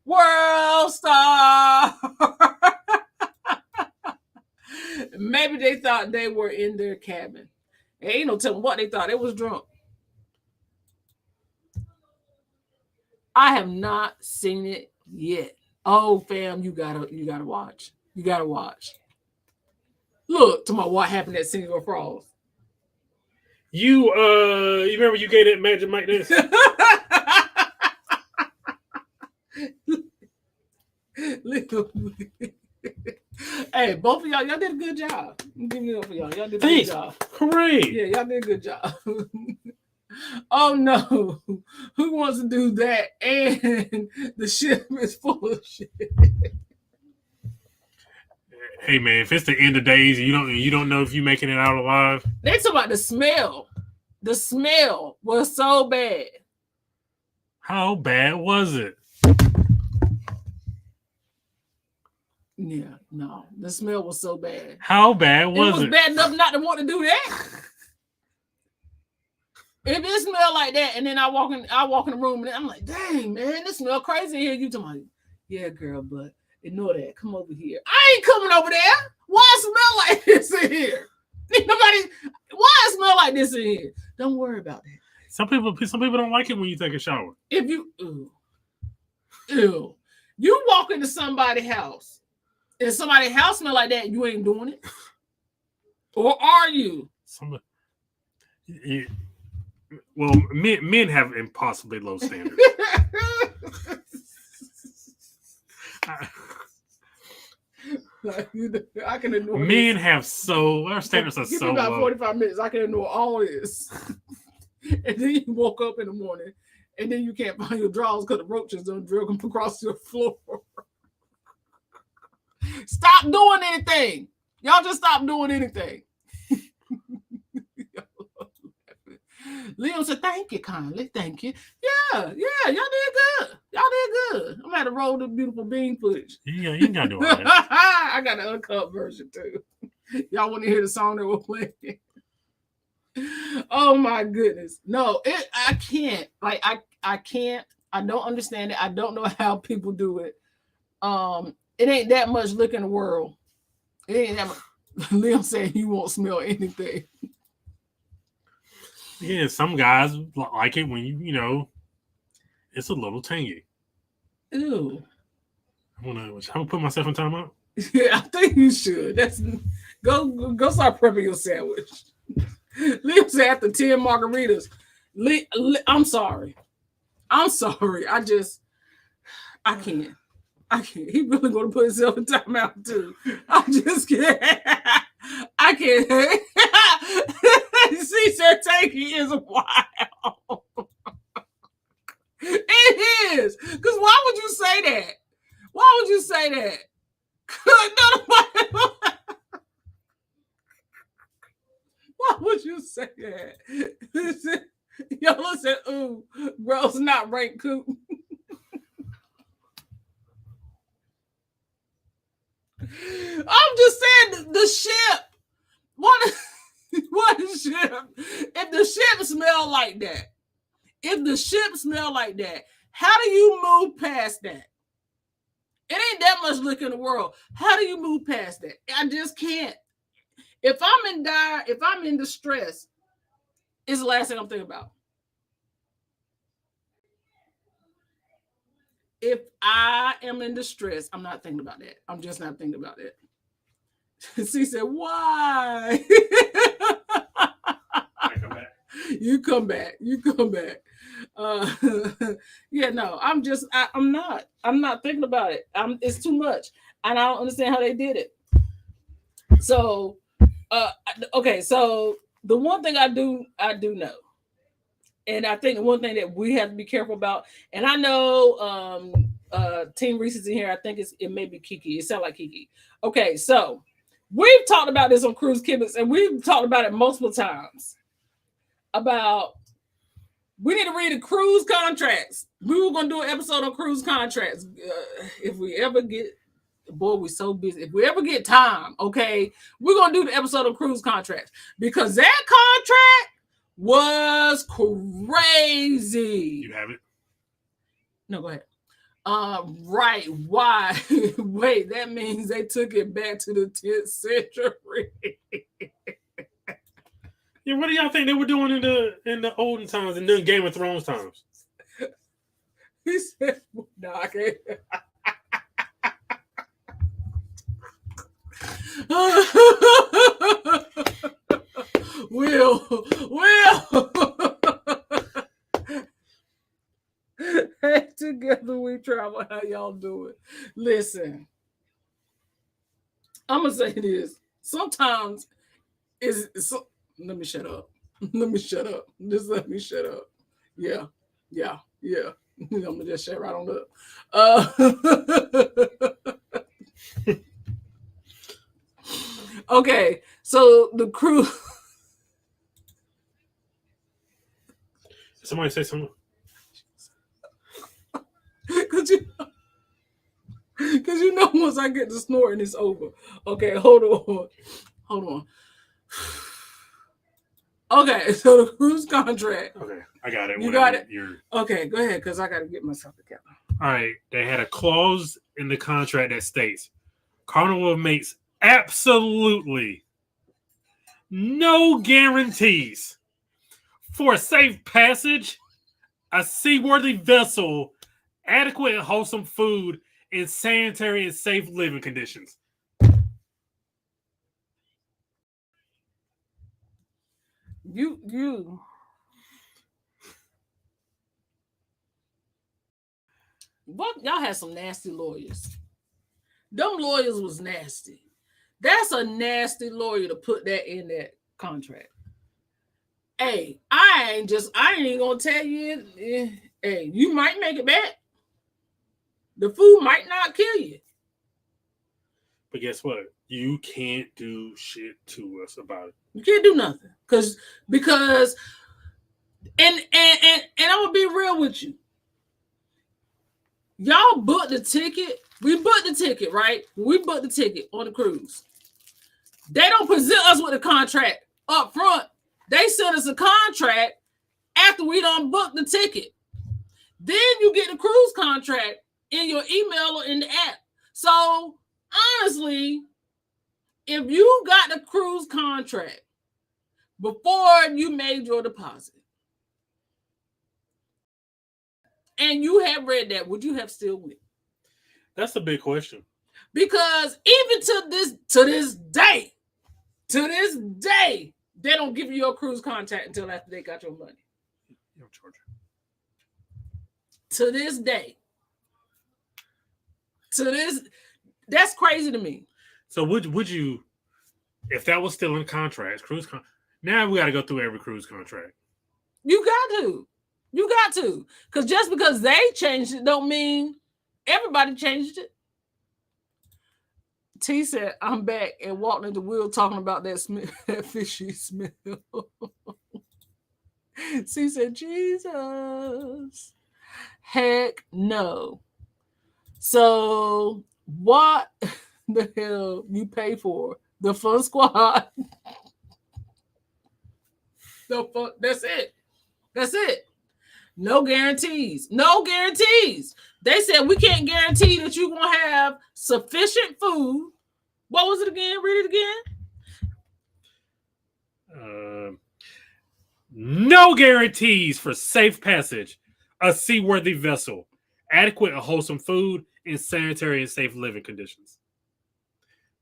World Star. Maybe they thought they were in their cabin. There ain't no telling what they thought. They was drunk. I have not seen it yet. Oh, fam, you gotta watch. You gotta watch. Look to my what happened at Single Frost. You remember you gave that Magic Mike this? Hey, both of y'all did a good job. Give me up for y'all. Y'all did a good job. Great. Yeah, y'all did a good job. Oh no, who wants to do that? And the ship is full of shit. Hey man, if it's the end of days, you don't know if you're making it out alive. They talk about the smell. The smell was so bad. How bad was it? Yeah, no, the smell was so bad. How bad was it? It was bad enough not to want to do that. If it smelled like that, and then I walk in the room, and I'm like, dang, man, this smell crazy here. You talking about, yeah, girl, but ignore that. Come over here. I ain't coming over there. Why it smell like this in here? Why it smell like this in here? Don't worry about that. Some people don't like it when you take a shower. If you, ew, you walk into somebody's house, and somebody's house smell like that, you ain't doing it, or are you? Well, men have impossibly low standards. I can ignore men this. have our standards are Give so me about low. 45 minutes. I can ignore all this. And then you woke up in the morning and then you can't find your drawers because the roaches done drug them across your floor. Stop doing anything. Y'all just stop doing anything. Leo said, thank you kindly. Thank you. Yeah, y'all did good. Y'all did good. I'm going to roll the beautiful bean footage. Yeah, you got to do all that. I got an uncut version too. Y'all want to hear the song that we're playing? Oh my goodness. No, I can't. Like, I can't. I don't understand it. I don't know how people do it. It ain't that much liquor in the world. It ain't that much. Leo said he won't smell anything. Yeah, some guys like it when you know it's a little tangy. Ew. I'm gonna put myself in timeout. Yeah, I think you should. Go start prepping your sandwich. Leo said after 10 margaritas. I'm sorry. I can't. He really gonna put himself in timeout too. I just can't. I can't. See, said tanky is wild. It is. Because why would you say that? Why would you say that? Why would you say that? Y'all said, ooh, bro's not rank coop. I'm just saying the ship. What ship? If the ship smell like that, how do you move past that? It ain't that much liquor in the world. How do you move past that? I just can't. If I'm in distress, it's the last thing I'm thinking about. If I am in distress, I'm not thinking about that. I'm just not thinking about that. She said, why? You come back. Yeah, no, I'm not thinking about it. It's too much. And I don't understand how they did it. So, okay. So the one thing I do know, and I think the one thing that we have to be careful about, and I know Team Reese is in here. I think it may be Kiki. It sounds like Kiki. Okay, so we've talked about this on Cruise Kibbutz, and we've talked about it multiple times about We need to read the cruise contracts. We were going to do an episode on cruise contracts. If we ever get, boy, we're so busy. If we ever get time, okay, we're going to do the episode on cruise contracts because that contract was crazy. You have it? No, go ahead. Right. Why? Wait, that means they took it back to the 10th century. Yeah, what do y'all think they were doing in the olden times and then Game of Thrones times? He said, "No, I can't." Will. Hey, together we travel. How y'all doing? Listen, I'm gonna say this. Sometimes let me shut up. Let me shut up. Just let me shut up. Yeah. I'm gonna just shut right on up. Okay, so the crew. Somebody say something. Cause you know once I get to snoring, it's over. Okay, hold on. Okay, so the cruise contract. Okay, I got it. You got it? You're... Okay, go ahead, because I got to get myself together. All right, they had a clause in the contract that states Carnival makes absolutely no guarantees for a safe passage, a seaworthy vessel, adequate and wholesome food, and sanitary and safe living conditions. You. What? Y'all had some nasty lawyers. Them lawyers was nasty. That's a nasty lawyer to put that in that contract. Hey, I ain't gonna tell you. Hey, you might make it back. The food might not kill you. But guess what? You can't do shit to us about it. You can't do nothing. Because and I'm gonna be real with you. Y'all booked the ticket. We booked the ticket, right? We booked the ticket on the cruise. They don't present us with a contract up front. They send us a contract after we done booked the ticket. Then you get the cruise contract in your email or in the app. So honestly, if you got the cruise contract before you made your deposit and you have read that, would you have still went? That's a big question. Because even to this day, they don't give you your cruise contract until after they got your money. Georgia. To this day. That's crazy to me. So would you, if that was still in contracts, now we got to go through every cruise contract. You got to. Because just because they changed it don't mean everybody changed it. T said, I'm back and walked into Will talking about that smell, that fishy smell. C said, Jesus. Heck no. So what the hell you pay for? The fun squad. That's it. No guarantees. They said we can't guarantee that you're going to have sufficient food. What was it again? Read it again. No guarantees for safe passage, a seaworthy vessel, adequate and wholesome food, and sanitary and safe living conditions.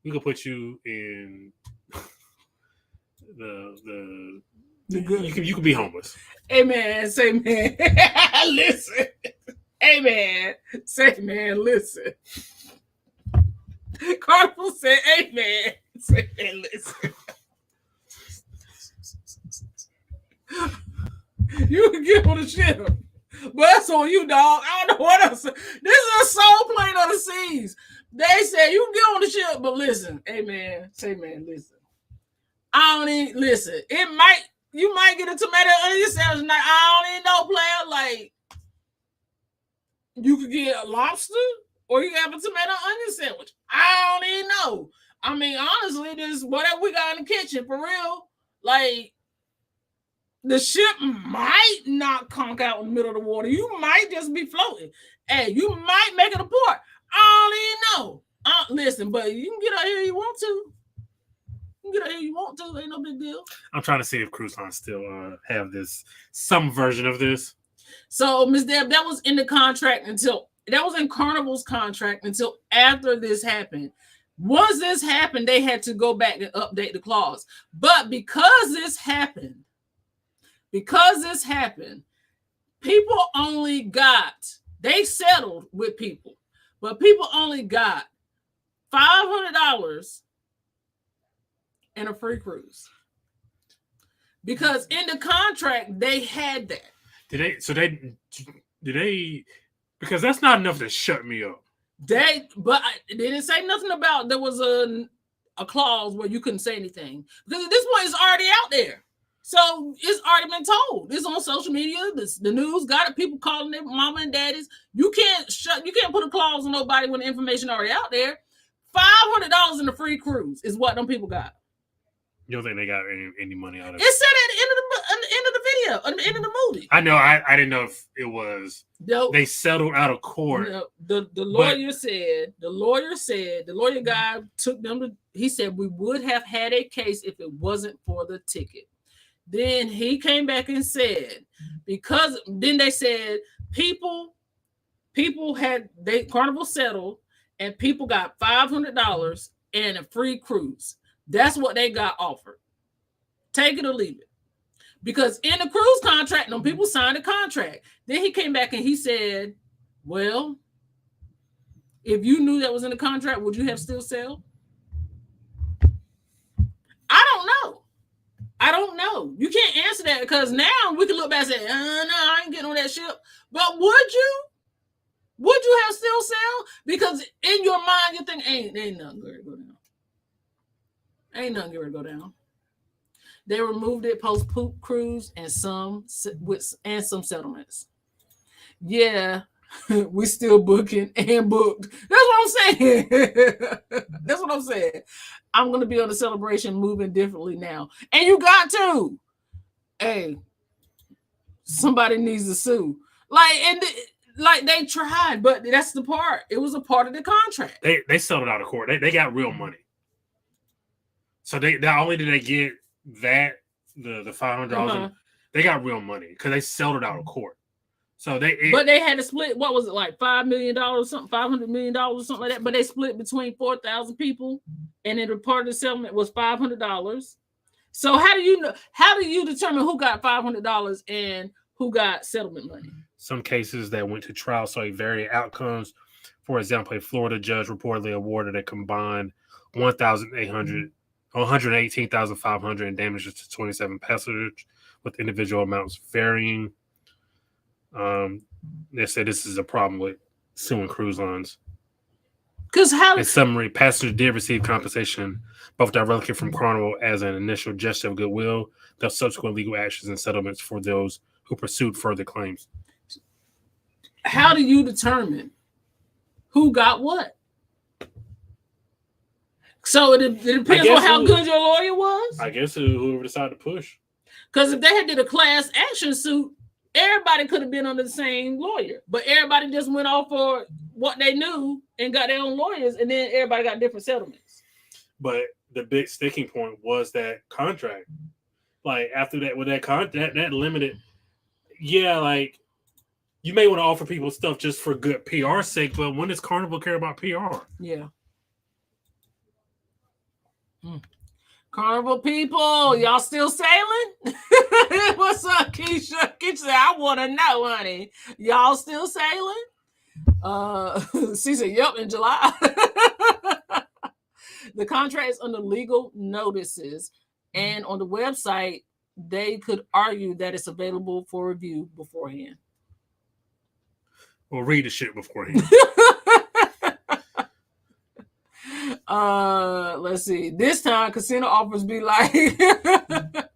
We could put you in the good. You can be homeless. Amen. Say man. Listen. Amen. Say man. Listen. Carnival said amen. Say man. Listen. You can get on the ship, but that's on you, dog. I don't know what else. This is a soul plane on the seas. They said you can get on the ship, but listen, amen. Say man. Listen. I don't even listen. It might. You might get a tomato onion sandwich. Like, I don't even know, player. Like, you could get a lobster or you can have a tomato onion sandwich. I don't even know. I mean, honestly, this whatever we got in the kitchen, for real. Like, the ship might not conk out in the middle of the water. You might just be floating. Hey, you might make it a port. I don't even know. Listen, but you can get out here you want to. You can get out here you want to. Ain't no big deal. I'm trying to see if cruise lines still have some version of this. So, Ms. Deb, that was in the contract that was in Carnival's contract until after this happened. Once this happened, they had to go back and update the clause. But because this happened, people only they settled with people, but people only got $500 and a free cruise. Because in the contract, they had that. Did they, because that's not enough to shut me up. They didn't say nothing about there was a clause where you couldn't say anything. Because at this point, it's already out there. So it's already been told. It's on social media. The news got it. People calling their mama and daddies. You can't put a clause on nobody when the information already out there. $500 in the free cruise is what them people got. You don't think they got any money out of it? It said at the end of the video, at the end of the movie. I know. I didn't know if it was they settled out of court. The lawyer said the lawyer guy took them to. He said we would have had a case if it wasn't for the ticket. Then he came back and said because then they said Carnival settled and people got $500 and a free cruise. That's what they got offered. Take it or leave it. Because in the cruise contract, no people signed a contract. Then he came back and he said, well, if you knew that was in the contract, would you have still sailed? I don't know. You can't answer that because now we can look back and say, no, I ain't getting on that ship. But would you? Would you have still sailed? Because in your mind, you think, ain't nothing going to go down. Ain't nothing going to go down. They removed it post poop cruise and some settlements. Yeah, we still booking and booked. That's what I'm saying. That's what I'm saying. I'm going to be on the celebration moving differently now. And you got to. Hey, somebody needs to sue. Like they tried, but that's the part. It was a part of the contract. They settled out of court. They got real money. So not only did they get that the $500, they got real money because they settled out of court. So but they had to split. What was it like $5 million or something? $500 million or something like that. But they split between 4,000 people, and then the part of the settlement was $500. So how do you know? How do you determine who got $500 and who got settlement money? Some cases that went to trial saw varying outcomes. For example, a Florida judge reportedly awarded a combined $118,500 in damages to 27 passengers, with individual amounts varying. They said this is a problem with suing cruise lines. In summary, passengers did receive compensation, both directly from Carnival as an initial gesture of goodwill, though subsequent legal actions and settlements for those who pursued further claims. How do you determine who got what? So it depends on how good your lawyer was? I guess whoever decided to push. Because if they had did a class action suit, everybody could have been under the same lawyer. But everybody just went off for what they knew and got their own lawyers, and then everybody got different settlements. But the big sticking point was that contract. Like, after that, with that contract, that limited, like, you may want to offer people stuff just for good PR sake, but when does Carnival care about PR? Yeah. Carnival people, y'all still sailing? What's up, Keisha? Keisha said, I want to know, honey. Y'all still sailing? She said, yep, in July. The contract is under legal notices, and on the website, they could argue that it's available for review beforehand. Well, read the shit beforehand. Let's see. This time, casino offers be like, it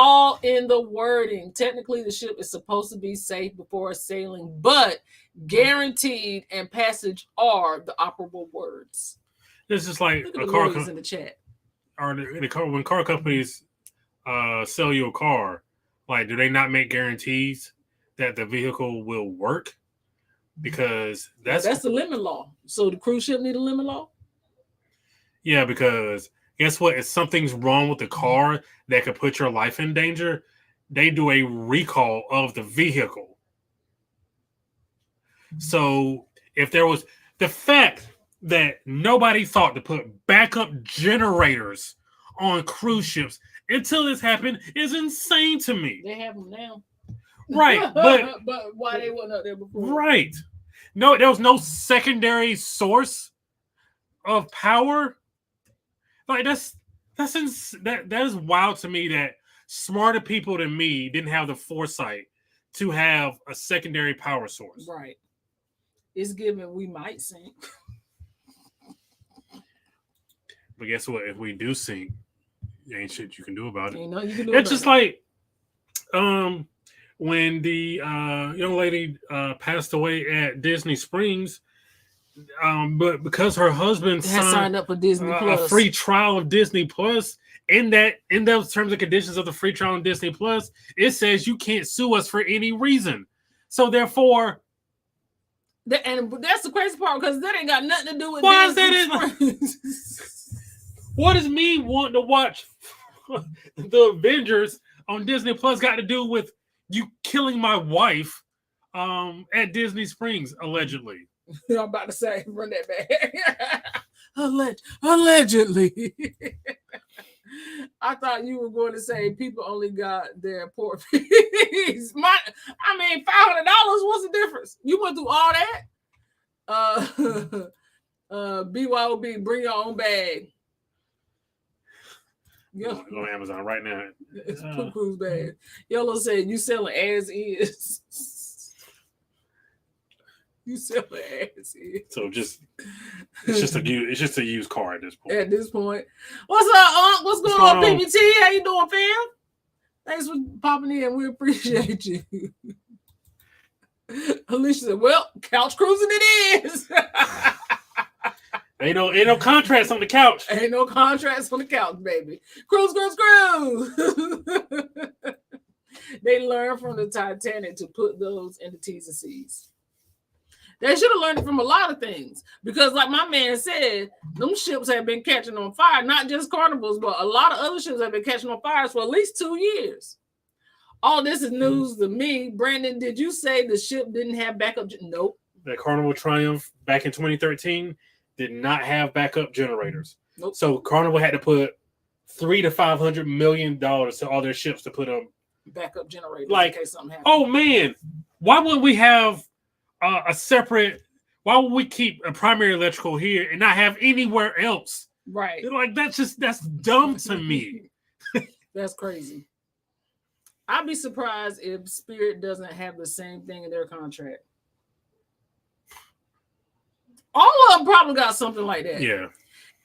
all in the wording. Technically, the ship is supposed to be safe before sailing, but guaranteed and passage are the operable words. It's just like Look at a the car ladies in the chat. Or the car, when car companies sell you a car, like, do they not make guarantees that the vehicle will work? Because that's the limit law. So the cruise ship need a limit law? Yeah, because guess what? If something's wrong with the car that could put your life in danger, they do a recall of the vehicle. So if there was the fact that nobody thought to put backup generators on cruise ships until this happened is insane to me. They have them now. Right, but why they weren't up there before? Right. No, there was no secondary source of power. Like that is wild to me that smarter people than me didn't have the foresight to have a secondary power source. Right. It's given we might sink. But guess what? If we do sink, there ain't shit you can do about it. Ain't nothing you can do It's about just it. like when the young lady passed away at Disney Springs, but because her husband signed up for Disney Plus, a free trial of Disney Plus, in those terms and conditions of the free trial of Disney Plus, it says you can't sue us for any reason. So therefore, and that's the crazy part because that ain't got nothing to do with. Why is that? What does me wanting to watch the Avengers on Disney Plus got to do with you killing my wife at Disney Springs, allegedly? I'm about to say, run that back. Allegedly. I thought you were going to say people only got their port fees. $500, what's the difference? You went through all that? BYOB, bring your own bag. Go on Amazon right now. It's Poo Cruise bag. Yellow said you selling as is. You selling as is. So it's just a used car at this point. At this point, what's up, Unc? What's going on, PBT? How you doing, fam? Thanks for popping in. We appreciate you. Alicia said, "Well, couch cruising it is." Ain't no contracts on the couch. Ain't no contracts on the couch, baby. Cruise. They learned from the Titanic to put those in the T's and C's. They should have learned it from a lot of things because, like my man said, them ships have been catching on fire. Not just Carnivals, but a lot of other ships have been catching on fire for at least 2 years. All this is news to me. Brandon, did you say the ship didn't have backup? Nope. The Carnival Triumph back in 2013 did not have backup generators. Nope. So Carnival had to put $300 to $500 million to all their ships to put them backup generators like, in case something happens. Oh man, why wouldn't we have a separate? Why would we keep a primary electrical here and not have anywhere else? Right. Like that's dumb to me. That's crazy. I'd be surprised if Spirit doesn't have the same thing in their contract. All of them probably got something like that. Yeah.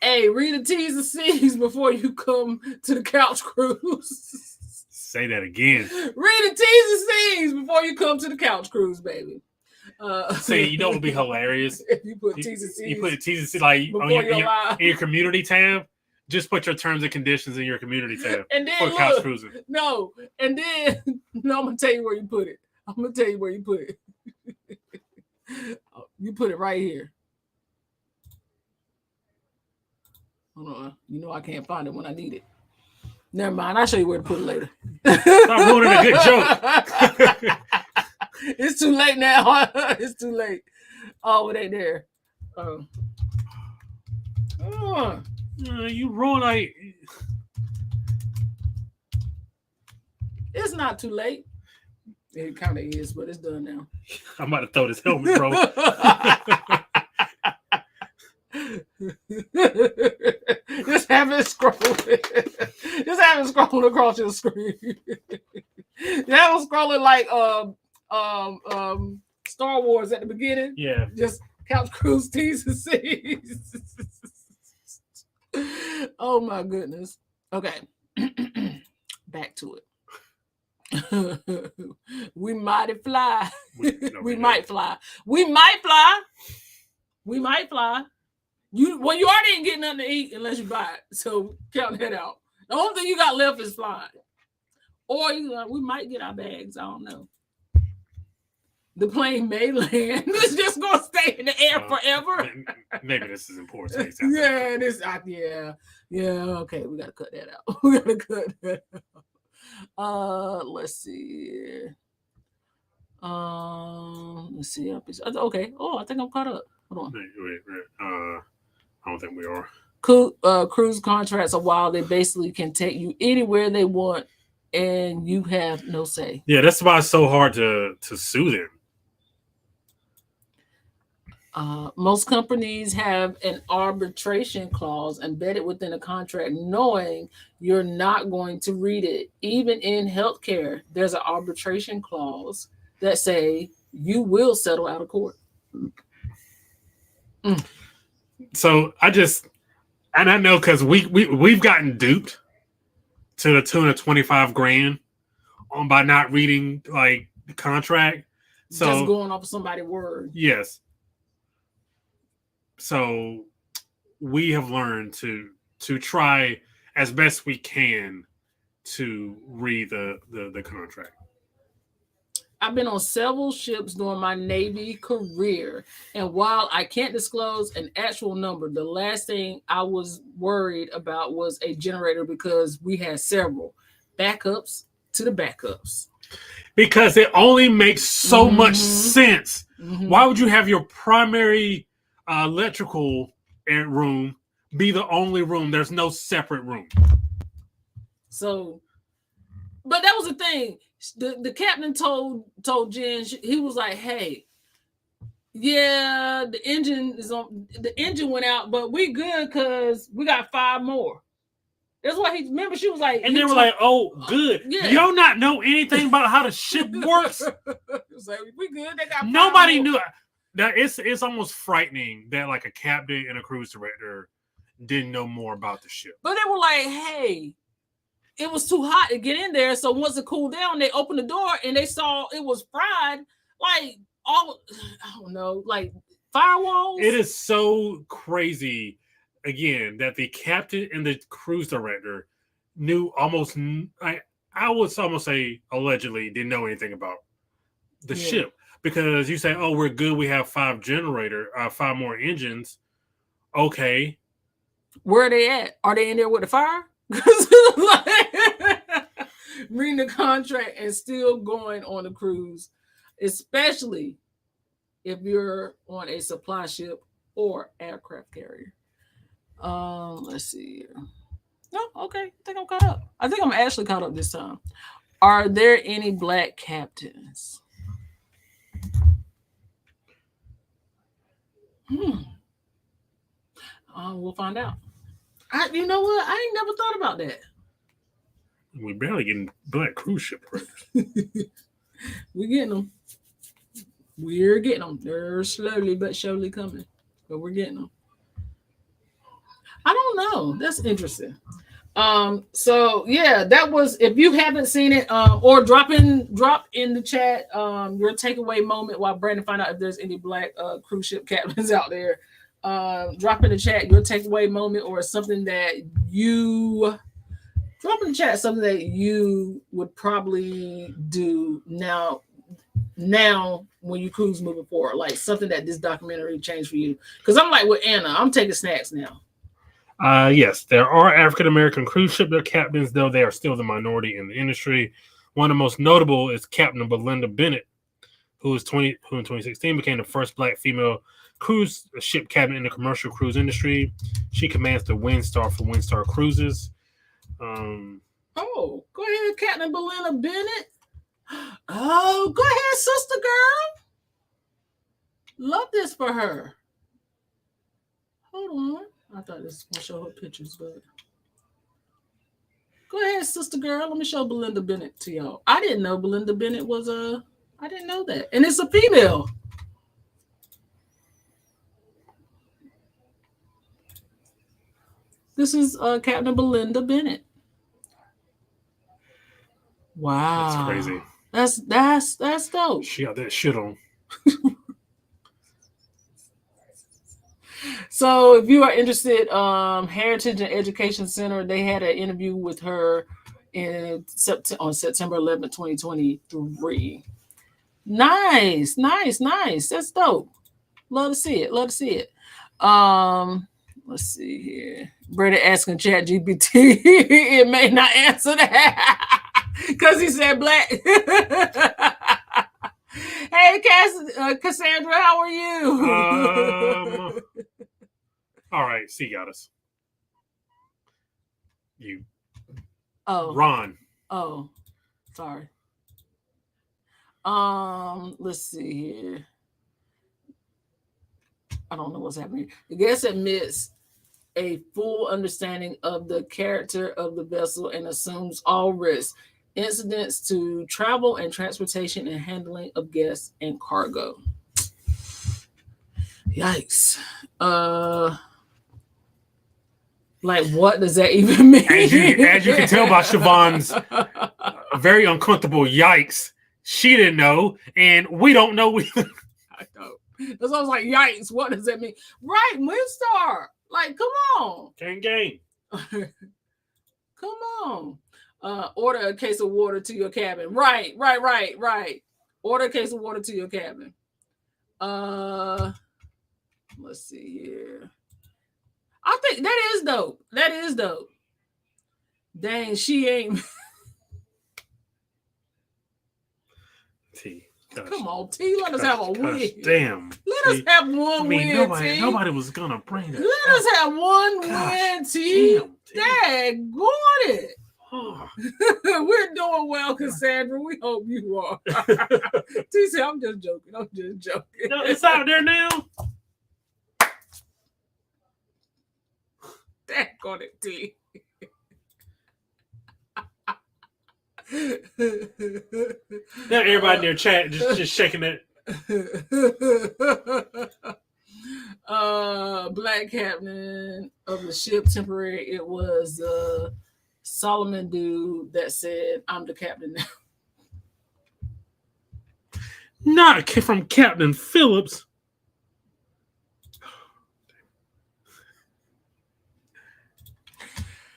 Hey, read the T's and C's before you come to the couch cruise. Say that again. Read the T's and C's before you come to the couch cruise, baby. Say, you know what would be hilarious? If you put T's and C's. You put T's and C's like on your community tab. Just put your terms and conditions in your community tab. And then for couch cruising. No, and then I'm gonna tell you where you put it. You put it right here. Hold on. You know I can't find it when I need it. Never mind. I'll show you where to put it later. Stop ruining a good joke. It's too late now. It's too late. Oh, it ain't there. You ruined like. It's not too late. It kind of is, but it's done now. I'm about to throw this helmet, bro. Just have it scrolling. Just have it scrolling across your screen. You have it scrolling like Star Wars at the beginning. Yeah. Just couch cruise T's and C's. Oh my goodness. Okay. Back to it. We mighty fly. We might fly. We might fly. We might fly. You already ain't getting nothing to eat unless you buy it. So count that out. The only thing you got left is flying. Or we might get our bags. I don't know. The plane may land. It's just gonna stay in the air forever. Maybe this is important. Yeah, okay, we gotta cut that out. We gotta cut that out. Let's see. Let's see. Okay. Oh, I think I'm caught up. Hold on. Wait. I don't think we are. Cruise contracts are wild. They basically can take you anywhere they want, and you have no say. Yeah, that's why it's so hard to sue them. Most companies have an arbitration clause embedded within a contract, knowing you're not going to read it. Even in healthcare, there's an arbitration clause that say you will settle out of court. So I know because we've gotten duped to the tune of $25,000 by not reading like the contract. So just going off of somebody's word. Yes. So we have learned to try as best we can to read the contract. I've been on several ships during my Navy career, and while I can't disclose an actual number, the last thing I was worried about was a generator because we had several backups to the backups. Because it only makes so much sense. Mm-hmm. Why would you have your primary electrical room be the only room? There's no separate room. So, but that was the thing. The captain told Jen, he was like, "Hey, yeah, the engine went out, but we good because we got 5 more." That's why remember she was like, and they were like, "Oh, good. Yeah. Y'all not know anything about how the ship works." It was like, we good. They got nobody knew. Now it's almost frightening that like a captain and a cruise director didn't know more about the ship. But they were like, "Hey, it was too hot to get in there. So once it cooled down, they opened the door and they saw it was fried. Like I don't know, like firewalls." It is so crazy, again, that the captain and the cruise director knew almost. I would almost say allegedly didn't know anything about the ship, because you say, "Oh, we're good. We have 5 more engines." Okay, where are they at? Are they in there with the fire? Reading the contract and still going on the cruise, especially if you're on a supply ship or aircraft carrier. Let's see here. No, okay. I think I'm caught up. I think I'm actually caught up this time. Are there any black captains? We'll find out. You know what? I ain't never thought about that. We barely getting black cruise ship operators. We're getting them. We're getting them. They're slowly but surely coming, but we're getting them. I don't know. That's interesting. So yeah, that was. If you haven't seen it, or drop in the chat your takeaway moment while Brandon find out if there's any black cruise ship captains out there. Drop in the chat your takeaway moment or something that you drop in the chat, something that you would probably do now when you cruise moving forward, like something that this documentary changed for you. Because I'm like with Anna, I'm taking snacks now. Yes, there are African American cruise ship captains, though they are still the minority in the industry. One of the most notable is Captain Belinda Bennett, who in 2016 became the first black female cruise ship captain in the commercial cruise industry. She commands the Windstar for Windstar Cruises. Oh, go ahead, Captain Belinda Bennett. Oh, go ahead, sister girl. Love this for her. Hold on. I thought this was going to show her pictures, but go ahead, sister girl. Let me show Belinda Bennett to y'all. I didn't know Belinda Bennett was I didn't know that. And it's a female. This is Captain Belinda Bennett. Wow. That's crazy. That's dope. She got that shit on. So if you are interested, Heritage and Education Center, they had an interview with her on September 11th, 2023. Nice. That's dope. Love to see it. Let's see here. Brady asking ChatGPT. It may not answer that because he said black. Hey, Cassandra, how are you? All right, see, got us. You. Oh. Ron. Oh, sorry. Let's see here. I don't know what's happening. The guest admits a full understanding of the character of the vessel and assumes all risks, incidents to travel and transportation and handling of guests and cargo. Yikes. Like, what does that even mean? As you can tell by Siobhan's very uncomfortable yikes, she didn't know, and we don't know either. I know. That's why I was like, yikes, what does that mean? Right, Windstar. Like, come on. Gang. Come on. Order a case of water to your cabin. Right. Order a case of water to your cabin. Let's see here. I think that is dope. Dang, she ain't. T. Come on, T. Let us have a win. Damn. Let us have one win, T. Nobody was gonna bring that. Let us have one win, T. Dang, got it. Oh. We're doing well, Cassandra. We hope you are. T said, I'm just joking. No, it's out there now. Dang, got it, T. Now everybody in their chat just shaking it. Black captain of the ship temporary. It was Solomon dude that said, I'm the captain now. Not from Captain Phillips.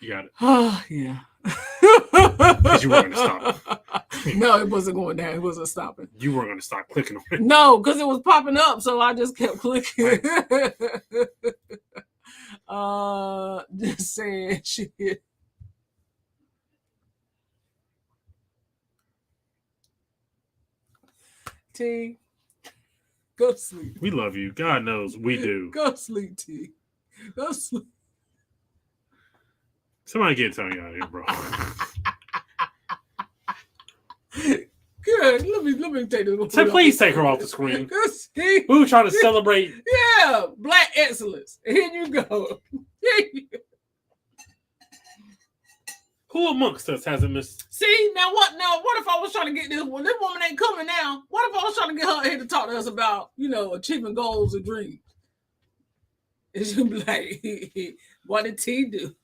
You got it. Oh, yeah. Because you weren't going to stop. No, it wasn't going down. It wasn't stopping. You weren't going to stop clicking on it. No, because it was popping up, so I just kept clicking. Just saying shit. T, go sleep. We love you. God knows we do. Go sleep, T. Go sleep. Somebody get Tony out of here, bro. Good. Let me take this. So please take her off the screen. We were trying to celebrate. Yeah, black excellence. Here you go. Who amongst us hasn't missed? See, now what if I was trying to get this one? This woman ain't coming now. What if I was trying to get her here to talk to us about, achieving goals and dreams? And she'll be like, what did T do?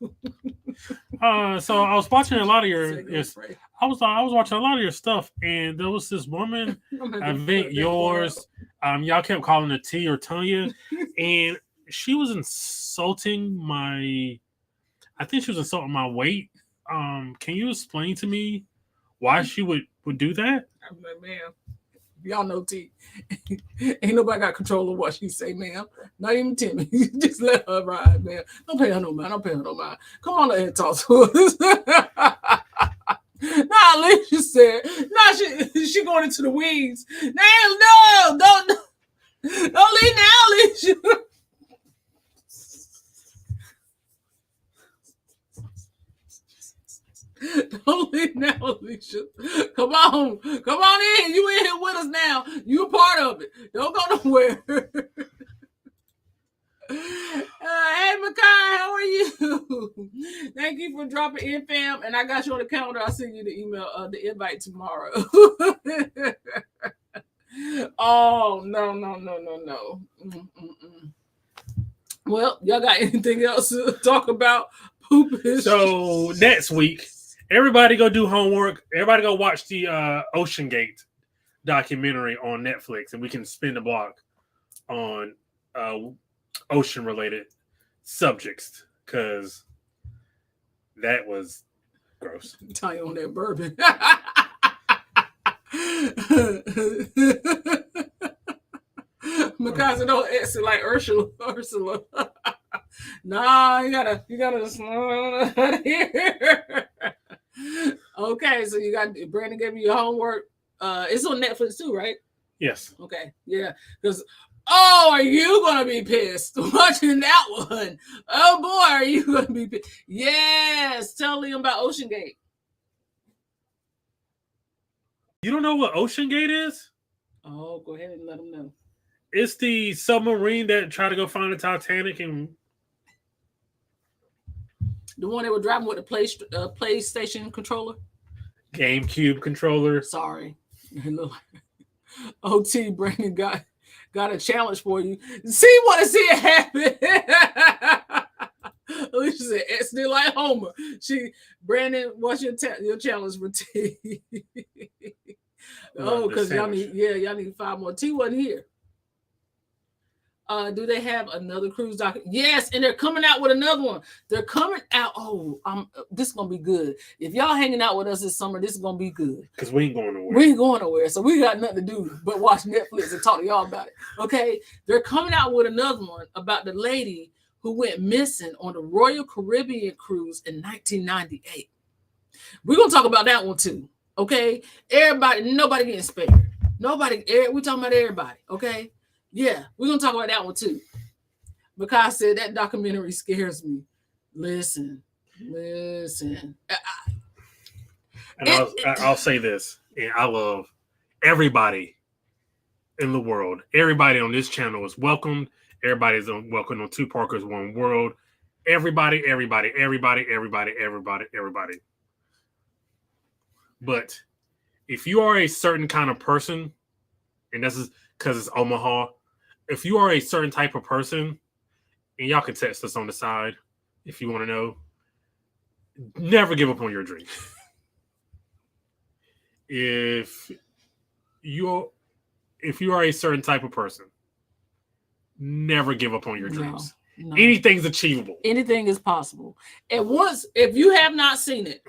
So I was watching a lot of your I was watching a lot of your stuff, and there was this woman, I think yours, y'all kept calling her T or Tanya, and she was insulting my weight. Can you explain to me why she would do that? I'm like, ma'am, y'all know T. Ain't nobody got control of what she say, ma'am. Not even Timmy. Just let her ride, man. Don't pay her no mind. Come on ahead and talk to us. Nah, Alicia said, she going into the weeds. No, don't leave now, Alicia. Don't leave now, Alicia. Come on in. You in here with us now. You a part of it. Don't go nowhere. Hey, Makai, how are you? Thank you for dropping in, fam. And I got you on the calendar. I'll send you the email, the invite tomorrow. Oh, no. Well, y'all got anything else to talk about? Poop. So next week, Everybody go do homework. Everybody go watch the Ocean Gate documentary on Netflix, and we can spin the block on ocean-related subjects because that was gross. Tell you on that bourbon. Because it don't exit like Ursula. Nah, you gotta here. Okay, so you got Brandon gave you your homework. It's on Netflix too, right? Yes. Okay, yeah. Because are you gonna be pissed watching that one? Oh boy, are you gonna be pissed? Yes, tell Liam about Ocean Gate. You don't know what Ocean Gate is? Oh, go ahead and let him know. It's the submarine that tried to go find the Titanic and the one that was driving with the PlayStation controller. GameCube controller. Sorry. OT Brandon got a challenge for you. See it happen. Alicia said, "It's still like Homer." Brandon, what's your challenge for T? Oh, because y'all need 5 more. T wasn't here. Do they have another cruise doc? Yes, and they're coming out with another one. They're coming out. Oh, this is gonna be good. If y'all hanging out with us this summer, this is gonna be good. Because we ain't going nowhere. We ain't going nowhere, so we got nothing to do but watch Netflix and talk to y'all about it. Okay, they're coming out with another one about the lady who went missing on the Royal Caribbean cruise in 1998. We're gonna talk about that one too. Okay, nobody getting spared. We're talking about everybody. Okay. Yeah, we're going to talk about that one too. Because I said that documentary scares me. Listen. And I'll say this. And I love everybody in the world. Everybody on this channel is welcomed. Everybody's welcome on Two Parkers, One World. Everybody. But if you are a certain kind of person, and this is because it's Omaha, if you are a certain type of person, and y'all can text us on the side if you want to know, never give up on your dreams. If you are a certain type of person, never give up on your dreams. No. Anything's achievable. Anything is possible. And once, if you have not seen it,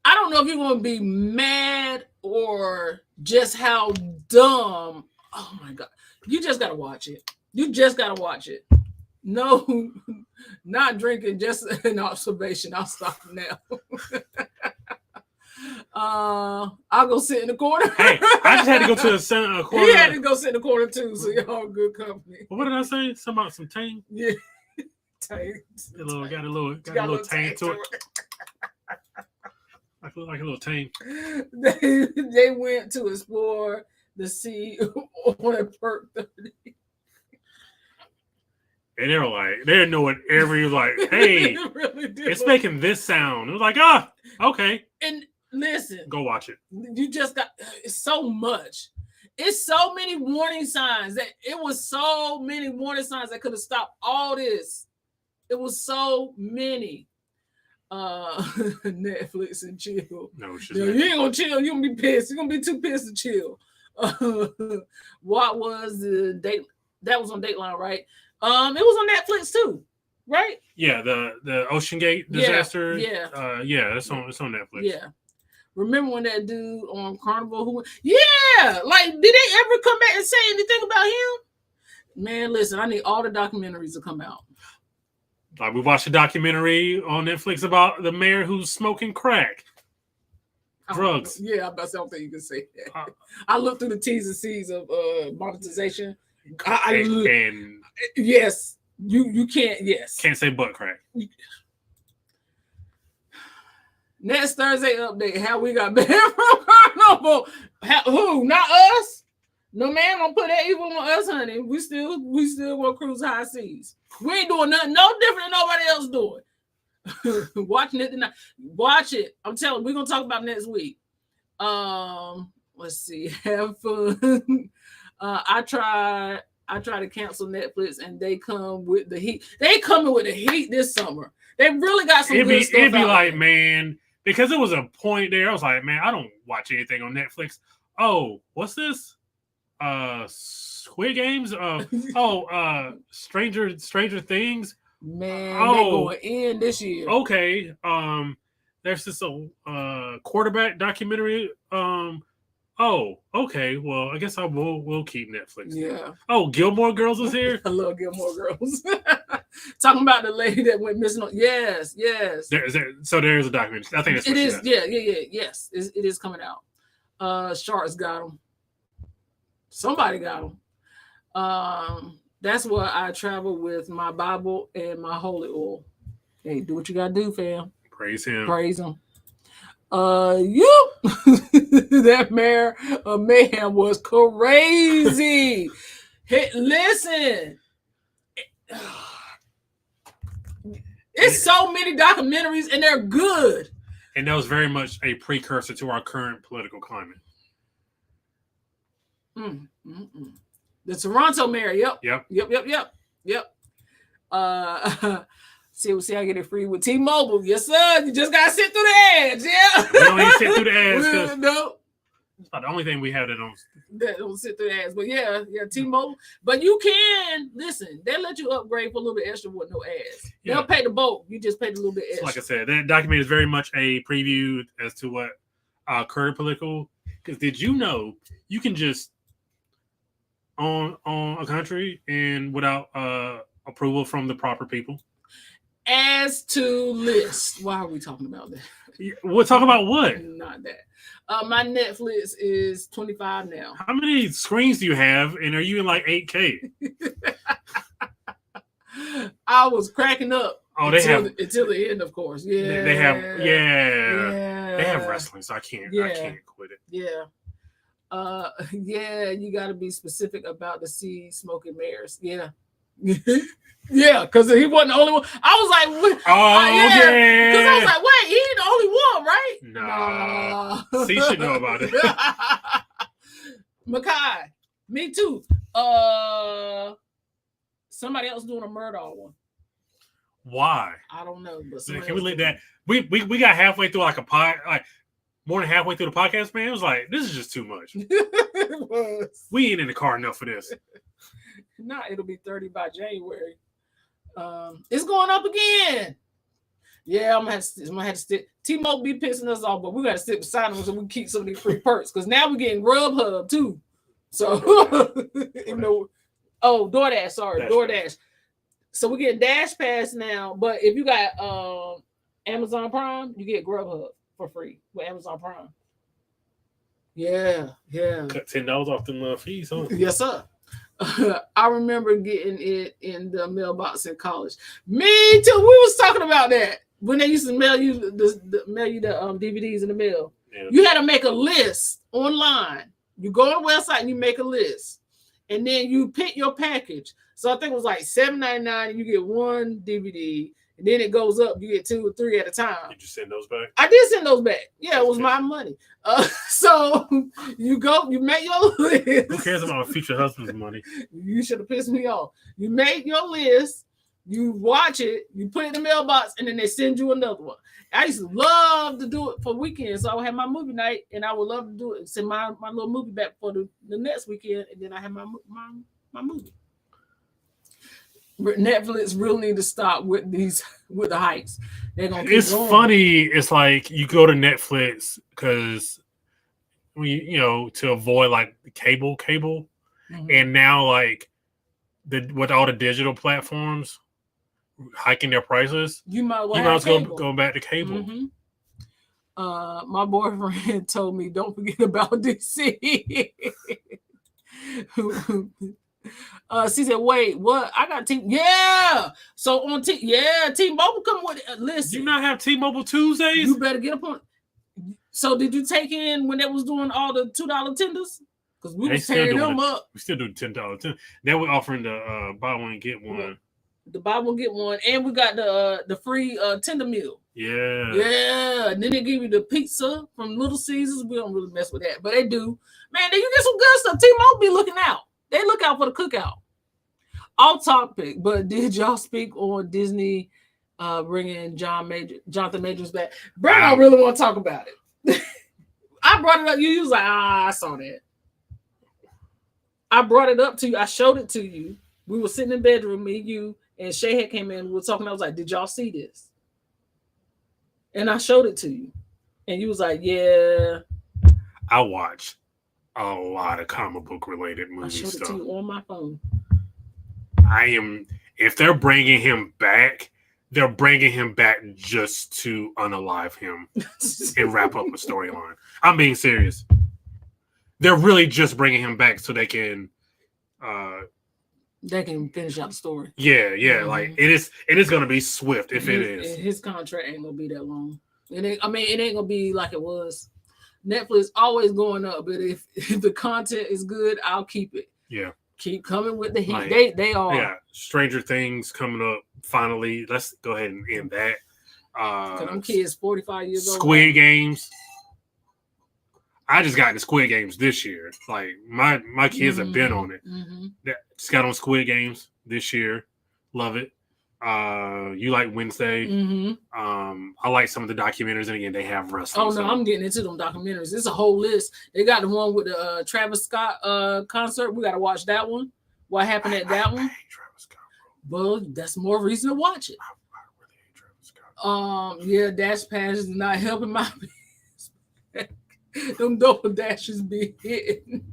I don't know if you're going to be mad or just how dumb. Oh my God. You just got to watch it. No, not drinking, just an observation. I'll stop now. I'll go sit in the corner. Hey, I just had to go to the corner. He had to go sit in the corner too, so y'all good company. What did I say? Something about some tang? Yeah. Tang. Got a little tang to it. Like a little tang. They went to explore the sea on a perk 30. And they didn't know what every hey, really it's making this sound. It was like, okay. And listen, go watch it. You just got it's so much. It's so many warning signs that could have stopped all this. It was so many. Netflix and chill. No, you ain't gonna chill. You're gonna be pissed. You're gonna be too pissed to chill. What was the date? That was on Dateline, right? It was on Netflix too, right? Yeah, the Ocean Gate disaster. Yeah. It's on Netflix. Yeah. Remember when that dude on Carnival did they ever come back and say anything about him? Man, listen, I need all the documentaries to come out. Like we watched a documentary on Netflix about the mayor who's smoking crack. Drugs. Yeah, I don't think you can say that. I looked through the T's and C's of monetization. And yes, you can't. Yes, can't say butt crack. Next Thursday update: how we got banned from Carnival? Who? Not us. No man, don't put that evil on us, honey. We still want to cruise high seas. We ain't doing nothing no different than nobody else doing. Watching it tonight. Watch it. I'm telling you, we're gonna talk about next week. Let's see. Have fun. I tried I try to cancel Netflix, and they come with the heat. They coming with the heat this summer. They really got some good stuff. It'd be out like, there. Man, because there was a point there. I was like, man, I don't watch anything on Netflix. Oh, what's this? Squid Games. Stranger Things. Man, they going in this year. Okay. There's this quarterback documentary. Oh, okay. Well, I guess we'll keep Netflix. Yeah. Oh, Gilmore Girls is here. I love Gilmore Girls. Talking about the lady that went missing. Yes. So there is a documentary. I think that's what it is. Yeah. Yes, it is coming out. Sharks got them. Somebody got them. That's why I travel with my Bible and my holy oil. Hey, do what you gotta do, fam. Praise him. Praise him. That mayor of mayhem was crazy. Hey, listen, it's so many documentaries and they're good. And that was very much a precursor to our current political climate. The Toronto mayor. Yep. See, I get it free with T-Mobile. Yes, sir. You just gotta sit through the ads. Yeah. We don't even sit through the ads because no. It's about the only thing we have that don't sit through the ads. But yeah, T-Mobile. But you can listen. They let you upgrade for a little bit extra with no ads. Yeah. They'll pay the bulk. You just pay a little bit extra. So like I said, that document is very much a preview as to what current political. Because did you know you can just own a country and without approval from the proper people? As to list. Why are we talking about that? We'll talk about what? Not that. My Netflix is 25 now. How many screens do you have? And are you in like 8K? I was cracking up. Oh, until the end, of course. Yeah. They have wrestling, so I can't quit it. Yeah. You got to be specific about the sea smoking mayors. Yeah. Yeah, because he wasn't the only one. I was like, what? Yeah. Because I was like, wait, he ain't the only one, right? Nah. C should know about it. Makai, me too. Somebody else doing a Murdaugh one. Why? I don't know. But can we let that? We got halfway through like more than halfway through the podcast, man. It was like, this is just too much. It was. We ain't in the car enough for this. Nah, it'll be 30 by January. It's going up again. Yeah, I'm gonna have to stick. T-Mobile be pissing us off, but we gotta stick beside them so we keep some of these free perks. Because now we're getting Grubhub too. So DoorDash, sorry, DoorDash. So we're getting Dash Pass now, but if you got Amazon Prime, you get Grubhub for free with Amazon Prime. Yeah. Cut $10 off them fees, huh? Yes, sir. I remember getting it in the mailbox in college. Me too. We was talking about that when they used to mail you the DVDs in the mail. Yeah. You had to make a list online. You go on the website and you make a list, and then you pick your package. So I think it was like $7.99, and you get one DVD, and then it goes up. You get 2 or 3 at a time. Did you send those back? I did send those back. Yeah, it was my money. So you make your list. Who cares about my future husband's money? You should have pissed me off. You make your list, you watch it, you put it in the mailbox, and then they send you another one. I used to love to do it for weekends. So I would have my movie night, and I would love to do it. Send my little movie back for the next weekend, and then I have my movie. Netflix really need to stop with the hypes. They're gonna keep going. Funny. It's like you go to Netflix because to avoid like cable, mm-hmm. And now like with all the digital platforms hiking their prices, you might as well go back to cable. Mm-hmm. My boyfriend told me don't forget about DC. She said, "Wait, what? I got T." Yeah. So on T-Mobile come with a list. You not have T-Mobile Tuesdays? You better get up on. So did you take in when they was doing all the $2 tenders? Because we was tearing them up. We still do $10 tender. Now we're offering the buy one get one. The buy one get one, and we got the free tender meal. Yeah. Yeah. And then they give you the pizza from Little Caesars. We don't really mess with that, but they do. Man, then you get some good stuff. T-Mobile be looking out. They look out for the cookout. Off topic, but did y'all speak on Disney bringing Jonathan Majors back? Brad, I really want to talk about it. I brought it up. You was like, I saw that. I brought it up to you. I showed it to you. We were sitting in the bedroom, me, you, and Shay had came in. We were talking. I was like, did y'all see this? And I showed it to you. And you was like, yeah. I watch a lot of comic book related movies. I showed it to you on my phone. If they're bringing him back, they're bringing him back just to unalive him and wrap up a storyline. I'm being serious. They're really just bringing him back so they can finish out the story. Yeah. Mm-hmm. Like it is going to be swift if it is. His contract ain't going to be that long. It ain't going to be like it was. Netflix always going up, but if the content is good, I'll keep it. Yeah. Keep coming with the heat. Like, they are. Yeah. Stranger Things coming up finally. Let's go ahead and end that. Them kids 45 years old. Squid Games. I just got into Squid Games this year. Like my kids have been on it. Mm-hmm. Just got on Squid Games this year. Love it. You like Wednesday. Mm-hmm. I like some of the documentaries, and again, they have wrestling. Oh no, I'm getting into them documentaries. It's a whole list. They got the one with the Travis Scott concert. We got to watch that one. What happened at that one? I hate Travis Scott, bro. Well, that's more reason to watch it. I really hate Travis Scott. Yeah, Dash Pass is not helping my business. Them double dashes be hitting.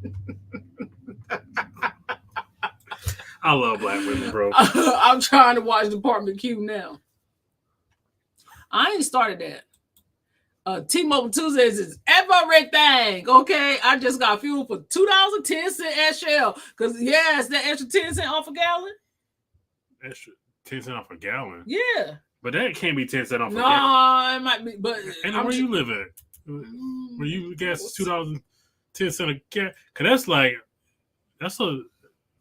I love black women, bro. I'm trying to watch Department Q now. I ain't started that. T-Mobile Tuesdays is everything. Okay, I just got fuel for $2.10 at Shell. Because it's that extra 10 cents off a gallon. Extra 10 cents off a gallon? Yeah. But that can't be 10 cents off a gallon. No, it might be. But and where you live at? Where you gas $2.10 a gallon? Because that's a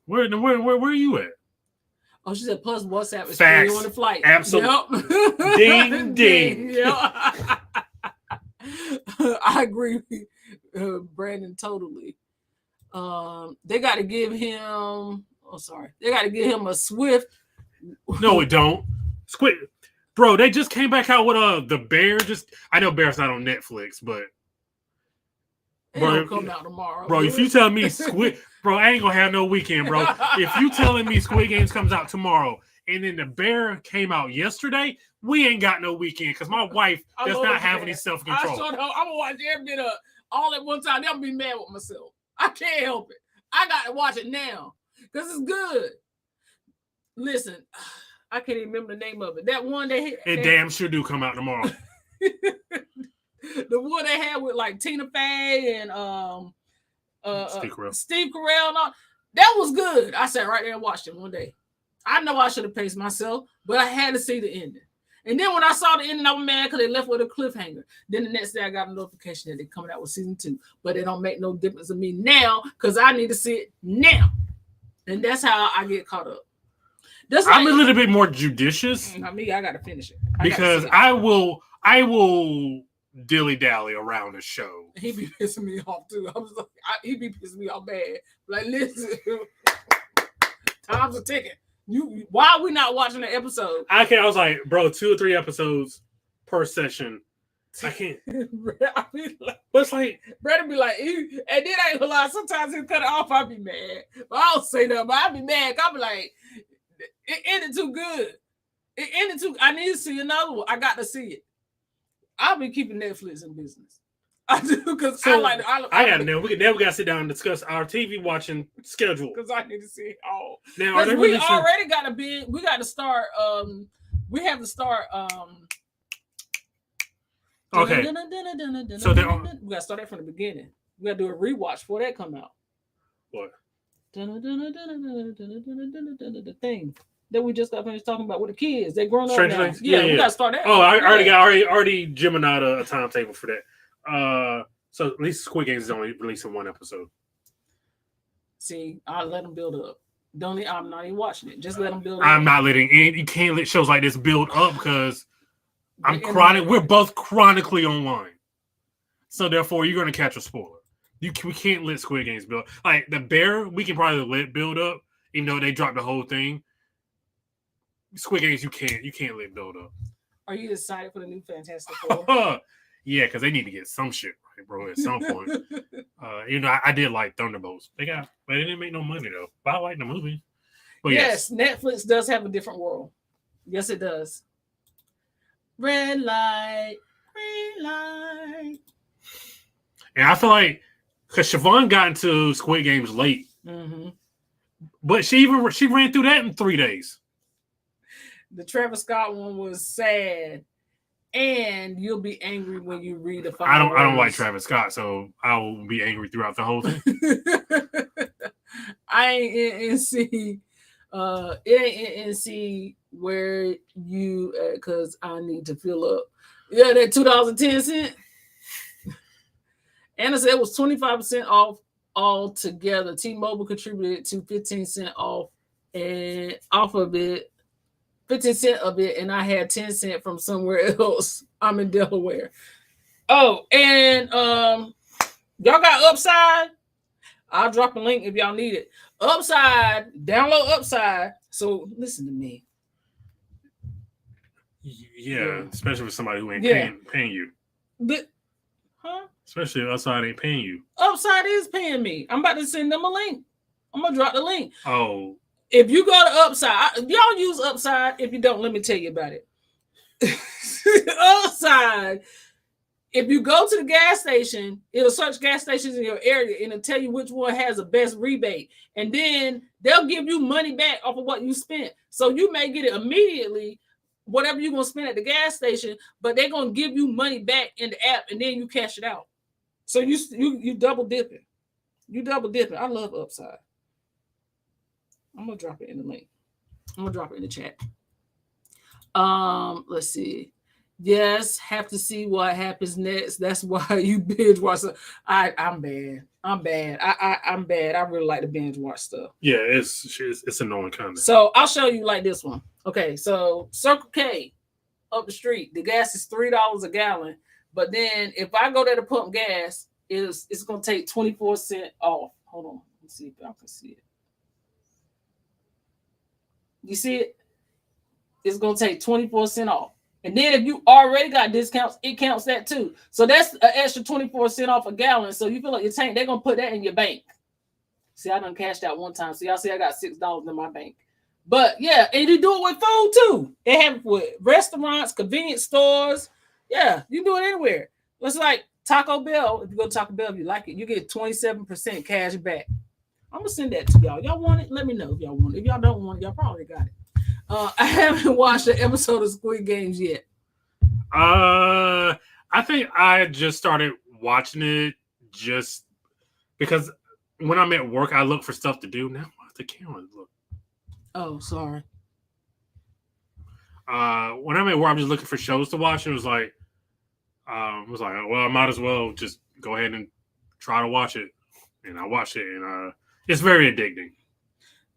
where are you at? Oh, she said plus WhatsApp is free on the flight. Absolutely. Yep. Ding ding. Yep. I agree with Brandon totally. They got to give him. They got to give him a swift. No, it don't. Squid, bro. They just came back out with the Bear. I know Bear's not on Netflix, but it'll come out tomorrow. Bro, if you tell me Squid, bro, I ain't gonna have no weekend, bro. If you telling me Squid Games comes out tomorrow and then the Bear came out yesterday, we ain't got no weekend because my wife does not have any self-control. I'm gonna watch every bit of all at one time. Then I'm gonna be mad with myself. I can't help it. I gotta watch it now because it's good. Listen, I can't even remember the name of it. That one they damn sure do come out tomorrow. The one they had with like Tina Fey and Steve Carell and all, that was good. I sat right there and watched it one day. I know I should have paced myself, but I had to see the ending. And then when I saw the ending, I was mad because they left with a cliffhanger. Then the next day I got a notification that they're coming out with season 2. But it don't make no difference to me now because I need to see it now. And that's how I get caught up. I'm a little bit more judicious. I got to finish it. Because I will dilly-dally around the show. He be pissing me off too. He be pissing me off bad. Like, listen, time's a ticking. Why are we not watching the episode? I was like, bro, 2 or 3 episodes per session. I can't. I be like, but it's like, Brandon be like, and then I ain't gonna lie, sometimes he'll cut it off, I'll be mad. But I don't say nothing, but I'll be mad. I'll be like, it ended too good. I need to see another one. I got to see it. I'll be keeping Netflix in business. I do because I got to know. We got to sit down and discuss our TV watching schedule because I need to see it all. Now, we already got to be. We got to start. We have to start. Okay. So we got to start that from the beginning. We got to do a rewatch before that come out. What? The thing that we just got finished talking about with the kids. They grown up now. Things? Yeah, we got to start that. Oh, I already Gemini a timetable for that. So at least Squid Games is only releasing 1 episode. See, I'll let them build up. I'm not even watching it. Just let them build up. I'm not letting any. You can't let shows like this build up because we're both chronically online. So therefore, you're going to catch a spoiler. We can't let Squid Games build. Like the Bear, we can probably let build up even though they dropped the whole thing. Squid Games, you can't let build up. Are you excited for the new Fantastic Four? Yeah, because they need to get some shit right, bro. At some point, I did like Thunderbolts. But they didn't make no money though. But I like the movie. But yes, Netflix does have a different world. Yes, it does. Red light, green light. And I feel like because Siobhan got into Squid Games late, but she ran through that in 3 days. The Travis Scott one was sad, and you'll be angry when you read the final. I don't like Travis Scott, so I will be angry throughout the whole thing. I ain't in NC. It ain't in NC where you because I need to fill up. Yeah, that $2.10. Anna said it was 25% off altogether. T-Mobile contributed to 15% off and off of it. 15 cents of it, and I had 10 cents from somewhere else. I'm in Delaware. Oh, and y'all got Upside. I'll drop a link if y'all need it. Upside, download Upside. So listen to me. Yeah, especially with somebody who ain't paying you. Especially if Upside ain't paying you. Upside is paying me. I'm about to send them a link. I'm gonna drop the link. Oh. If you go to Upside, y'all use Upside. If you don't, let me tell you about it. Upside. If you go to the gas station, it'll search gas stations in your area and it'll tell you which one has the best rebate. And then they'll give you money back off of what you spent. So you may get it immediately, whatever you're going to spend at the gas station, but they're going to give you money back in the app and then you cash it out. So you double dipping. You double dipping. I love Upside. I'm going to drop it in the link. I'm going to drop it in the chat. Let's see. Yes, have to see what happens next. That's why you binge watch stuff. I'm bad. I'm bad. I really like to binge watch stuff. Yeah, it's annoying kind of. So I'll show you like this one. Okay, so Circle K up the street, the gas is $3 a gallon. But then if I go there to pump gas, it's gonna take 24 cents off. Hold on, let's see if y'all can see it. You see it? It's gonna take 24 cents off. And then if you already got discounts, it counts that too. So that's an extra 24 cents off a gallon. So you feel like your tank, they're going to put that in your bank. See, I done cashed out one time. So y'all see I got $6 in my bank. But yeah, and you do it with food too. They have it with restaurants, convenience stores. Yeah, you can do it anywhere. It's like Taco Bell. If you go to Taco Bell, if you like it, you get 27% cash back. I'm going to send that to y'all. Y'all want it? Let me know if y'all want it. If y'all don't want it, y'all probably got it. I haven't watched an episode of Squid Games yet. I think I just started watching it just because when I'm at work, I look for stuff to do. Now the camera look. Oh, sorry. When I'm at work, I'm just looking for shows to watch. It was like, well, I might as well just go ahead and try to watch it, and I watched it, and it's very addicting.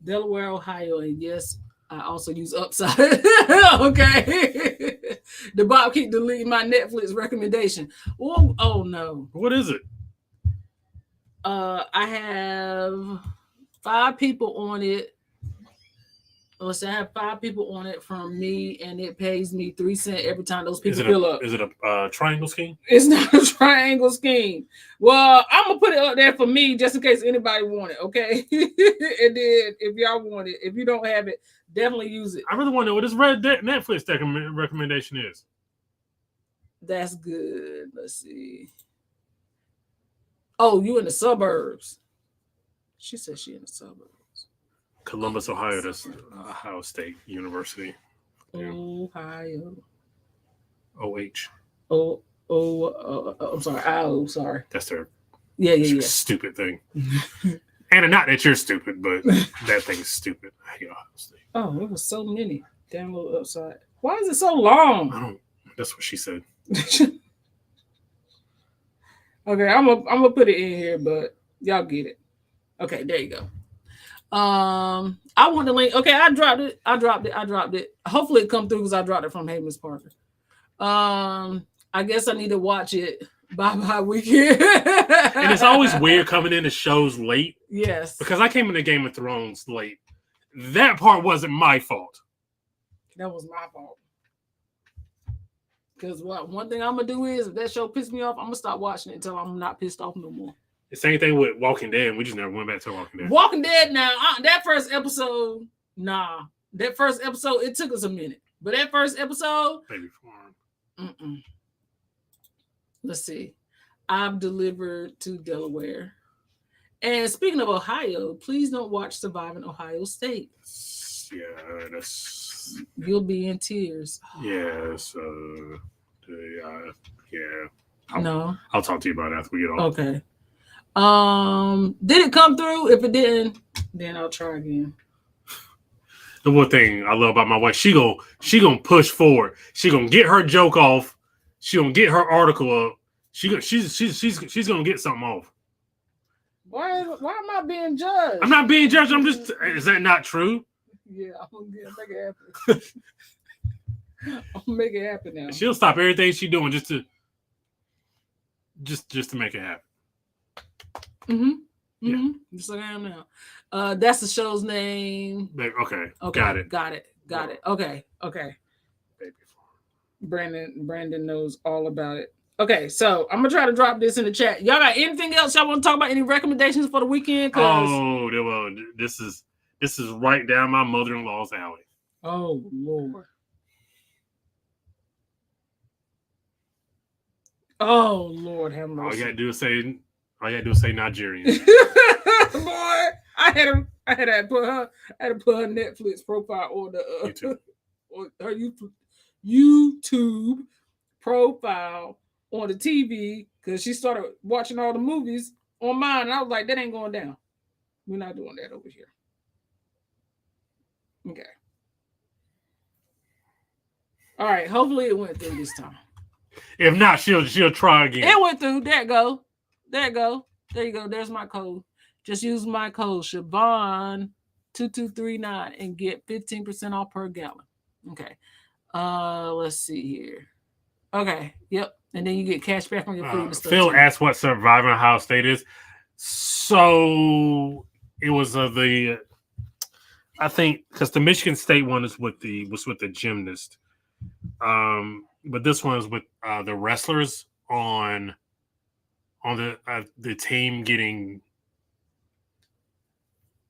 Delaware, Ohio, and yes. I also use Upside. Okay. The Bob keep deleting my Netflix recommendation. Oh no. What is it? I have 5 people on it. Let's say I have 5 people on it from me, and it pays me 3 cents every time those people fill up. Is it a triangle scheme? It's not a triangle scheme. Well, I'm gonna put it up there for me just in case anybody want it, okay? And then if y'all want it, if you don't have it, definitely use it. I really want to know what this red Netflix recommendation is. That's good. Let's see. Oh, you in the suburbs. She said she in the suburbs. Columbus, Ohio. That's Ohio State University. Ohio. OH. I'm sorry. Oh, sorry. That's their Yeah. stupid thing. And not that you're stupid, but that thing is stupid. I hate Ohio State. Oh, it was so many. Download Upside. Why is it so long? That's what she said. Okay, I'm gonna put it in here, but y'all get it. Okay, there you go. I want the link. Okay, I dropped it. Hopefully it come through because I dropped it from Miss Parker. I guess I need to watch it bye weekend. And it's always weird coming into shows late. Yes. Because I came into Game of Thrones late. that part wasn't my fault. That was my fault. Because one thing I'm gonna do is if that show pissed me off, I'm gonna stop watching it until I'm not pissed off no more. The same thing with Walking Dead. We just never went back to Walking Dead. Walking Dead now, that first episode, that first episode, it took us a minute. But that first episode, Baby Farm. Let's see. I've delivered to Delaware. And speaking of Ohio, please don't watch Surviving Ohio State. Yeah, that's... You'll be in tears. Yes. Yeah. No. I'll talk to you about it after we get off. Okay. Did it come through? If it didn't, then I'll try again. The one thing I love about my wife, she gonna push forward. She gonna get her joke off. She gonna get her article up. She's gonna get something off. Why am I being judged? I'm not being judged. I'm just. Is that not true? Yeah, I'm gonna make it happen. I'm gonna make it happen now. She'll stop everything she's doing just to make it happen. Yeah. Just like I am now. That's the show's name. Okay. Got it. Okay. Brandon knows all about it. Okay, so I'm gonna try to drop this in the chat. Y'all got anything else y'all want to talk about? Any recommendations for the weekend? Oh, well, this is right down my mother-in-law's alley. Oh Lord. Oh Lord, have mercy. All you gotta do is say Nigerian. Boy, I had to put her Netflix profile on the on her YouTube profile on the TV because she started watching all the movies on mine, and I was like, that ain't going down. We're not doing that over here. Okay. All right. Hopefully it went through this time. If not, she'll try again. It went through. There you go. There you go. There's my code. Just use my code Siobhan2239 and get 15% off per gallon. Okay. Let's see here. Okay. Yep. And then you get cash back on your food and stuff. Phil asked what Surviving Ohio State is. So it was I think because the Michigan State one was with the gymnast. But this one is with the wrestlers on the team getting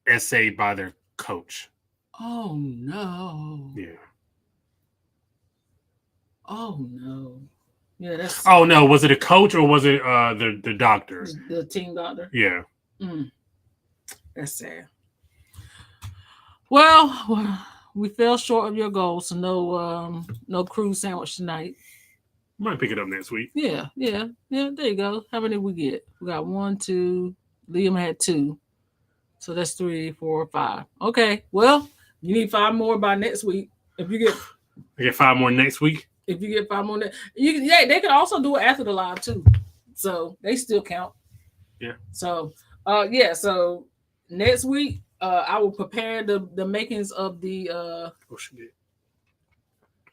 essayed by their coach. Oh no. Yeah. Oh no. Yeah, that's. Oh no, was it a coach or was it the doctor? The team doctor. Yeah. That's sad. Well, we fell short of your goal, so no cruise sandwich tonight. Might pick it up next week. Yeah. There you go. How many did we get? We got 1, 2. Liam had 2, so that's 3, 4, 5. Okay. Well, you need 5 more by next week. If you get 5 more next week. If you get 5 more, they can also do it after the live too, so they still count. Yeah. So, So next week, I will prepare the makings of the. OceanGate.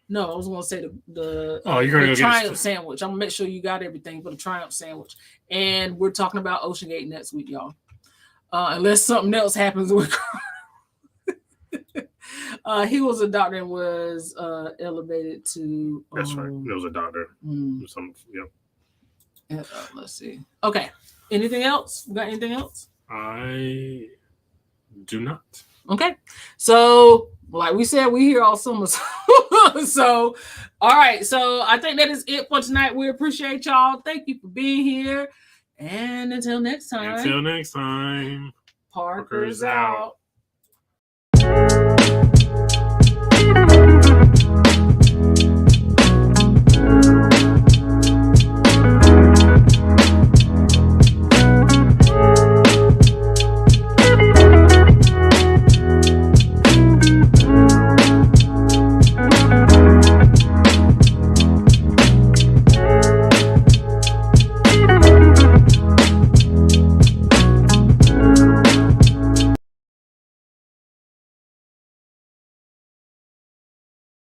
No, I was going to say the you're going to Triumph sandwich. I'm going to make sure you got everything for the Triumph sandwich, and we're talking about OceanGate next week, y'all. Unless something else happens with. He was a doctor and was elevated to. That's right. He was a doctor. Yep. Let's see. Okay. Anything else? Got anything else? I do not. Okay. So, like we said, we here all summer. So, all right. So, I think that is it for tonight. We appreciate y'all. Thank you for being here. And until next time. Parker's out.